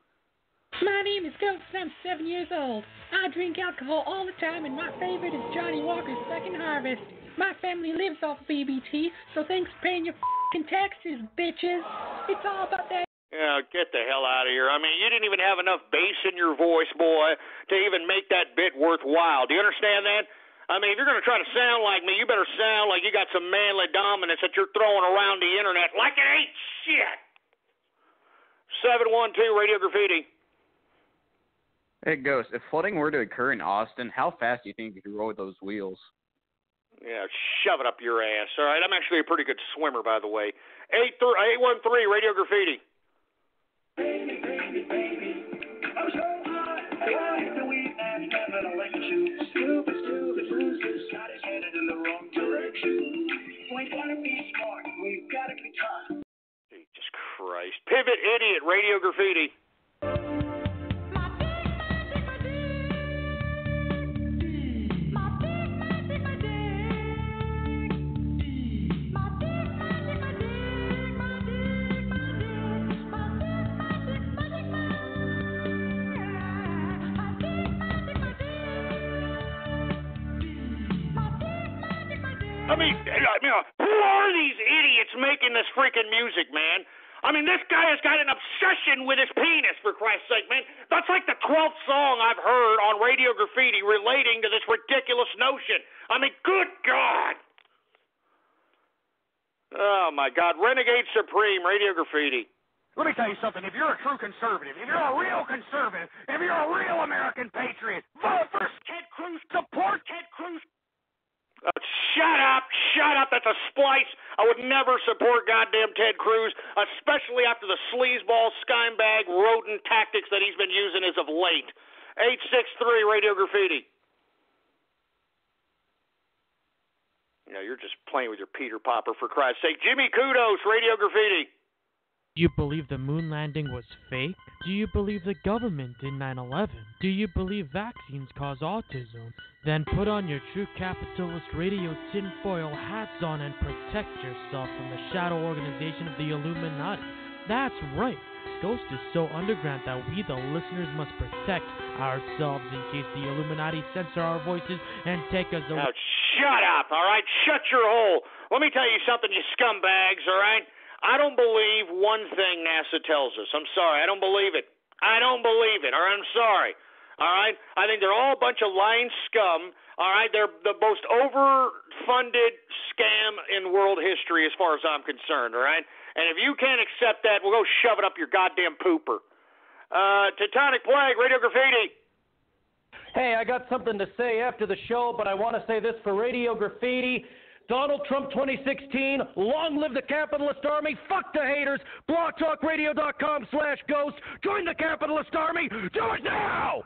J: My name is Ghost and I'm 7 years old. I drink alcohol all the time and my favorite is Johnny Walker's Second Harvest. My family lives off BBT, so thanks for paying your f***ing taxes, bitches. It's all about that.
E: Yeah, get the hell out of here. I mean, you didn't even have enough bass in your voice, boy, to even make that bit worthwhile. Do you understand that? I mean, if you're going to try to sound like me, you better sound like you got some manly dominance that you're throwing around the internet like it ain't shit. 712 Radio Graffiti.
K: Hey, Ghost, if flooding were to occur in Austin, how fast do you think you could roll those wheels?
E: Yeah, shove it up your ass. All right, I'm actually a pretty good swimmer, by the way. 813 Radio Graffiti.
L: Baby, baby, baby, I'm so hot. I like the way that never let you. Stupid, stupid loser, got his headed in the wrong direction. We gotta be smart, we gotta be tough.
E: Jesus Christ. Pivot Idiot, Radio Graffiti. I mean, who are these idiots making this freaking music, man? I mean, this guy has got an obsession with his penis, for Christ's sake, man. That's like the 12th song I've heard on Radio Graffiti relating to this ridiculous notion. I mean, good God. Oh, my God. Renegade Supreme, Radio Graffiti.
M: Let me tell you something. If you're a true conservative, if you're a real conservative, if you're a real American patriot, vote for Ted Cruz, support Ted Cruz.
E: Shut up. That's a splice. I would never support goddamn Ted Cruz, especially after the sleazeball, scumbag, rodent tactics that he's been using as of late. 863 Radio Graffiti. Yeah, you're just playing with your Peter Popper, for Christ's sake. Jimmy Kudos, Radio Graffiti.
N: Do you believe the moon landing was fake? Do you believe the government did 9/11? Do you believe vaccines cause autism? Then put on your true capitalist radio tinfoil hats on and protect yourself from the shadow organization of the Illuminati. That's right. Ghost is so underground that we, the listeners, must protect ourselves in case the Illuminati censor our voices and take us away.
E: Now, shut up, all right? Shut your hole. Let me tell you something, you scumbags, all right? I don't believe one thing NASA tells us. I'm sorry. I don't believe it. All right? I'm sorry. All right? I think they're all a bunch of lying scum. All right? They're the most overfunded scam in world history as far as I'm concerned. All right? And if you can't accept that, we'll go shove it up your goddamn pooper. Teutonic Plague, Radio Graffiti.
O: Hey, I got something to say after the show, but I want to say this for Radio Graffiti. Donald Trump 2016, long live the capitalist army, fuck the haters, blogtalkradio.com/ghost, join the capitalist army, do it now!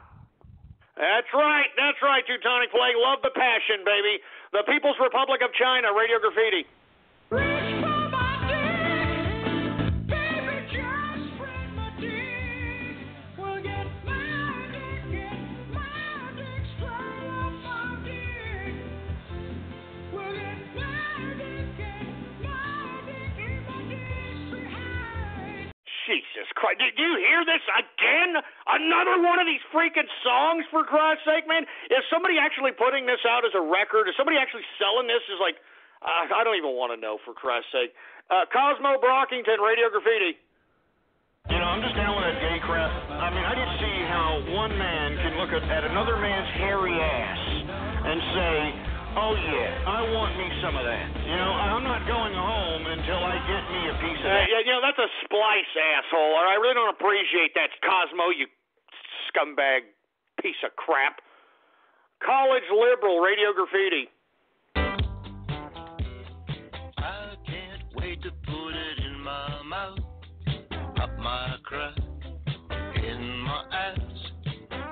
E: That's right, Teutonic Plague, love the passion, baby. The People's Republic of China, Radio Graffiti. Jesus Christ. Did you hear this again? Another one of these freaking songs, for Christ's sake, man? Is somebody actually putting this out as a record? Is somebody actually selling this as like, I don't even want to know, for Christ's sake. Cosmo Brockington, Radio Graffiti.
G: You know, I'm just down with that gay crap. I mean, I just see how one man can look at another man's hairy ass and say, oh, yeah, I want me some of that. You know, I'm not going home until I get me a piece of that.
E: Yeah, you know, that's a splice, asshole. I really don't appreciate that, Cosmo, you scumbag piece of crap. College Liberal, Radio Graffiti.
L: I can't wait to put it in my mouth, up my crack, in my ass.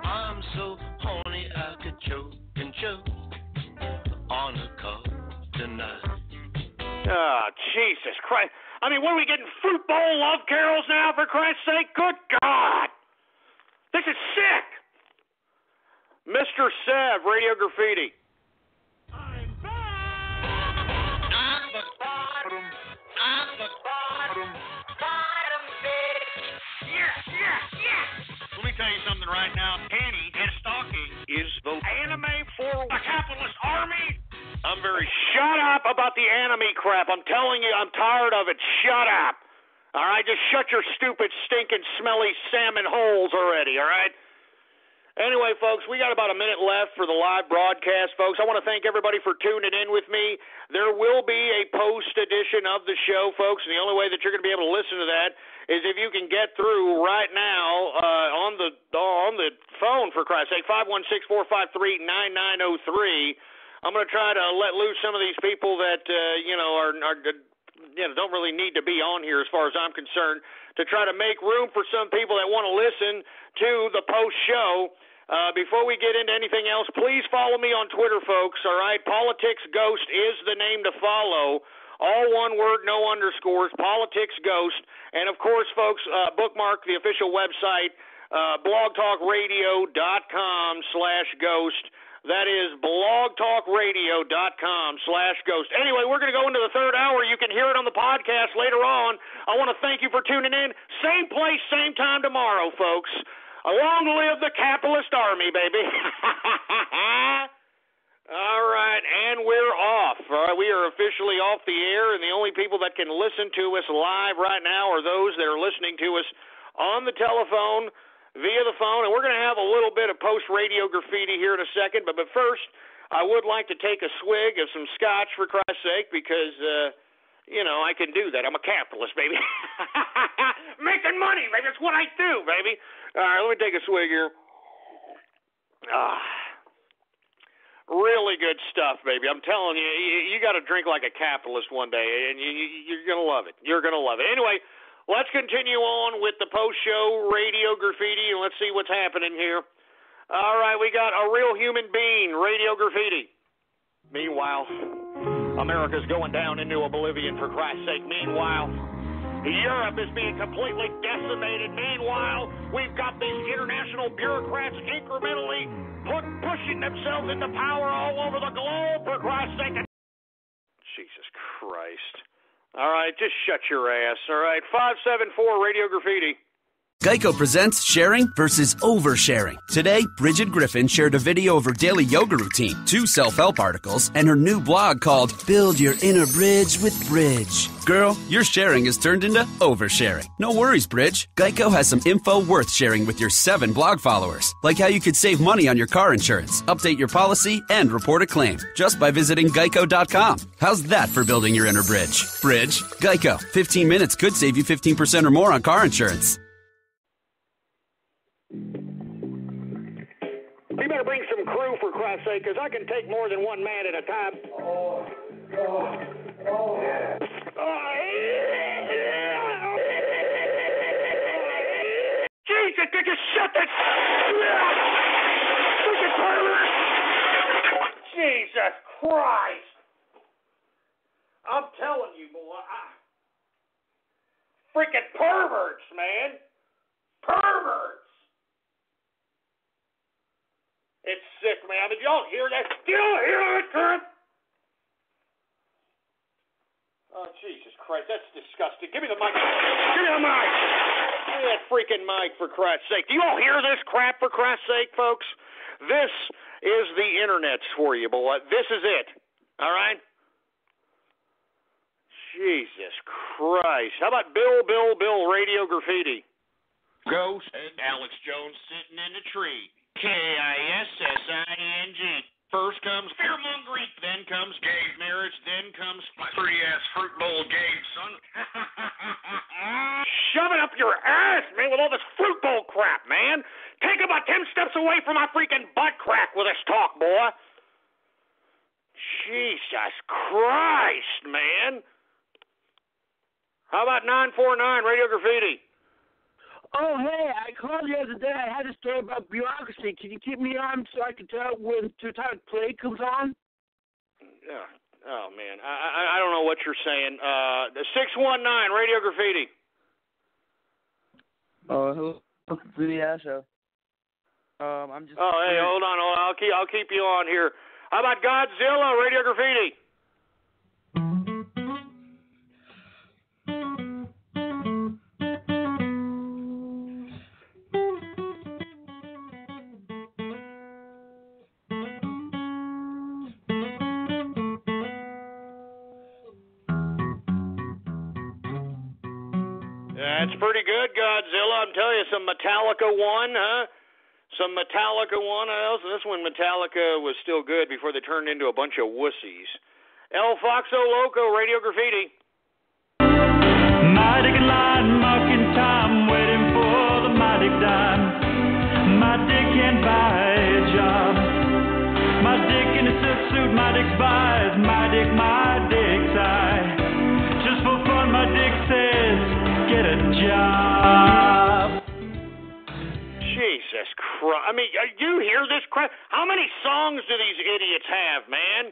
L: I'm so horny I could choke and choke on a cup tonight.
E: Oh, Jesus Christ. I mean, what are we getting, fruit bowl love carols now, for Christ's sake? Good God. This is sick. Mr. Sev, Radio Graffiti.
M: I'm back. I'm the bottom. I'm the bottom. Bottom bitch. Yes.
G: Let me tell you something right now. Panty and stocking is the anime for a capitalist army.
E: I'm very shut up about the anime crap. I'm telling you, I'm tired of it. Shut up. All right, just shut your stupid, stinking, smelly salmon holes already, all right? Anyway, folks, we got about a minute left for the live broadcast, folks. I want to thank everybody for tuning in with me. There will be a post edition of the show, folks, and the only way that you're going to be able to listen to that is if you can get through right now on the phone, for Christ's sake, 516-453-9903. I'm going to try to let loose some of these people that don't really need to be on here as far as I'm concerned, to try to make room for some people that want to listen to the post show. Before we get into anything else, please follow me on Twitter, folks, all right? Politics Ghost is the name to follow. All one word, no underscores, Politics Ghost. And, of course, folks, bookmark the official website, blogtalkradio.com/ghost. That is blogtalkradio.com/ghost. Anyway, we're going to go into the third hour. You can hear it on the podcast later on. I want to thank you for tuning in. Same place, same time tomorrow, folks. Long live the capitalist army, baby. All right, and we're off. All right, we are officially off the air, and the only people that can listen to us live right now are those that are listening to us on the telephone, via the phone, and we're going to have a little bit of post-radio graffiti here in a second, but first, I would like to take a swig of some scotch, for Christ's sake, because, I can do that. I'm a capitalist, baby. Making money, baby. That's what I do, baby. All right, let me take a swig here. Really good stuff, baby. I'm telling you, you got to drink like a capitalist one day, and you're going to love it. You're going to love it. Anyway, let's continue on with the post-show radio graffiti, and let's see what's happening here. All right, we got a real human being, radio graffiti. Meanwhile, America's going down into oblivion, for Christ's sake. Meanwhile, Europe is being completely decimated. Meanwhile, we've got these international bureaucrats incrementally pushing themselves into power all over the globe, for Christ's sake. Jesus Christ. All right, just shut your ass. All right, 574 Radio Graffiti.
F: Geico presents sharing versus oversharing. Today, Bridget Griffin shared a video of her daily yoga routine, 2 self-help articles, and her new blog called Build Your Inner Bridge with Bridge. Girl, your sharing is turned into oversharing. No worries, Bridge. Geico has some info worth sharing with your 7 blog followers, like how you could save money on your car insurance, update your policy, and report a claim just by visiting geico.com. How's that for building your inner bridge? Bridge, Geico. 15 minutes could save you 15% or more on car insurance.
E: You better bring some crew, for Christ's sake, because I can take more than one man at a time. Jesus, could you shut that? Jesus Christ. I'm telling you, boy. Freaking perverts, man. Perverts. It's sick, man. Did y'all hear that? Did y'all hear that, Kurt? Oh, Jesus Christ. That's disgusting. Give me the mic. Give me the mic. Give me that freaking mic, for Christ's sake. Do you all hear this crap, for Christ's sake, folks? This is the internets for you, boy. This is it. All right? Jesus Christ. How about Bill, Radio Graffiti?
G: Ghost and Alex Jones sitting in a tree. KISSING. First comes fear-mongering, then comes gay marriage, then comes my pretty-ass fruit bowl game, son.
E: Shove it up your ass, man, with all this fruit bowl crap, man. Take about 10 steps away from my freaking butt crack with this talk, boy. Jesus Christ, man. How about 949 Radio Graffiti?
P: Oh, hey, I called the other day. I had a story about bureaucracy. Can you keep me on so I can tell when the time plague comes on?
E: Yeah, Oh, man. I don't know what you're saying. 619, Radio Graffiti.
Q: Hello, the show. I'm just.
E: Oh, hey, hold on. I'll keep you on here. How about Godzilla, Radio Graffiti? That's pretty good, Godzilla. I'm telling you, some Metallica 1, huh? Some Metallica 1. This one, Metallica was still good before they turned into a bunch of wussies. El Foxo Loco, Radio Graffiti.
L: My dick in line, marking time, waiting for the my dick dime. My dick can't buy a job. My dick in a silk suit, my dick's buys. My dick's high. Just for fun, my dick says, get a job.
E: Jesus Christ. I mean, you hear this crap? How many songs do these idiots have, man?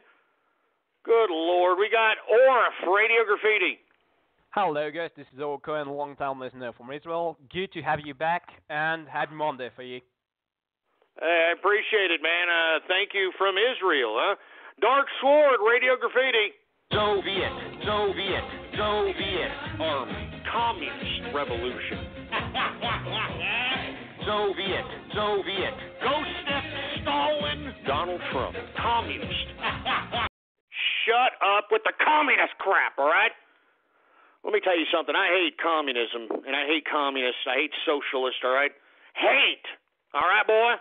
E: Good Lord. We got Orif, Radio Graffiti.
R: Hello, guys. This is lolcow, a long-time listener from Israel. Good to have you back, and happy Monday for you.
E: I appreciate it, man. Thank you from Israel, huh? Dark Sword, Radio Graffiti.
G: Soviet Army.
E: Communist Revolution.
G: Soviet.
E: Ghost Step Stalin. Donald Trump. Communist. Shut up with the communist crap, all right? Let me tell you something. I hate communism, and I hate communists. I hate socialists, all right? Hate. All right, boy?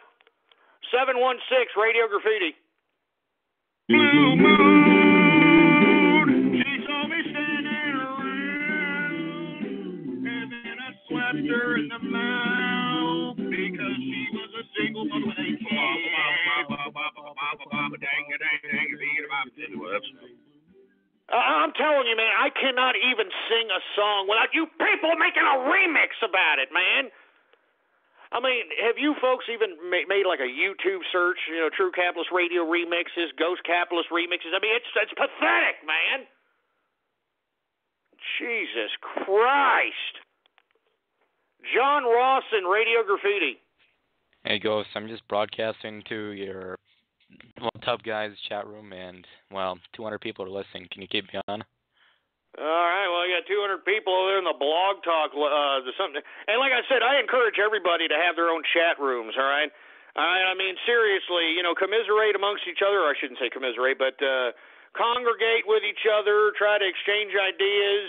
E: 716, Radio Graffiti.
L: Blue moon, she saw me standing around, and then I slapped her in the mouth because she was a single mother with a kid.
E: I'm telling you, man, I cannot even sing a song without you people making a remix about it, man. I mean, have you folks even made like a YouTube search, True Capitalist Radio remixes, Ghost Capitalist remixes? I mean, it's pathetic, man. Jesus Christ. John Rawson, Radio Graffiti.
S: Hey, Ghost, I'm just broadcasting to your Tough Guys chat room, and, 200 people are listening. Can you keep me on?
E: All right, well, I got 200 people over there in the blog talk. Something, and like I said, I encourage everybody to have their own chat rooms, all right? I mean, seriously, commiserate amongst each other. Or I shouldn't say commiserate, but congregate with each other, try to exchange ideas.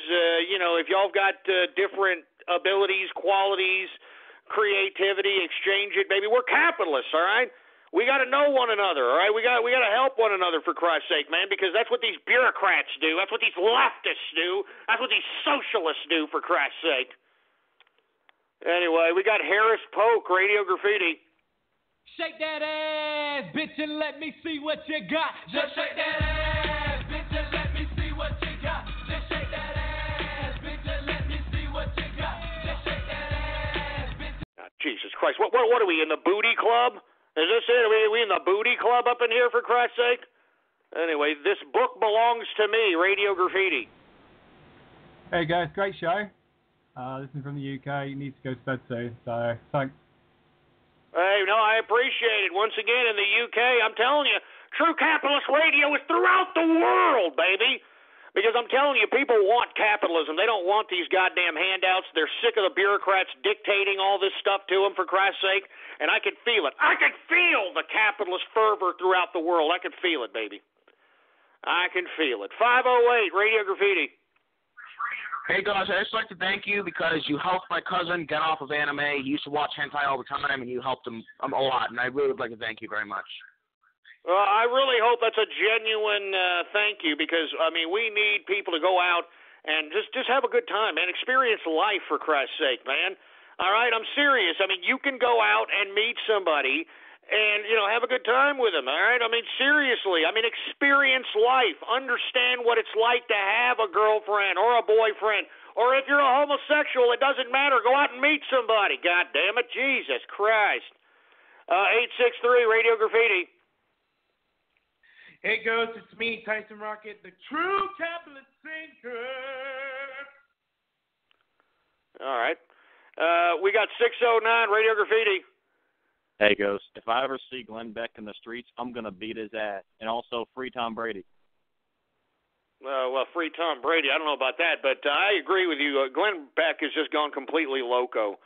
E: If y'all got different abilities, qualities, creativity, exchange it, baby. We're capitalists, all right? We got to know one another, all right? We got to help one another, for Christ's sake, man, because that's what these bureaucrats do. That's what these leftists do. That's what these socialists do, for Christ's sake. Anyway, we got Harris Polk, Radio Graffiti.
T: Shake that ass, bitch, and let me see what you got. Just shake that ass, bitch, and let me see what you got. Just shake that ass, bitch, and let me see what you got. Just shake that ass, bitch.
E: Jesus Christ, what are we, in the booty club? Is this it? Are we in the booty club up in here, for Christ's sake? Anyway, this book belongs to me, Radio Graffiti.
U: Hey guys, great show. Listening from the UK, needs to go to bed soon, so thanks.
E: Hey, no, I appreciate it. Once again, in the UK, I'm telling you, True Capitalist Radio is throughout the world, baby. Because I'm telling you, people want capitalism. They don't want these goddamn handouts. They're sick of the bureaucrats dictating all this stuff to them, for Christ's sake. And I can feel it. I can feel the capitalist fervor throughout the world. I can feel it, baby. I can feel it. 508, Radio Graffiti.
V: Hey, guys, I'd just like to thank you because you helped my cousin get off of anime. He used to watch hentai all the time, and you helped him a lot. And I really would like to thank you very much.
E: I really hope that's a genuine thank you because, I mean, we need people to go out and just have a good time, man. Experience life, for Christ's sake, man. All right, I'm serious. I mean, you can go out and meet somebody and, have a good time with them, all right? I mean, seriously. I mean, experience life. Understand what it's like to have a girlfriend or a boyfriend. Or if you're a homosexual, it doesn't matter. Go out and meet somebody. God damn it. Jesus Christ. 863, Radio Graffiti.
A: Hey, Ghost, it's me, Tyson Rocket, the true capitalist thinker.
E: All right. We got 609 Radio Graffiti.
B: Hey, Ghost, if I ever see Glenn Beck in the streets, I'm going to beat his ass. And also, free Tom Brady.
E: Well, free Tom Brady. I don't know about that, but I agree with you. Glenn Beck has just gone completely loco.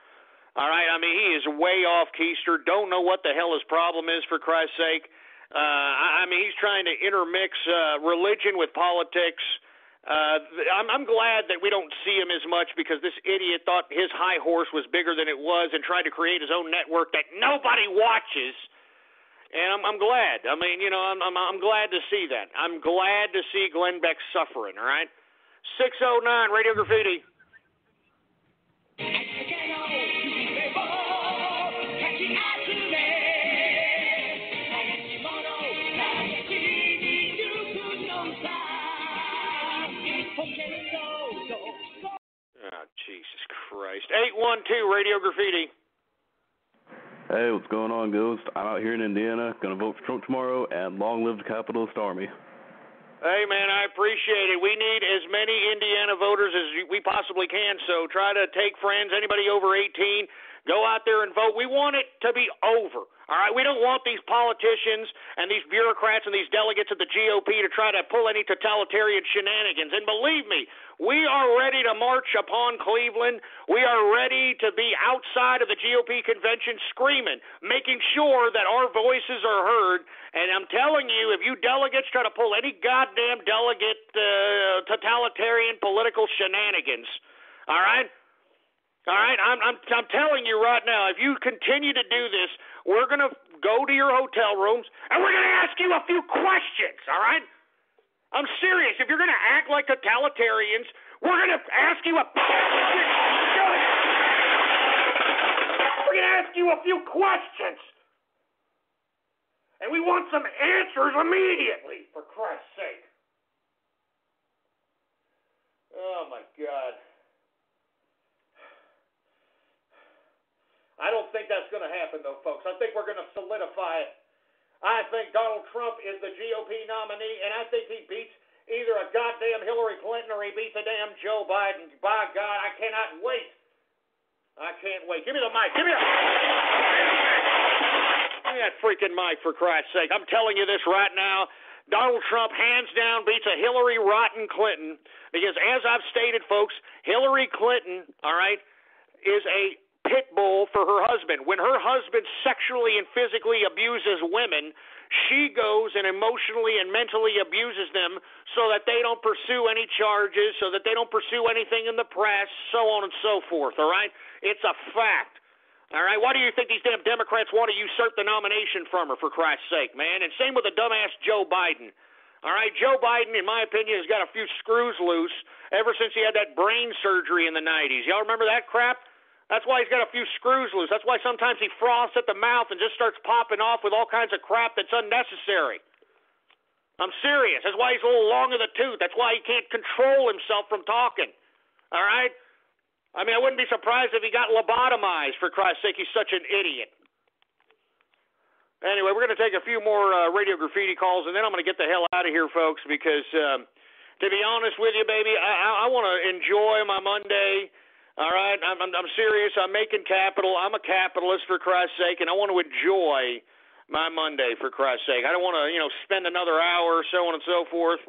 E: All right? I mean, he is way off keister. Don't know what the hell his problem is, for Christ's sake. I mean, he's trying to intermix religion with politics. I'm glad that we don't see him as much because this idiot thought his high horse was bigger than it was and tried to create his own network that nobody watches. And I'm glad. I mean, you know, I'm glad to see that. I'm glad to see Glenn Beck suffering. All right, 609 Radio Graffiti. Oh, Jesus Christ. 812 Radio Graffiti.
W: Hey, what's going on, Ghost? I'm out here in Indiana, going to vote for Trump tomorrow, and long live the capitalist army.
E: Hey, man, I appreciate it. We need as many Indiana voters as we possibly can, so try to take friends, anybody over 18, go out there and vote. We want it to be over. All right, we don't want these politicians and these bureaucrats and these delegates of the GOP to try to pull any totalitarian shenanigans. And believe me, we are ready to march upon Cleveland. We are ready to be outside of the GOP convention screaming, making sure that our voices are heard. And I'm telling you, if you delegates try to pull any goddamn delegate totalitarian political shenanigans, all right? All right, I'm telling you right now, if you continue to do this, we're going to go to your hotel rooms, and we're going to ask you a few questions, all right? I'm serious. If you're going to act like totalitarians, we're going to ask you a... We're going to ask you a few questions. And we want some answers immediately, for Christ's sake. Oh, my God. I don't think that's going to happen, though, folks. I think we're going to solidify it. I think Donald Trump is the GOP nominee, and I think he beats either a goddamn Hillary Clinton or he beats a damn Joe Biden. By God, I cannot wait. I can't wait. Give me the mic. Give me that freaking mic, for Christ's sake. I'm telling you this right now. Donald Trump, hands down, beats a Hillary rotten Clinton because, as I've stated, folks, Hillary Clinton, all right, is a pit bull for her husband. When her husband sexually and physically abuses women, she goes and emotionally and mentally abuses them so that they don't pursue any charges, so that they don't pursue anything in the press, so on and so forth, all right? It's a fact, all right? Why do you think these damn Democrats want to usurp the nomination from her, for Christ's sake, man? And same with the dumbass Joe Biden. All right, Joe Biden, in my opinion, has got a few screws loose ever since he had that brain surgery in the 90s. Y'all remember that crap? That's why he's got a few screws loose. That's why sometimes he froths at the mouth and just starts popping off with all kinds of crap that's unnecessary. I'm serious. That's why he's a little long in the tooth. That's why he can't control himself from talking. All right? I mean, I wouldn't be surprised if he got lobotomized, for Christ's sake. He's such an idiot. Anyway, we're going to take a few more Radio Graffiti calls, and then I'm going to get the hell out of here, folks, because to be honest with you, baby, I want to enjoy my Monday. All right, I'm serious. I'm making capital. I'm a capitalist, for Christ's sake, and I want to enjoy my Monday, for Christ's sake. I don't want to, spend another hour, so on and so forth.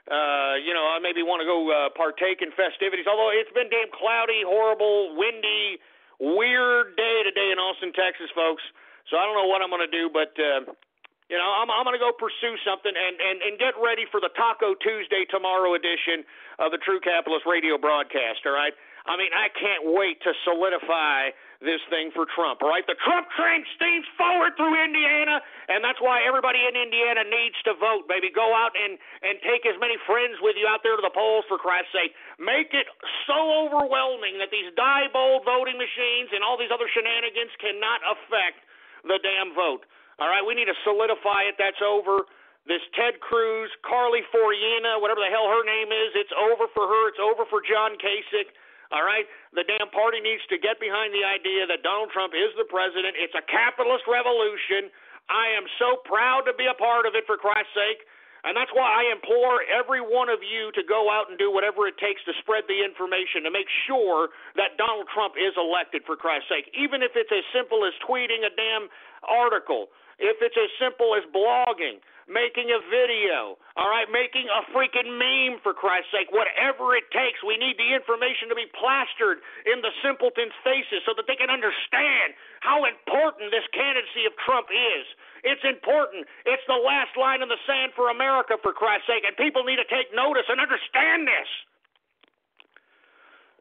E: I maybe want to go partake in festivities, although it's been damn cloudy, horrible, windy, weird day today in Austin, Texas, folks. So I don't know what I'm going to do, but, I'm going to go pursue something and get ready for the Taco Tuesday tomorrow edition of the True Capitalist Radio broadcast, all right? I mean, I can't wait to solidify this thing for Trump, all right? The Trump train steams forward through Indiana, and that's why everybody in Indiana needs to vote, baby. Go out and take as many friends with you out there to the polls, for Christ's sake. Make it so overwhelming that these Diebold voting machines and all these other shenanigans cannot affect the damn vote, all right? We need to solidify it. That's over. This Ted Cruz, Carly Fiorina, whatever the hell her name is, it's over for her. It's over for John Kasich. All right? The damn party needs to get behind the idea that Donald Trump is the president. It's a capitalist revolution. I am so proud to be a part of it, for Christ's sake. And that's why I implore every one of you to go out and do whatever it takes to spread the information to make sure that Donald Trump is elected, for Christ's sake. Even if it's as simple as tweeting a damn article, if it's as simple as blogging, making a video, all right, making a freaking meme, for Christ's sake, whatever it takes. We need the information to be plastered in the simpletons' faces so that they can understand how important this candidacy of Trump is. It's important. It's the last line in the sand for America, for Christ's sake, and people need to take notice and understand this.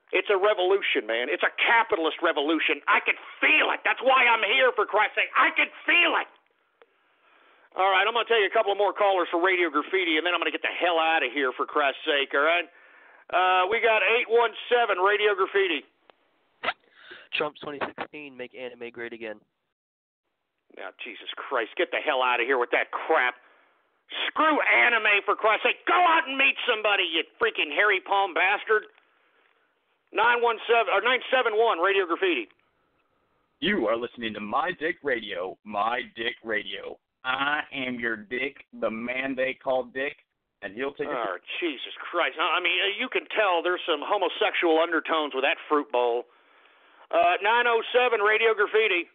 E: It's a revolution, man. It's a capitalist revolution. I can feel it. That's why I'm here, for Christ's sake. I can feel it. All right, I'm going to tell you a couple of more callers for Radio Graffiti, and then I'm going to get the hell out of here, for Christ's sake, all right? We got 817 Radio Graffiti.
C: Trump 2016, make anime great again.
E: Now, Jesus Christ, get the hell out of here with that crap. Screw anime, for Christ's sake. Go out and meet somebody, you freaking hairy palm bastard. 971 Radio Graffiti.
H: You are listening to My Dick Radio, My Dick Radio. I am your dick, the man they call Dick, and he'll take
E: Oh, Jesus Christ. I mean, you can tell there's some homosexual undertones with that fruit bowl. 907 Radio Graffiti.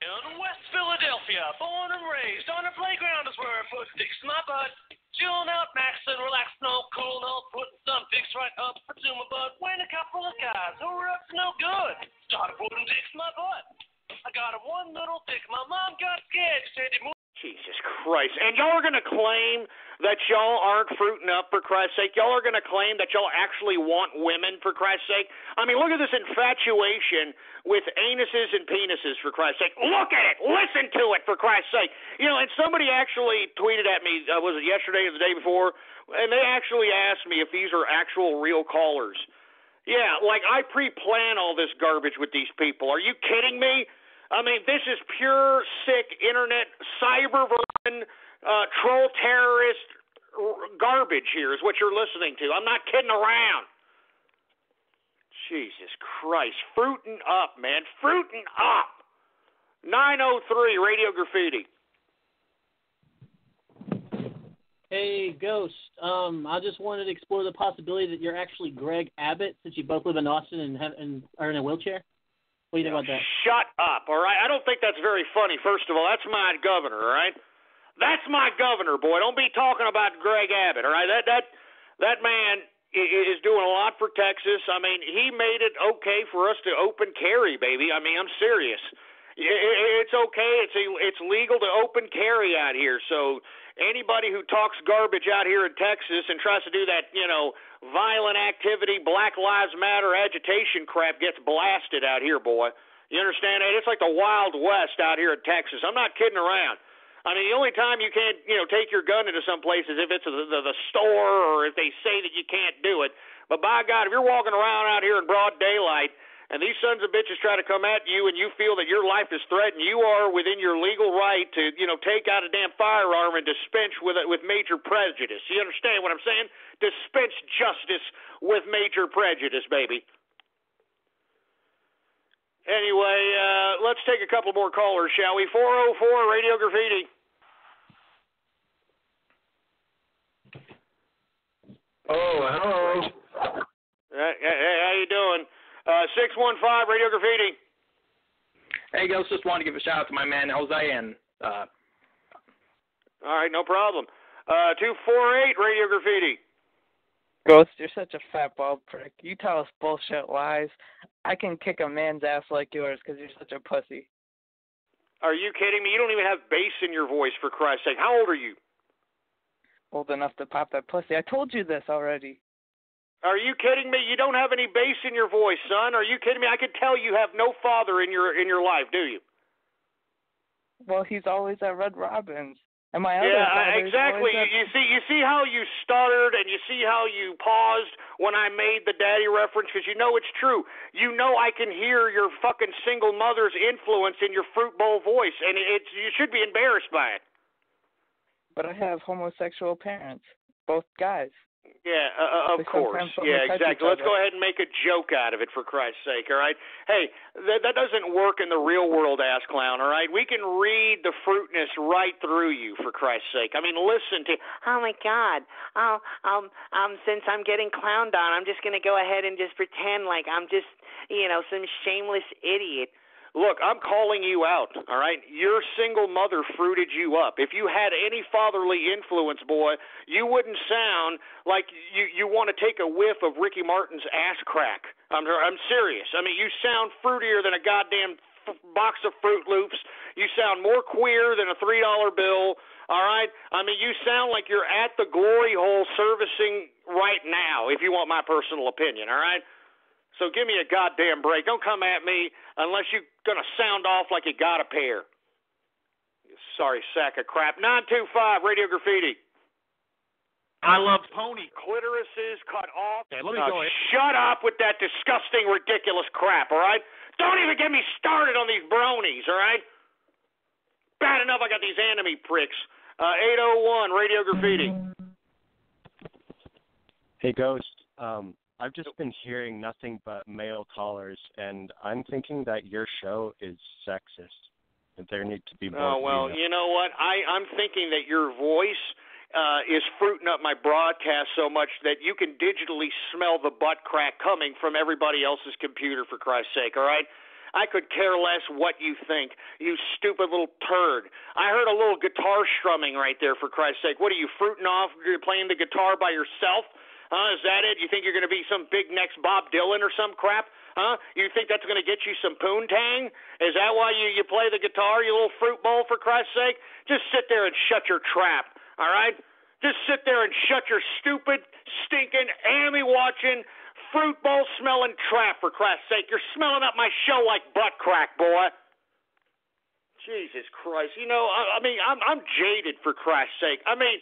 I: In West Philadelphia, born and raised, on a playground is where I put dicks in my butt. Chilling out, maxing, relaxed, no cool, no putting some dicks right up to my butt. When a couple of guys who were up to no good started putting dicks in my butt. I got a one little dick. My mom got scared. She said,
E: Jesus Christ. And y'all are going to claim that y'all aren't fruiting up, for Christ's sake. Y'all are going to claim that y'all actually want women, for Christ's sake. I mean, look at this infatuation with anuses and penises, for Christ's sake. Look at it. Listen to it, for Christ's sake. You know, and somebody actually tweeted at me, was it yesterday or the day before? And they actually asked me if these are actual real callers. Yeah, like I pre-plan all this garbage with these people. Are you kidding me? I mean, this is pure, sick, internet, cyber vermin, troll terrorist garbage here is what you're listening to. I'm not kidding around. Jesus Christ. Fruiting up, man. Fruiting up. 903 Radio Graffiti.
X: Hey, Ghost. I just wanted to explore the possibility that you're actually Greg Abbott, since you both live in Austin and are in a wheelchair. What do you think about that?
E: Shut up, all right? I don't think that's very funny, first of all. That's my governor, all right? That's my governor, boy. Don't be talking about Greg Abbott, all right? That man is doing a lot for Texas. I mean, he made it okay for us to open carry, baby. I mean, I'm serious. It's okay. It's legal to open carry out here. So anybody who talks garbage out here in Texas and tries to do that, you know, violent activity, Black Lives Matter agitation crap gets blasted out here, boy. You understand that? It's like the Wild West out here in Texas. I'm not kidding around. I mean, the only time you can't, you know, take your gun into some place is if it's the store or if they say that you can't do it. But by God, if you're walking around out here in broad daylight and these sons of bitches try to come at you and you feel that your life is threatened, you are within your legal right to, you know, take out a damn firearm and dispense with major prejudice. You understand what I'm saying? Dispense justice with major prejudice, baby. Anyway, let's take a couple more callers, shall we? 404 Radio Graffiti.
Y: Oh, hello.
E: Hey, how you doing? 615 Radio Graffiti.
Y: Hey, Ghost, just wanted to give a shout out to my man, Jose, and
E: all right, no problem. 248 Radio Graffiti.
Q: Ghost, you're such a fat bald prick. You tell us bullshit lies. I can kick a man's ass like yours because you're such a pussy.
E: Are you kidding me? You don't even have bass in your voice, for Christ's sake. How old are you?
Q: Old enough to pop that pussy. I told you this already.
E: Are you kidding me? You don't have any bass in your voice, son. Are you kidding me? I could tell you have no father in your life, do you?
Q: Well, he's always at Red Robin's. And my other
E: exactly. You see how you stuttered and you see how you paused when I made the daddy reference, because you know it's true. You know I can hear your fucking single mother's influence in your fruit bowl voice, and you should be embarrassed by it.
Q: But I have homosexual parents, both guys.
E: Yeah, of course. Yeah, exactly. Let's go ahead and make a joke out of it, for Christ's sake, all right? Hey, that doesn't work in the real world, ass clown, all right? We can read the fruitness right through you, for Christ's sake. I mean, listen to, oh, my God. Since I'm getting clowned on, I'm just going to go ahead and just pretend like I'm just, some shameless idiot. Look, I'm calling you out, all right? Your single mother fruited you up. If you had any fatherly influence, boy, you wouldn't sound like you want to take a whiff of Ricky Martin's ass crack. I'm serious. I mean, you sound fruitier than a goddamn box of Fruit Loops. You sound more queer than a $3 bill, all right? I mean, you sound like you're at the glory hole servicing right now, if you want my personal opinion, all right? So give me a goddamn break. Don't come at me unless you're going to sound off like you got a pair. You sorry sack of crap. 925 Radio Graffiti. I love pony clitorises cut off.
D: Okay, let me go ahead.
E: Shut up with that disgusting, ridiculous crap, all right? Don't even get me started on these bronies, all right? Bad enough I got these enemy pricks. 801 Radio Graffiti.
J: Hey, Ghost. I've just been hearing nothing but male callers, and I'm thinking that your show is sexist. That there need to be more.
E: Oh, well,
J: female.
E: you know what? I'm thinking that your voice is fruiting up my broadcast so much that you can digitally smell the butt crack coming from everybody else's computer, for Christ's sake, all right? I could care less what you think, you stupid little turd. I heard a little guitar strumming right there, for Christ's sake. What are you, fruiting off? You're playing the guitar by yourself? Is that it? You think you're going to be some big next Bob Dylan or some crap? You think that's going to get you some poontang? Is that why you play the guitar, you little fruit bowl, for Christ's sake? Just sit there and shut your trap, all right? Just sit there and shut your stupid, stinking, anime-watching, fruit bowl-smelling trap, for Christ's sake. You're smelling up my show like butt crack, boy. Jesus Christ. You know, I mean, I'm jaded, for Christ's sake. I mean,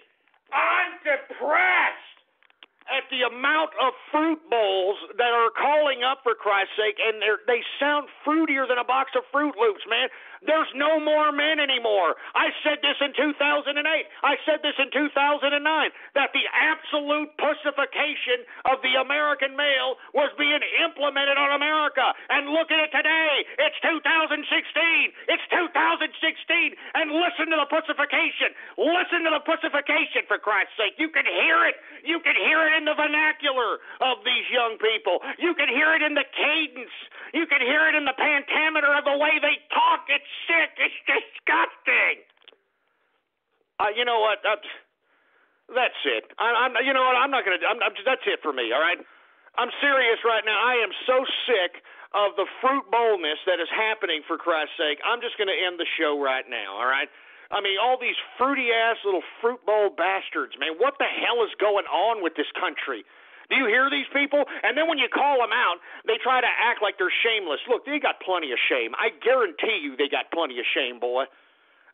E: I'm depressed at the amount of fruit bowls that are calling up, for Christ's sake, and they sound fruitier than a box of Fruit Loops, man. There's no more men anymore. I said this in 2008. I said this in 2009, that the absolute pussification of the American male was being implemented on America. And look at it today. It's 2016. It's 2016. And listen to the pussification. Listen to the pussification, for Christ's sake. You can hear it. You can hear it in the vernacular of these young people. You can hear it in the cadence. You can hear it in the pentameter of the way they talk. It's sick. It's disgusting. You know what? That's it. You know what? I'm not going to. That's it for me. All right. I'm serious right now. I am so sick of the fruit boldness that is happening, for Christ's sake. I'm just going to end the show right now. All right. I mean, all these fruity-ass little fruit bowl bastards, man. What the hell is going on with this country? Do you hear these people? And then when you call them out, they try to act like they're shameless. Look, they got plenty of shame. I guarantee you they got plenty of shame, boy.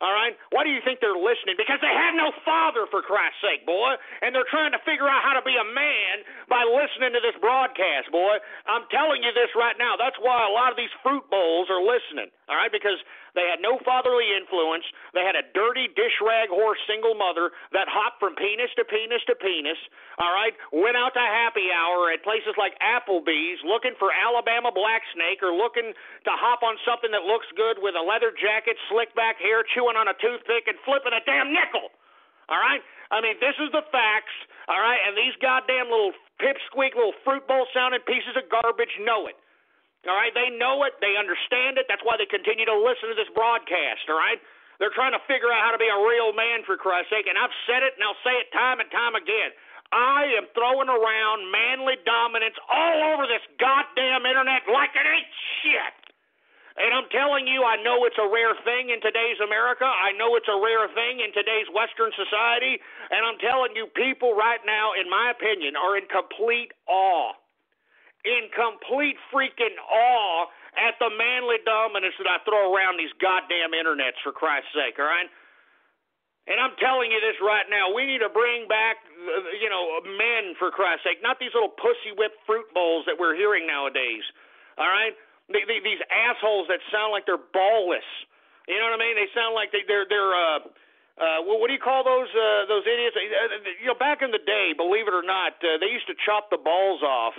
E: All right? Why do you think they're listening? Because they had no father, for Christ's sake, boy. And they're trying to figure out how to be a man by listening to this broadcast, boy. I'm telling you this right now. That's why a lot of these fruit bowls are listening, all right? Because they had no fatherly influence. They had a dirty dish rag whore single mother that hopped from penis to penis to penis, all right? Went out to happy hour at places like Applebee's looking for Alabama black snake or looking to hop on something that looks good with a leather jacket, slick back hair, chewing on a toothpick, and flipping a damn nickel, all right? I mean, this is the facts, all right? And these goddamn little pipsqueak, little fruit bowl sounding pieces of garbage know it. All right, they know it, they understand it. That's why they continue to listen to this broadcast, all right? They're trying to figure out how to be a real man, for Christ's sake, and I've said it and I'll say it time and time again. I am throwing around manly dominance all over this goddamn internet like it ain't shit. And I'm telling you, I know it's a rare thing in today's America. I know it's a rare thing in today's Western society. And I'm telling you, people right now, in my opinion, are in complete awe. In complete freaking awe at the manly dominance that I throw around these goddamn internets, for Christ's sake, all right? And I'm telling you this right now. We need to bring back, men, for Christ's sake, not these little pussy whipped fruit bowls that we're hearing nowadays, all right? These assholes that sound like they're ballless. You know what I mean? They sound like they're what do you call those idiots? Back in the day, believe it or not, they used to chop the balls off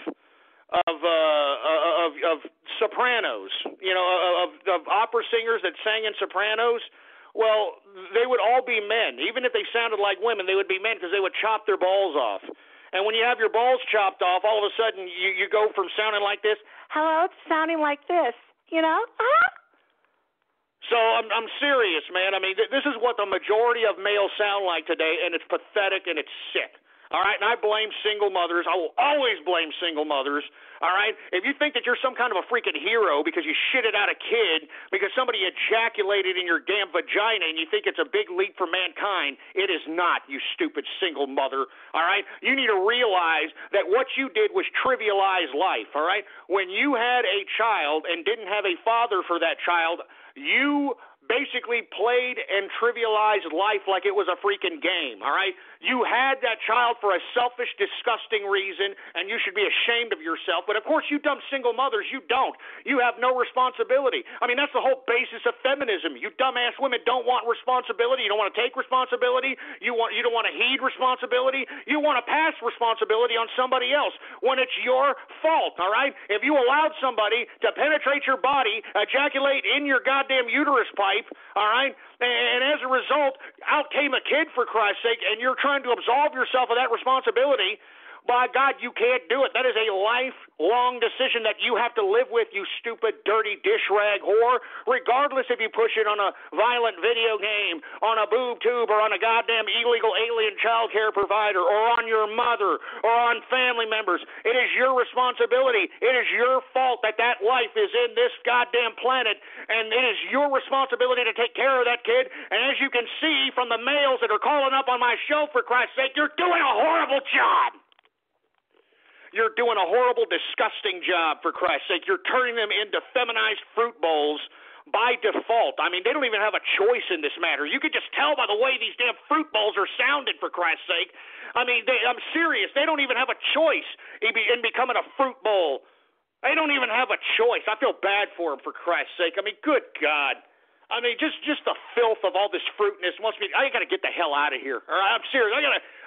E: of sopranos, of opera singers that sang in sopranos. Well, they would all be men. Even if they sounded like women, they would be men because they would chop their balls off. And when you have your balls chopped off, all of a sudden you go from sounding like this, hello, to sounding like this, So I'm serious, man. I mean, this is what the majority of males sound like today, and it's pathetic and it's sick. All right, and I blame single mothers. I will always blame single mothers. All right, if you think that you're some kind of a freaking hero because you shitted out a kid because somebody ejaculated in your damn vagina and you think it's a big leap for mankind, it is not, you stupid single mother. All right, you need to realize that what you did was trivialize life. All right, when you had a child and didn't have a father for that child, you basically played and trivialized life like it was a freaking game, all right? You had that child for a selfish, disgusting reason, and you should be ashamed of yourself. But, of course, you dumb single mothers, you don't. You have no responsibility. I mean, that's the whole basis of feminism. You dumbass women don't want responsibility. You don't want to take responsibility. You don't want to heed responsibility. You want to pass responsibility on somebody else when it's your fault, all right? If you allowed somebody to penetrate your body, ejaculate in your goddamn uterus pipe, all right, and as a result, out came a kid, for Christ's sake, and you're trying to absolve yourself of that responsibility, by God, you can't do it. That is a lifelong decision that you have to live with, you stupid, dirty dish rag whore, regardless if you push it on a violent video game, on a boob tube, or on a goddamn illegal alien child care provider, or on your mother, or on family members. It is your responsibility. It is your fault that that life is in this goddamn planet, and it is your responsibility to take care of that kid. And as you can see from the males that are calling up on my show, for Christ's sake, you're doing a horrible job. You're doing a horrible, disgusting job, for Christ's sake. You're turning them into feminized fruit bowls by default. I mean, they don't even have a choice in this matter. You could just tell by the way these damn fruit bowls are sounded, for Christ's sake. I mean, I'm serious. They don't even have a choice in becoming a fruit bowl. They don't even have a choice. I feel bad for them, for Christ's sake. I mean, good God. I mean, just the filth of all this fruitness must be. I got to get the hell out of here. All right, I'm serious.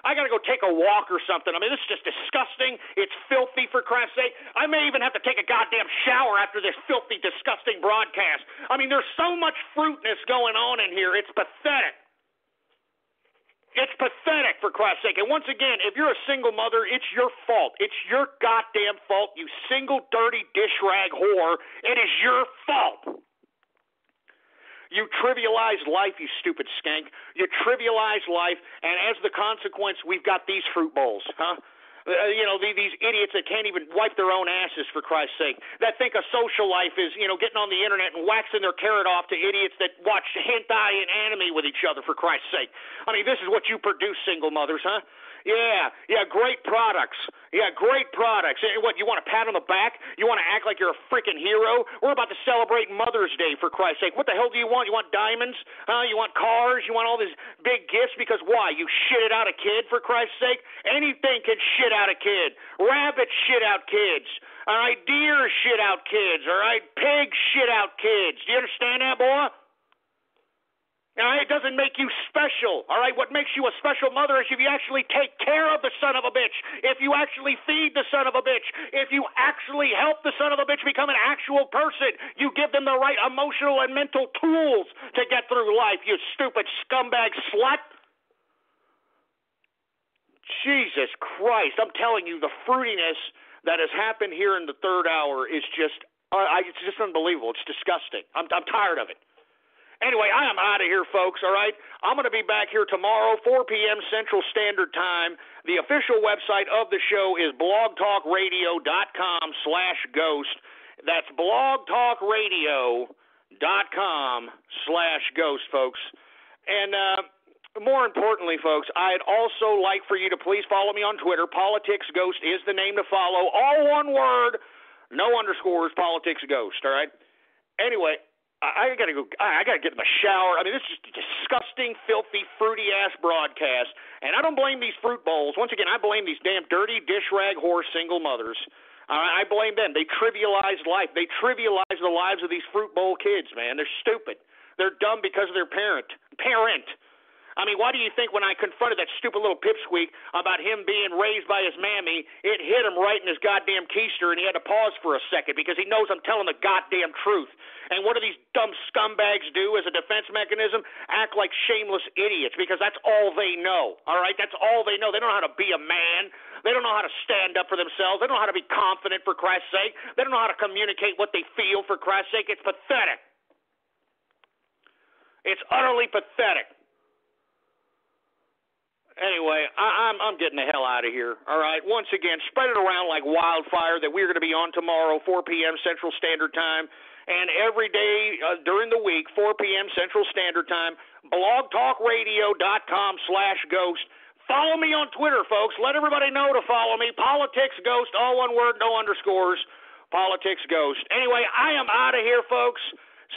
E: I gotta go take a walk or something. I mean, this is just disgusting. It's filthy, for Christ's sake. I may even have to take a goddamn shower after this filthy, disgusting broadcast. I mean, there's so much fruitness going on in here. It's pathetic. It's pathetic, for Christ's sake. And once again, if you're a single mother, it's your fault. It's your goddamn fault, you single, dirty dish rag whore. It is your fault. You trivialize life, you stupid skank. You trivialize life, and as the consequence, we've got these fruit bowls, huh? These idiots that can't even wipe their own asses, for Christ's sake, that think a social life is, getting on the internet and waxing their carrot off to idiots that watch hentai and anime with each other, for Christ's sake. I mean, this is what you produce, single mothers, huh? Yeah, great products. Yeah, great products. What, you want a pat on the back? You want to act like you're a freaking hero? We're about to celebrate Mother's Day, for Christ's sake. What the hell do you want? You want diamonds? Huh? You want cars? You want all these big gifts? Because why? You shitted out a kid, for Christ's sake? Anything can shit out a kid. Rabbits shit out kids. All right, deer shit out kids. All right, pigs shit out kids. Do you understand that, boy? All right, it doesn't make you special. All right, what makes you a special mother is if you actually take care of the son of a bitch, if you actually feed the son of a bitch, if you actually help the son of a bitch become an actual person, you give them the right emotional and mental tools to get through life, you stupid scumbag slut. Jesus Christ, I'm telling you, the fruitiness that has happened here in the third hour is just, it's just unbelievable. It's disgusting. I'm tired of it. Anyway, I am out of here, folks, all right? I'm going to be back here tomorrow, 4 p.m. Central Standard Time. The official website of the show is blogtalkradio.com/ghost. That's blogtalkradio.com/ghost, folks. And more importantly, folks, I'd also like for you to please follow me on Twitter. Politics Ghost is the name to follow. All one word, no underscores, Politics Ghost, all right? Anyway, I gotta go. I gotta get in the shower. I mean, this is just a disgusting, filthy, fruity ass broadcast. And I don't blame these fruit bowls. Once again, I blame these damn dirty dish rag whore single mothers. I blame them. They trivialize life. They trivialize the lives of these fruit bowl kids. Man, they're stupid. They're dumb because of their parent. I mean, why do you think when I confronted that stupid little pipsqueak about him being raised by his mammy, it hit him right in his goddamn keister and he had to pause for a second because he knows I'm telling the goddamn truth. And what do these dumb scumbags do as a defense mechanism? Act like shameless idiots because that's all they know, all right? That's all they know. They don't know how to be a man. They don't know how to stand up for themselves. They don't know how to be confident, for Christ's sake. They don't know how to communicate what they feel, for Christ's sake. It's pathetic. It's utterly pathetic. Anyway, I'm getting the hell out of here, all right? Once again, spread it around like wildfire that we're going to be on tomorrow, 4 p.m. Central Standard Time, and every day during the week, 4 p.m. Central Standard Time, blogtalkradio.com/ghost. Follow me on Twitter, folks. Let everybody know to follow me. Politics Ghost, all one word, no underscores. Politics Ghost. Anyway, I am out of here, folks.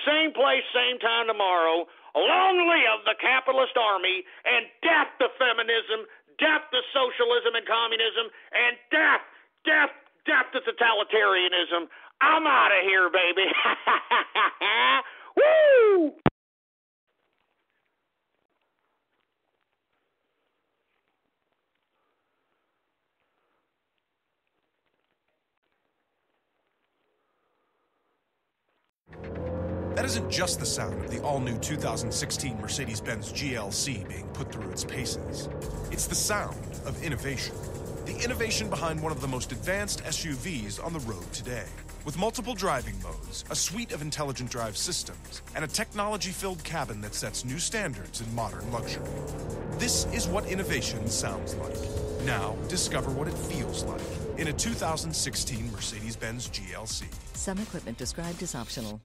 E: Same place, same time tomorrow. Long live the capitalist army, and death to feminism, death to socialism and communism, and death to totalitarianism. I'm out of here, baby. Woo!
D: That isn't just the sound of the all-new 2016 Mercedes-Benz GLC being put through its paces. It's the sound of innovation. The innovation behind one of the most advanced SUVs on the road today. With multiple driving modes, a suite of intelligent drive systems, and a technology-filled cabin that sets new standards in modern luxury. This is what innovation sounds like. Now, discover what it feels like in a 2016 Mercedes-Benz GLC.
K: Some equipment described as optional.